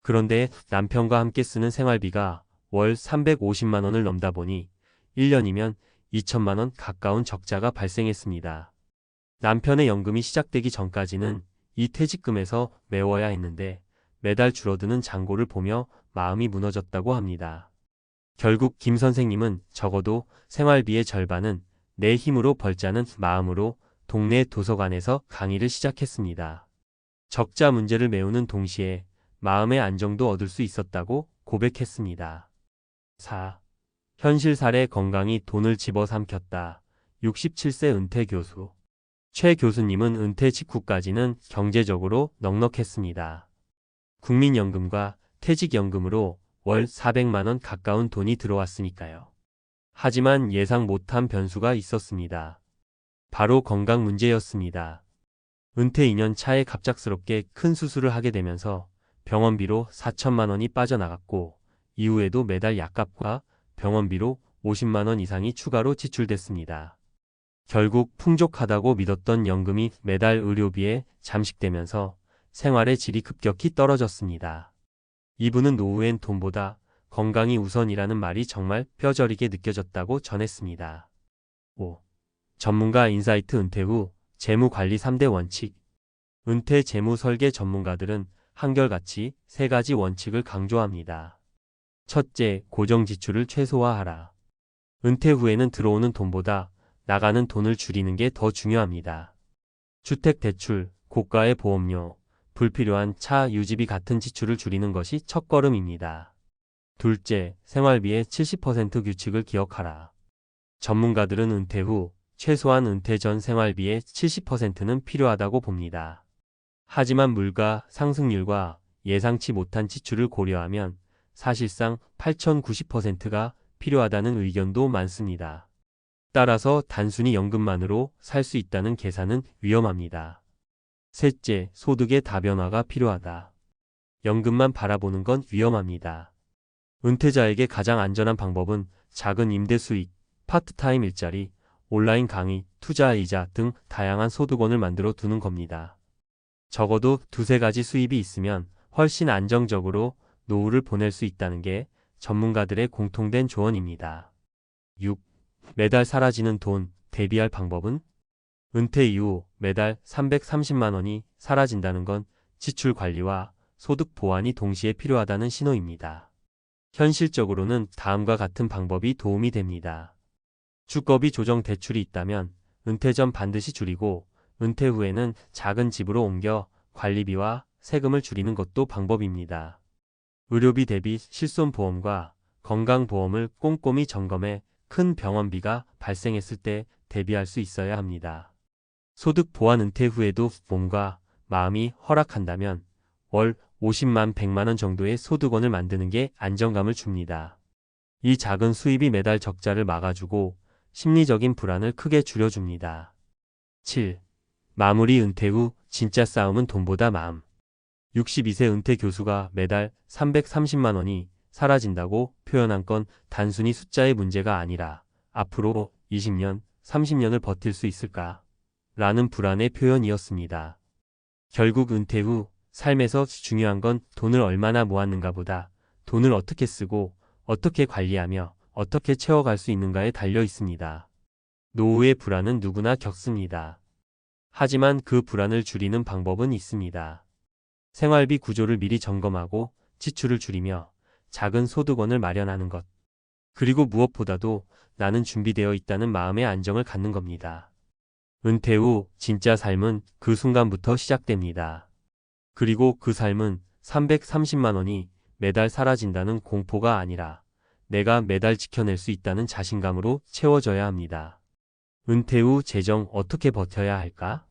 그런데 남편과 함께 쓰는 생활비가 월 350만 원을 넘다 보니 1년이면 2천만 원 가까운 적자가 발생했습니다. 남편의 연금이 시작되기 전까지는 이 퇴직금에서 메워야 했는데 매달 줄어드는 잔고를 보며 마음이 무너졌다고 합니다. 결국 김 선생님은 적어도 생활비의 절반은 내 힘으로 벌자는 마음으로 동네 도서관에서 강의를 시작했습니다. 적자 문제를 메우는 동시에 마음의 안정도 얻을 수 있었다고 고백했습니다. 4. 현실 사례 건강이 돈을 집어삼켰다. 67세 은퇴 교수. 최 교수님은 은퇴 직후까지는 경제적으로 넉넉했습니다. 국민연금과 퇴직연금으로 월 400만 원 가까운 돈이 들어왔으니까요. 하지만 예상 못한 변수가 있었습니다. 바로 건강 문제였습니다. 은퇴 2년 차에 갑작스럽게 큰 수술을 하게 되면서 병원비로 4천만 원이 빠져나갔고 이후에도 매달 약값과 병원비로 50만 원 이상이 추가로 지출됐습니다. 결국 풍족하다고 믿었던 연금이 매달 의료비에 잠식되면서 생활의 질이 급격히 떨어졌습니다. 이분은 노후엔 돈보다 건강이 우선이라는 말이 정말 뼈저리게 느껴졌다고 전했습니다. 5. 전문가 인사이트 은퇴 후 재무관리 3대 원칙. 은퇴 재무 설계 전문가들은 한결같이 3가지 원칙을 강조합니다. 첫째, 고정 지출을 최소화하라. 은퇴 후에는 들어오는 돈보다 나가는 돈을 줄이는 게 더 중요합니다. 주택 대출, 고가의 보험료, 불필요한 차 유지비 같은 지출을 줄이는 것이 첫걸음입니다. 둘째, 생활비의 70% 규칙을 기억하라. 전문가들은 은퇴 후 최소한 은퇴 전 생활비의 70%는 필요하다고 봅니다. 하지만 물가 상승률과 예상치 못한 지출을 고려하면 사실상 8,090%가 필요하다는 의견도 많습니다. 따라서 단순히 연금만으로 살 수 있다는 계산은 위험합니다. 셋째, 소득의 다변화가 필요하다. 연금만 바라보는 건 위험합니다. 은퇴자에게 가장 안전한 방법은 작은 임대 수익, 파트타임 일자리, 온라인 강의, 투자이자 등 다양한 소득원을 만들어 두는 겁니다. 적어도 2-3가지 수입이 있으면 훨씬 안정적으로 노후를 보낼 수 있다는 게 전문가들의 공통된 조언입니다. 6. 매달 사라지는 돈, 대비할 방법은? 은퇴 이후 매달 330만 원이 사라진다는 건 지출 관리와 소득 보완이 동시에 필요하다는 신호입니다. 현실적으로는 다음과 같은 방법이 도움이 됩니다. 주거비 조정 대출이 있다면 은퇴 전 반드시 줄이고 은퇴 후에는 작은 집으로 옮겨 관리비와 세금을 줄이는 것도 방법입니다. 의료비 대비 실손보험과 건강보험을 꼼꼼히 점검해 큰 병원비가 발생했을 때 대비할 수 있어야 합니다. 소득 보완 은퇴 후에도 몸과 마음이 허락한다면 월 50만 100만 원 정도의 소득원을 만드는 게 안정감을 줍니다. 이 작은 수입이 매달 적자를 막아주고 심리적인 불안을 크게 줄여줍니다. 7. 마무리 은퇴 후 진짜 싸움은 돈보다 마음. 62세 은퇴 교수가 매달 330만 원이 사라진다고 표현한 건 단순히 숫자의 문제가 아니라 앞으로 20년, 30년을 버틸 수 있을까? 라는 불안의 표현이었습니다. 결국 은퇴 후 삶에서 중요한 건 돈을 얼마나 모았는가 보다 돈을 어떻게 쓰고 어떻게 관리하며 어떻게 채워갈 수 있는가에 달려 있습니다. 노후의 불안은 누구나 겪습니다. 하지만 그 불안을 줄이는 방법은 있습니다. 생활비 구조를 미리 점검하고 지출을 줄이며 작은 소득원을 마련하는 것. 그리고 무엇보다도 나는 준비되어 있다는 마음의 안정을 갖는 겁니다. 은퇴 후 진짜 삶은 그 순간부터 시작됩니다. 그리고 그 삶은 330만 원이 매달 사라진다는 공포가 아니라 내가 매달 지켜낼 수 있다는 자신감으로 채워져야 합니다. 은퇴 후 재정 어떻게 버텨야 할까?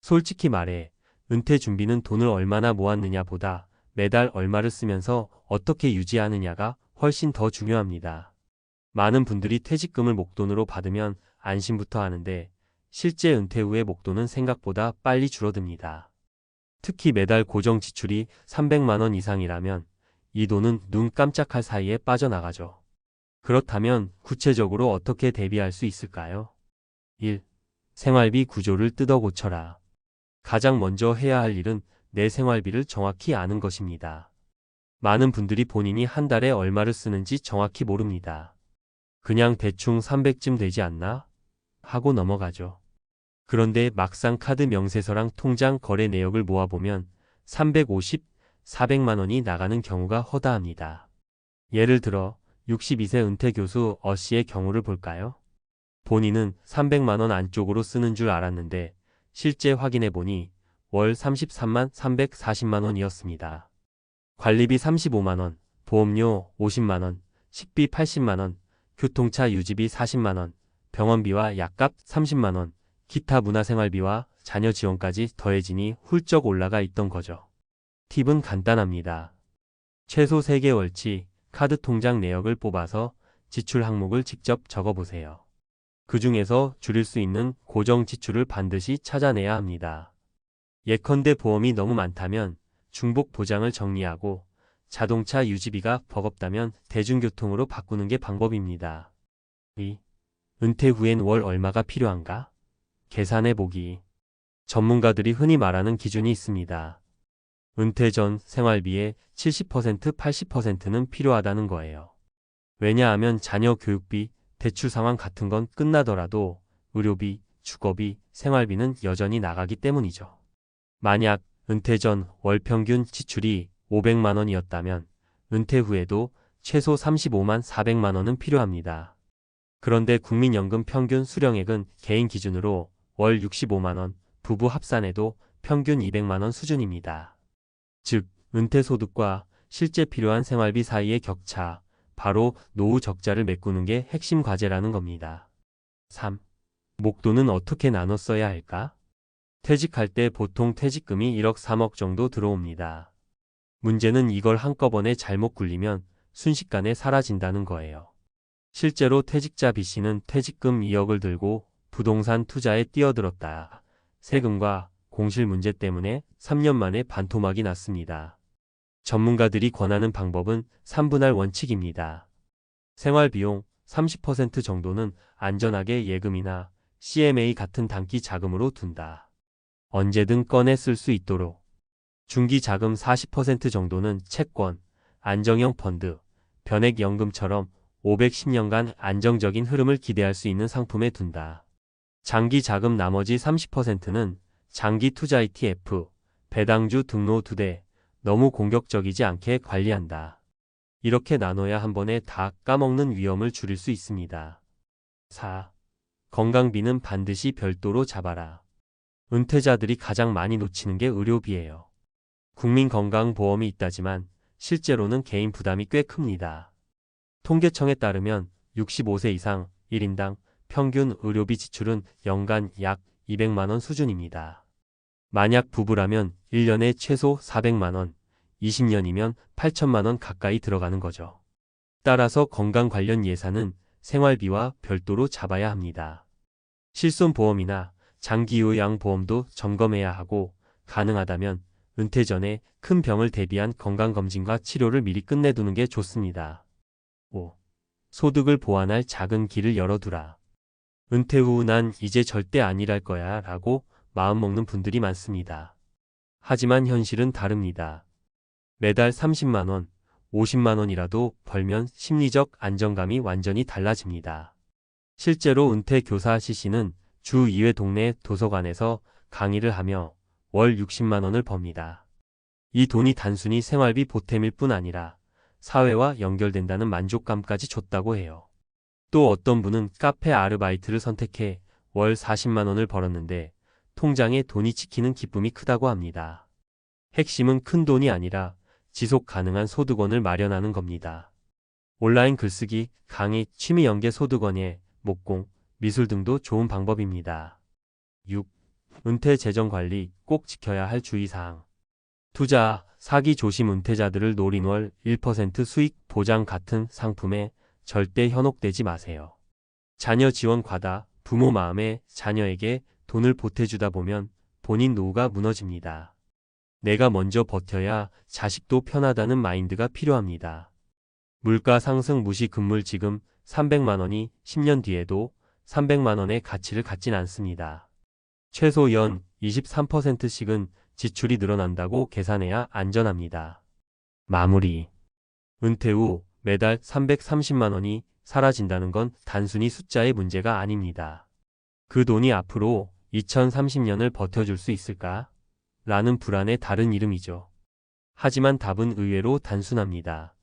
솔직히 말해 은퇴 준비는 돈을 얼마나 모았느냐보다 매달 얼마를 쓰면서 어떻게 유지하느냐가 훨씬 더 중요합니다. 많은 분들이 퇴직금을 목돈으로 받으면 안심부터 하는데 실제 은퇴 후의 목돈은 생각보다 빨리 줄어듭니다. 특히 매달 고정 지출이 300만 원 이상이라면 이 돈은 눈 깜짝할 사이에 빠져나가죠. 그렇다면 구체적으로 어떻게 대비할 수 있을까요? 1. 생활비 구조를 뜯어 고쳐라. 가장 먼저 해야 할 일은 내 생활비를 정확히 아는 것입니다. 많은 분들이 본인이 한 달에 얼마를 쓰는지 정확히 모릅니다. 그냥 대충 300쯤 되지 않나? 하고 넘어가죠. 그런데 막상 카드 명세서랑 통장 거래 내역을 모아보면 350, 400만 원이 나가는 경우가 허다합니다. 예를 들어 62세 은퇴 교수 어 씨의 경우를 볼까요? 본인은 300만 원 안쪽으로 쓰는 줄 알았는데 실제 확인해보니 월 33만 340만 원이었습니다. 관리비 35만 원, 보험료 50만 원, 식비 80만 원, 교통차 유지비 40만 원, 병원비와 약값 30만 원, 기타 문화생활비와 자녀 지원까지 더해지니 훌쩍 올라가 있던 거죠. 팁은 간단합니다. 최소 3개월치 카드 통장 내역을 뽑아서 지출 항목을 직접 적어보세요. 그 중에서 줄일 수 있는 고정 지출을 반드시 찾아내야 합니다. 예컨대 보험이 너무 많다면 중복 보장을 정리하고 자동차 유지비가 버겁다면 대중교통으로 바꾸는 게 방법입니다. 2. 은퇴 후엔 월 얼마가 필요한가? 계산해보기. 전문가들이 흔히 말하는 기준이 있습니다. 은퇴 전 생활비의 70%, 80%는 필요하다는 거예요. 왜냐하면 자녀 교육비, 대출 상황 같은 건 끝나더라도 의료비, 주거비, 생활비는 여전히 나가기 때문이죠. 만약 은퇴 전 월 평균 지출이 500만 원이었다면 은퇴 후에도 최소 35만 400만 원은 필요합니다. 그런데 국민연금 평균 수령액은 개인 기준으로 월 65만 원, 부부 합산해도 평균 200만 원 수준입니다. 즉, 은퇴 소득과 실제 필요한 생활비 사이의 격차, 바로 노후 적자를 메꾸는 게 핵심 과제라는 겁니다. 3. 목돈은 어떻게 나눠 써야 할까? 퇴직할 때 보통 퇴직금이 1억 3억 정도 들어옵니다. 문제는 이걸 한꺼번에 잘못 굴리면 순식간에 사라진다는 거예요. 실제로 퇴직자 B씨는 퇴직금 2억을 들고 부동산 투자에 뛰어들었다. 세금과 공실 문제 때문에 3년 만에 반토막이 났습니다. 전문가들이 권하는 방법은 3분할 원칙입니다. 생활비용 30% 정도는 안전하게 예금이나 CMA 같은 단기 자금으로 둔다. 언제든 꺼내 쓸 수 있도록. 중기 자금 40% 정도는 채권, 안정형 펀드, 변액연금처럼 510년간 안정적인 흐름을 기대할 수 있는 상품에 둔다. 장기 자금 나머지 30%는 장기 투자 ETF, 배당주 등록 2대, 너무 공격적이지 않게 관리한다. 이렇게 나눠야 한 번에 다 까먹는 위험을 줄일 수 있습니다. 4. 건강비는 반드시 별도로 잡아라. 은퇴자들이 가장 많이 놓치는 게 의료비예요. 국민건강보험이 있다지만 실제로는 개인 부담이 꽤 큽니다. 통계청에 따르면 65세 이상 1인당 평균 의료비 지출은 연간 약 200만 원 수준입니다. 만약 부부라면 1년에 최소 400만 원, 20년이면 8천만 원 가까이 들어가는 거죠. 따라서 건강 관련 예산은 생활비와 별도로 잡아야 합니다. 실손보험이나 장기요양보험도 점검해야 하고 가능하다면 은퇴 전에 큰 병을 대비한 건강검진과 치료를 미리 끝내두는 게 좋습니다. 5. 소득을 보완할 작은 길을 열어두라. 은퇴 후 난 이제 절대 안 일할 거야 라고 마음먹는 분들이 많습니다. 하지만 현실은 다릅니다. 매달 30만 원, 50만 원이라도 벌면 심리적 안정감이 완전히 달라집니다. 실제로 은퇴 교사 C씨는 주 2회 동네 도서관에서 강의를 하며 월 60만 원을 법니다. 이 돈이 단순히 생활비 보탬일 뿐 아니라 사회와 연결된다는 만족감까지 줬다고 해요. 또 어떤 분은 카페 아르바이트를 선택해 월 40만 원을 벌었는데 통장에 돈이 찍히는 기쁨이 크다고 합니다. 핵심은 큰 돈이 아니라 지속 가능한 소득원을 마련하는 겁니다. 온라인 글쓰기, 강의, 취미 연계 소득원예, 목공, 미술 등도 좋은 방법입니다. 6. 은퇴 재정 관리 꼭 지켜야 할 주의사항. 투자, 사기 조심. 은퇴자들을 노린 월 1% 수익 보장 같은 상품에 절대 현혹되지 마세요. 자녀 지원 과다, 부모 마음에 자녀에게 돈을 보태주다 보면 본인 노후가 무너집니다. 내가 먼저 버텨야 자식도 편하다는 마인드가 필요합니다. 물가 상승 무시 금물 지금 300만 원이 10년 뒤에도 300만 원의 가치를 갖진 않습니다. 최소 연 23%씩은 지출이 늘어난다고 계산해야 안전합니다. 마무리. 은퇴 후 매달 330만 원이 사라진다는 건 단순히 숫자의 문제가 아닙니다. 그 돈이 앞으로 2030년을 버텨줄 수 있을까? 라는 불안의 다른 이름이죠. 하지만 답은 의외로 단순합니다.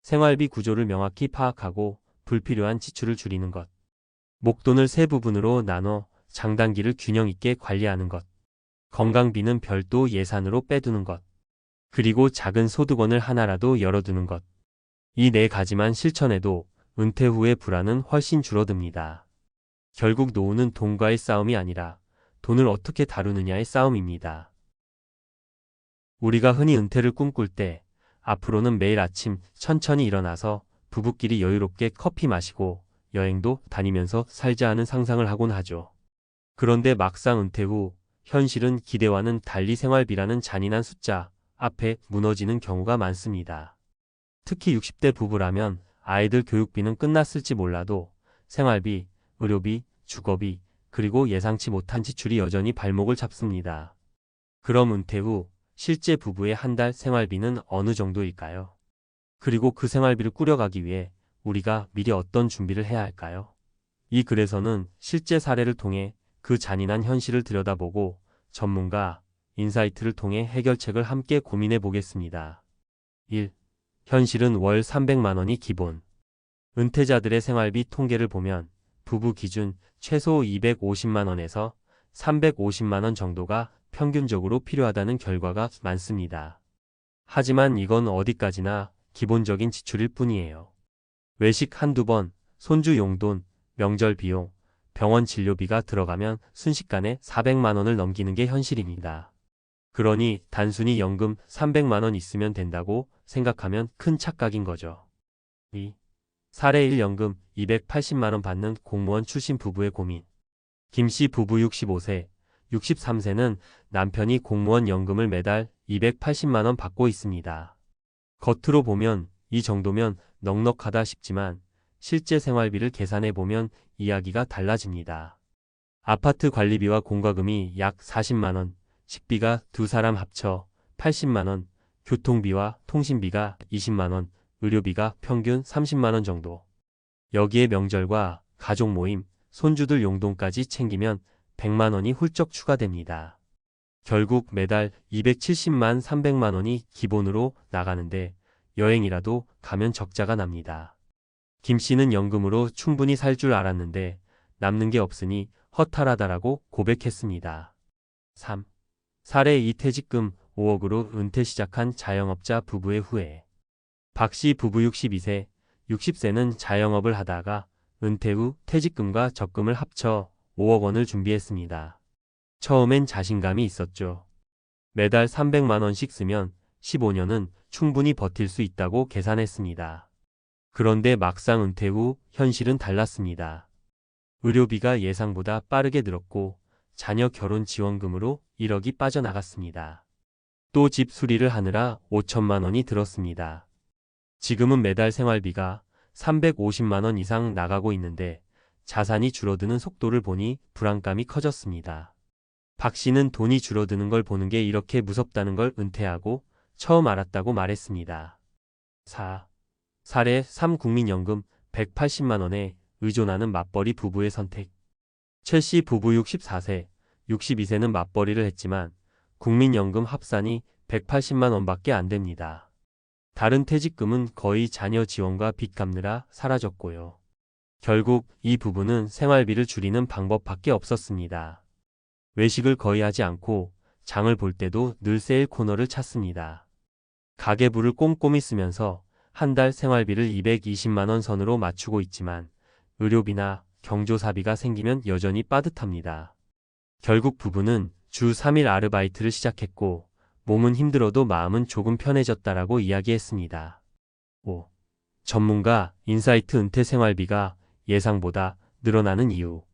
생활비 구조를 명확히 파악하고 불필요한 지출을 줄이는 것. 목돈을 세 부분으로 나눠 장단기를 균형 있게 관리하는 것. 건강비는 별도 예산으로 빼두는 것. 그리고 작은 소득원을 하나라도 열어두는 것. 이 네 가지만 실천해도 은퇴 후의 불안은 훨씬 줄어듭니다. 결국 노후는 돈과의 싸움이 아니라 돈을 어떻게 다루느냐의 싸움입니다. 우리가 흔히 은퇴를 꿈꿀 때 앞으로는 매일 아침 천천히 일어나서 부부끼리 여유롭게 커피 마시고 여행도 다니면서 살자 하는 상상을 하곤 하죠. 그런데 막상 은퇴 후 현실은 기대와는 달리 생활비라는 잔인한 숫자 앞에 무너지는 경우가 많습니다. 특히 60대 부부라면 아이들 교육비는 끝났을지 몰라도 생활비, 의료비, 주거비, 그리고 예상치 못한 지출이 여전히 발목을 잡습니다. 그럼 은퇴 후 실제 부부의 한 달 생활비는 어느 정도일까요? 그리고 그 생활비를 꾸려가기 위해 우리가 미리 어떤 준비를 해야 할까요? 이 글에서는 실제 사례를 통해 그 잔인한 현실을 들여다보고 전문가, 인사이트를 통해 해결책을 함께 고민해 보겠습니다. 1. 현실은 월 300만 원이 기본. 은퇴자들의 생활비 통계를 보면 부부 기준 최소 250만 원에서 350만 원 정도가 평균적으로 필요하다는 결과가 많습니다. 하지만 이건 어디까지나 기본적인 지출일 뿐이에요. 외식 한두 번, 손주 용돈, 명절 비용, 병원 진료비가 들어가면 순식간에 400만 원을 넘기는 게 현실입니다. 그러니 단순히 연금 300만 원 있으면 된다고 생각하면 큰 착각인 거죠. 2. 사례 1 연금 280만 원 받는 공무원 출신 부부의 고민. 김씨 부부 65세, 63세는 남편이 공무원 연금을 매달 280만 원 받고 있습니다. 겉으로 보면 이 정도면 넉넉하다 싶지만 실제 생활비를 계산해 보면 이야기가 달라집니다. 아파트 관리비와 공과금이 약 40만 원, 식비가 두 사람 합쳐 80만 원, 교통비와 통신비가 20만 원, 의료비가 평균 30만 원 정도. 여기에 명절과 가족 모임, 손주들 용돈까지 챙기면 100만 원이 훌쩍 추가됩니다. 결국 매달 270만 300만 원이 기본으로 나가는데 여행이라도 가면 적자가 납니다. 김 씨는 연금으로 충분히 살 줄 알았는데 남는 게 없으니 허탈하다라고 고백했습니다. 3. 사례 2 퇴직금 5억으로 은퇴 시작한 자영업자 부부의 후회. 박 씨 부부 62세, 60세는 자영업을 하다가 은퇴 후 퇴직금과 적금을 합쳐 5억 원을 준비했습니다. 처음엔 자신감이 있었죠. 매달 300만 원씩 쓰면 15년은 충분히 버틸 수 있다고 계산했습니다. 그런데 막상 은퇴 후 현실은 달랐습니다. 의료비가 예상보다 빠르게 늘었고 자녀 결혼 지원금으로 1억이 빠져나갔습니다. 또 집 수리를 하느라 5천만 원이 들었습니다. 지금은 매달 생활비가 350만 원 이상 나가고 있는데 자산이 줄어드는 속도를 보니 불안감이 커졌습니다. 박 씨는 돈이 줄어드는 걸 보는 게 이렇게 무섭다는 걸 은퇴하고 처음 알았다고 말했습니다. 4. 사례 3 국민연금 180만 원에 의존하는 맞벌이 부부의 선택. 최 씨 부부 64세, 62세는 맞벌이를 했지만 국민연금 합산이 180만 원밖에 안 됩니다. 다른 퇴직금은 거의 자녀 지원과 빚 갚느라 사라졌고요. 결국 이 부부는 생활비를 줄이는 방법밖에 없었습니다. 외식을 거의 하지 않고 장을 볼 때도 늘 세일 코너를 찾습니다. 가계부를 꼼꼼히 쓰면서 한 달 생활비를 220만 원 선으로 맞추고 있지만 의료비나 경조사비가 생기면 여전히 빠듯합니다. 결국 부부는 주 3일 아르바이트를 시작했고 몸은 힘들어도 마음은 조금 편해졌다라고 이야기했습니다. 5. 전문가 인사이트 은퇴 생활비가 예상보다 늘어나는 이유.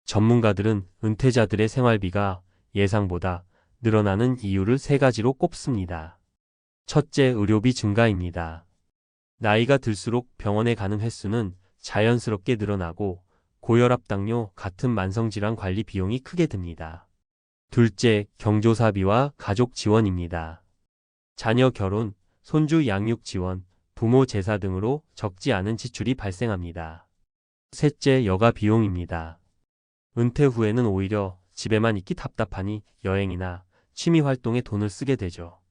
전문가들은 은퇴자들의 생활비가 예상보다 늘어나는 이유를 세 가지로 꼽습니다. 첫째, 의료비 증가입니다. 나이가 들수록 병원에 가는 횟수는 자연스럽게 늘어나고 고혈압, 당뇨 같은 만성질환 관리 비용이 크게 듭니다. 둘째, 경조사비와 가족 지원입니다. 자녀 결혼, 손주 양육 지원, 부모 제사 등으로 적지 않은 지출이 발생합니다. 셋째, 여가 비용입니다. 은퇴 후에는 오히려 집에만 있기 답답하니 여행이나 취미 활동에 돈을 쓰게 되죠.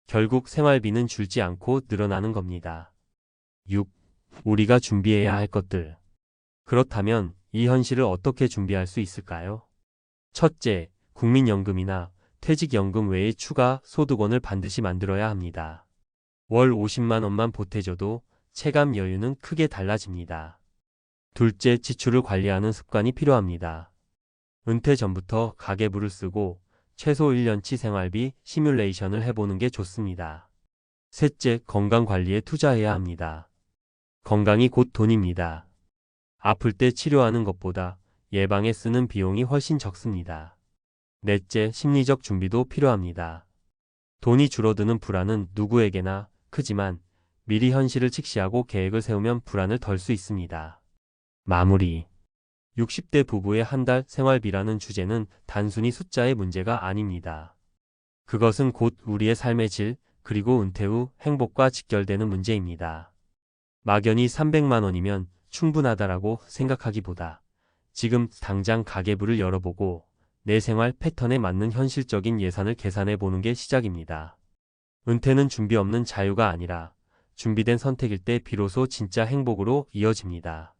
결국 생활비는 줄지 않고 늘어나는 겁니다. 6. 우리가 준비해야 할 것들. 그렇다면 이 현실을 어떻게 준비할 수 있을까요? 첫째, 국민연금이나 퇴직연금 외에 추가 소득원을 반드시 만들어야 합니다. 월 50만 원만 보태줘도 체감 여유는 크게 달라집니다. 둘째, 지출을 관리하는 습관이 필요합니다. 은퇴 전부터 가계부를 쓰고 최소 1년치 생활비 시뮬레이션을 해보는 게 좋습니다. 셋째, 건강관리에 투자해야 합니다. 건강이 곧 돈입니다. 아플 때 치료하는 것보다 예방에 쓰는 비용이 훨씬 적습니다. 넷째, 심리적 준비도 필요합니다. 돈이 줄어드는 불안은 누구에게나 크지만 미리 현실을 직시하고 계획을 세우면 불안을 덜 수 있습니다. 마무리. 60대 부부의 한 달 생활비라는 주제는 단순히 숫자의 문제가 아닙니다. 그것은 곧 우리의 삶의 질, 그리고 은퇴 후 행복과 직결되는 문제입니다. 막연히 300만 원이면 충분하다라고 생각하기보다 지금 당장 가계부를 열어보고 내 생활 패턴에 맞는 현실적인 예산을 계산해 보는 게 시작입니다. 은퇴는 준비 없는 자유가 아니라 준비된 선택일 때 비로소 진짜 행복으로 이어집니다.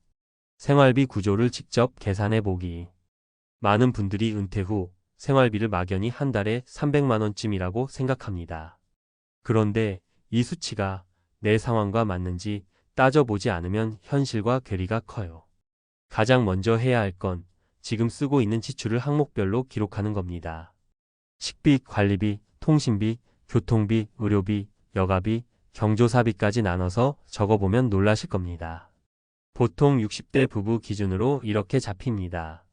생활비 구조를 직접 계산해 보기. 많은 분들이 은퇴 후 생활비를 막연히 한 달에 300만 원쯤이라고 생각합니다. 그런데 이 수치가 내 상황과 맞는지 따져보지 않으면 현실과 괴리가 커요. 가장 먼저 해야 할 건 지금 쓰고 있는 지출을 항목별로 기록하는 겁니다. 식비, 관리비, 통신비, 교통비, 의료비, 여가비, 경조사비까지 나눠서 적어보면 놀라실 겁니다. 보통 60대 부부 기준으로 이렇게 잡힙니다.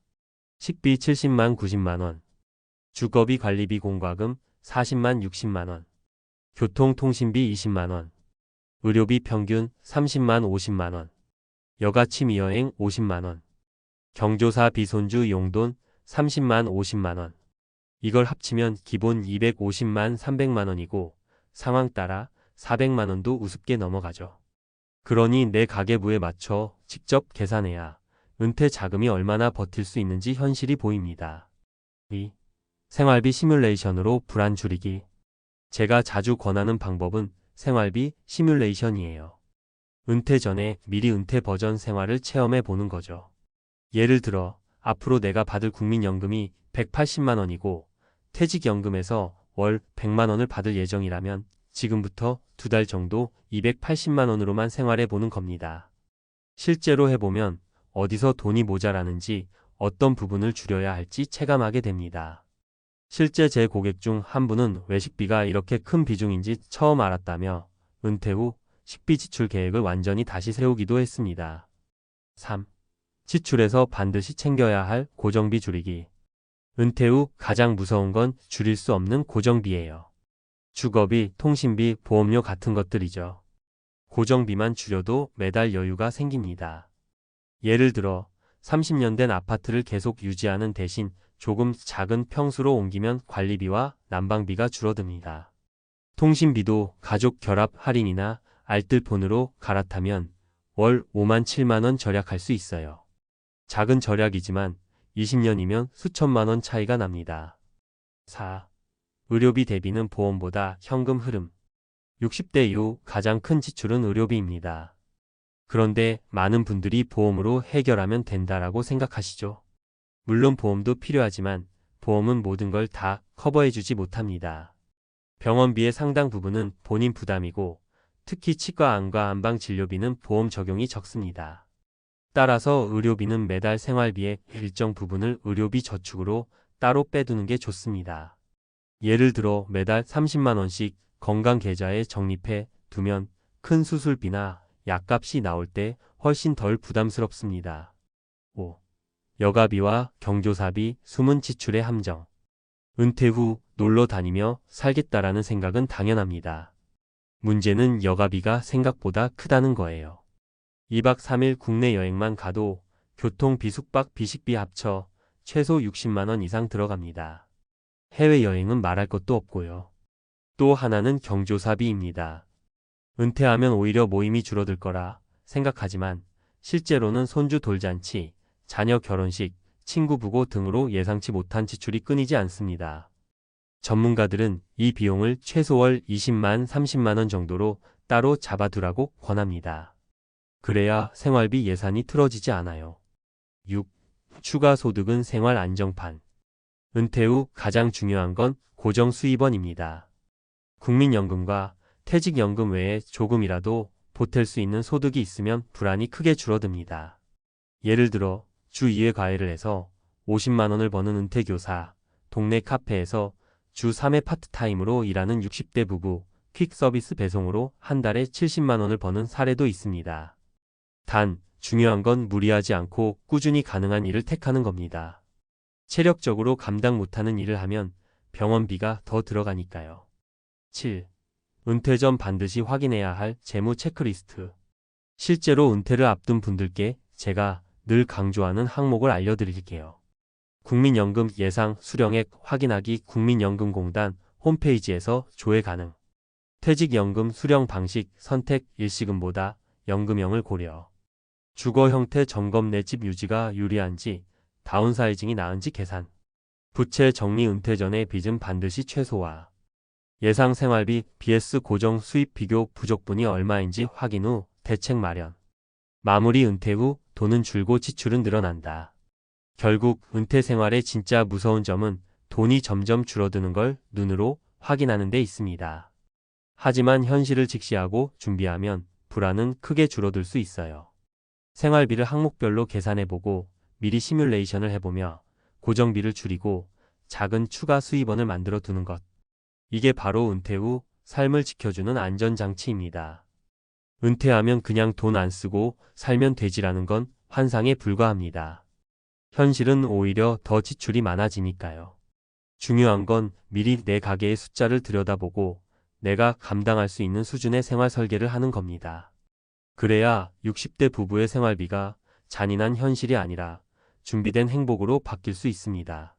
식비 70만 90만 원, 주거비 관리비 공과금 40만 60만 원, 교통통신비 20만 원, 의료비 평균 30만 50만 원, 여가 취미여행 50만 원, 경조사 비손주 용돈 30만 50만 원. 이걸 합치면 기본 250만 300만 원이고 상황 따라 400만 원도 우습게 넘어가죠. 그러니 내 가계부에 맞춰 직접 계산해야 은퇴 자금이 얼마나 버틸 수 있는지 현실이 보입니다. 2. 생활비 시뮬레이션으로 불안 줄이기. 제가 자주 권하는 방법은 생활비 시뮬레이션이에요. 은퇴 전에 미리 은퇴 버전 생활을 체험해 보는 거죠. 예를 들어 앞으로 내가 받을 국민연금이 180만 원이고 퇴직연금에서 월 100만 원을 받을 예정이라면 지금부터 2달 정도 280만 원으로만 생활해 보는 겁니다. 실제로 해보면 어디서 돈이 모자라는지 어떤 부분을 줄여야 할지 체감하게 됩니다. 실제 제 고객 중 한 분은 왜 식비가 이렇게 큰 비중인지 처음 알았다며 은퇴 후 식비 지출 계획을 완전히 다시 세우기도 했습니다. 3. 지출에서 반드시 챙겨야 할 고정비 줄이기. 은퇴 후 가장 무서운 건 줄일 수 없는 고정비예요. 주거비, 통신비, 보험료 같은 것들이죠. 고정비만 줄여도 매달 여유가 생깁니다. 예를 들어 30년 된 아파트를 계속 유지하는 대신 조금 작은 평수로 옮기면 관리비와 난방비가 줄어듭니다. 통신비도 가족 결합 할인이나 알뜰폰으로 갈아타면 월 5만 7만 원 절약할 수 있어요. 작은 절약이지만 20년이면 수천만 원 차이가 납니다. 4. 의료비 대비는 보험보다 현금 흐름. 60대 이후 가장 큰 지출은 의료비입니다. 그런데 많은 분들이 보험으로 해결하면 된다라고 생각하시죠? 물론 보험도 필요하지만 보험은 모든 걸 다 커버해주지 못합니다. 병원비의 상당 부분은 본인 부담이고 특히 치과 안과 안방 진료비는 보험 적용이 적습니다. 따라서 의료비는 매달 생활비의 일정 부분을 의료비 저축으로 따로 빼두는 게 좋습니다. 예를 들어 매달 30만 원씩 건강계좌에 적립해 두면 큰 수술비나 약값이 나올 때 훨씬 덜 부담스럽습니다. 5. 여가비와 경조사비, 숨은 지출의 함정. 은퇴 후 놀러 다니며 살겠다라는 생각은 당연합니다. 문제는 여가비가 생각보다 크다는 거예요. 2박 3일 국내 여행만 가도 교통비, 숙박, 비식비 합쳐 최소 60만 원 이상 들어갑니다. 해외여행은 말할 것도 없고요. 또 하나는 경조사비입니다. 은퇴하면 오히려 모임이 줄어들 거라 생각하지만 실제로는 손주 돌잔치, 자녀 결혼식, 친구 부고 등으로 예상치 못한 지출이 끊이지 않습니다. 전문가들은 이 비용을 최소 월 20만, 30만 원 정도로 따로 잡아두라고 권합니다. 그래야 생활비 예산이 틀어지지 않아요. 6. 추가 소득은 생활 안정판. 은퇴 후 가장 중요한 건 고정 수입원입니다. 국민연금과 퇴직연금 외에 조금이라도 보탤 수 있는 소득이 있으면 불안이 크게 줄어듭니다. 예를 들어 주 2회 과외를 해서 50만 원을 버는 은퇴교사, 동네 카페에서 주 3회 파트타임으로 일하는 60대 부부, 퀵 서비스 배송으로 한 달에 70만 원을 버는 사례도 있습니다. 단, 중요한 건 무리하지 않고 꾸준히 가능한 일을 택하는 겁니다. 체력적으로 감당 못하는 일을 하면 병원비가 더 들어가니까요. 7. 은퇴 전 반드시 확인해야 할 재무 체크리스트. 실제로 은퇴를 앞둔 분들께 제가 늘 강조하는 항목을 알려드릴게요. 국민연금 예상 수령액 확인하기. 국민연금공단 홈페이지에서 조회 가능. 퇴직연금 수령 방식 선택. 일시금보다 연금형을 고려. 주거 형태 점검. 내 집 유지가 유리한지 다운사이징이 나은지 계산. 부채 정리. 은퇴 전에 빚은 반드시 최소화. 예상 생활비 vs 고정 수입 비교. 부족분이 얼마인지 확인 후 대책 마련. 마무리. 은퇴 후 돈은 줄고 지출은 늘어난다. 결국 은퇴 생활의 진짜 무서운 점은 돈이 점점 줄어드는 걸 눈으로 확인하는 데 있습니다. 하지만 현실을 직시하고 준비하면 불안은 크게 줄어들 수 있어요. 생활비를 항목별로 계산해보고 미리 시뮬레이션을 해보며 고정비를 줄이고 작은 추가 수입원을 만들어 두는 것. 이게 바로 은퇴 후 삶을 지켜주는 안전장치입니다. 은퇴하면 그냥 돈 안 쓰고 살면 되지라는 건 환상에 불과합니다. 현실은 오히려 더 지출이 많아지니까요. 중요한 건 미리 내 가계의 숫자를 들여다보고 내가 감당할 수 있는 수준의 생활 설계를 하는 겁니다. 그래야 60대 부부의 생활비가 잔인한 현실이 아니라 준비된 행복으로 바뀔 수 있습니다.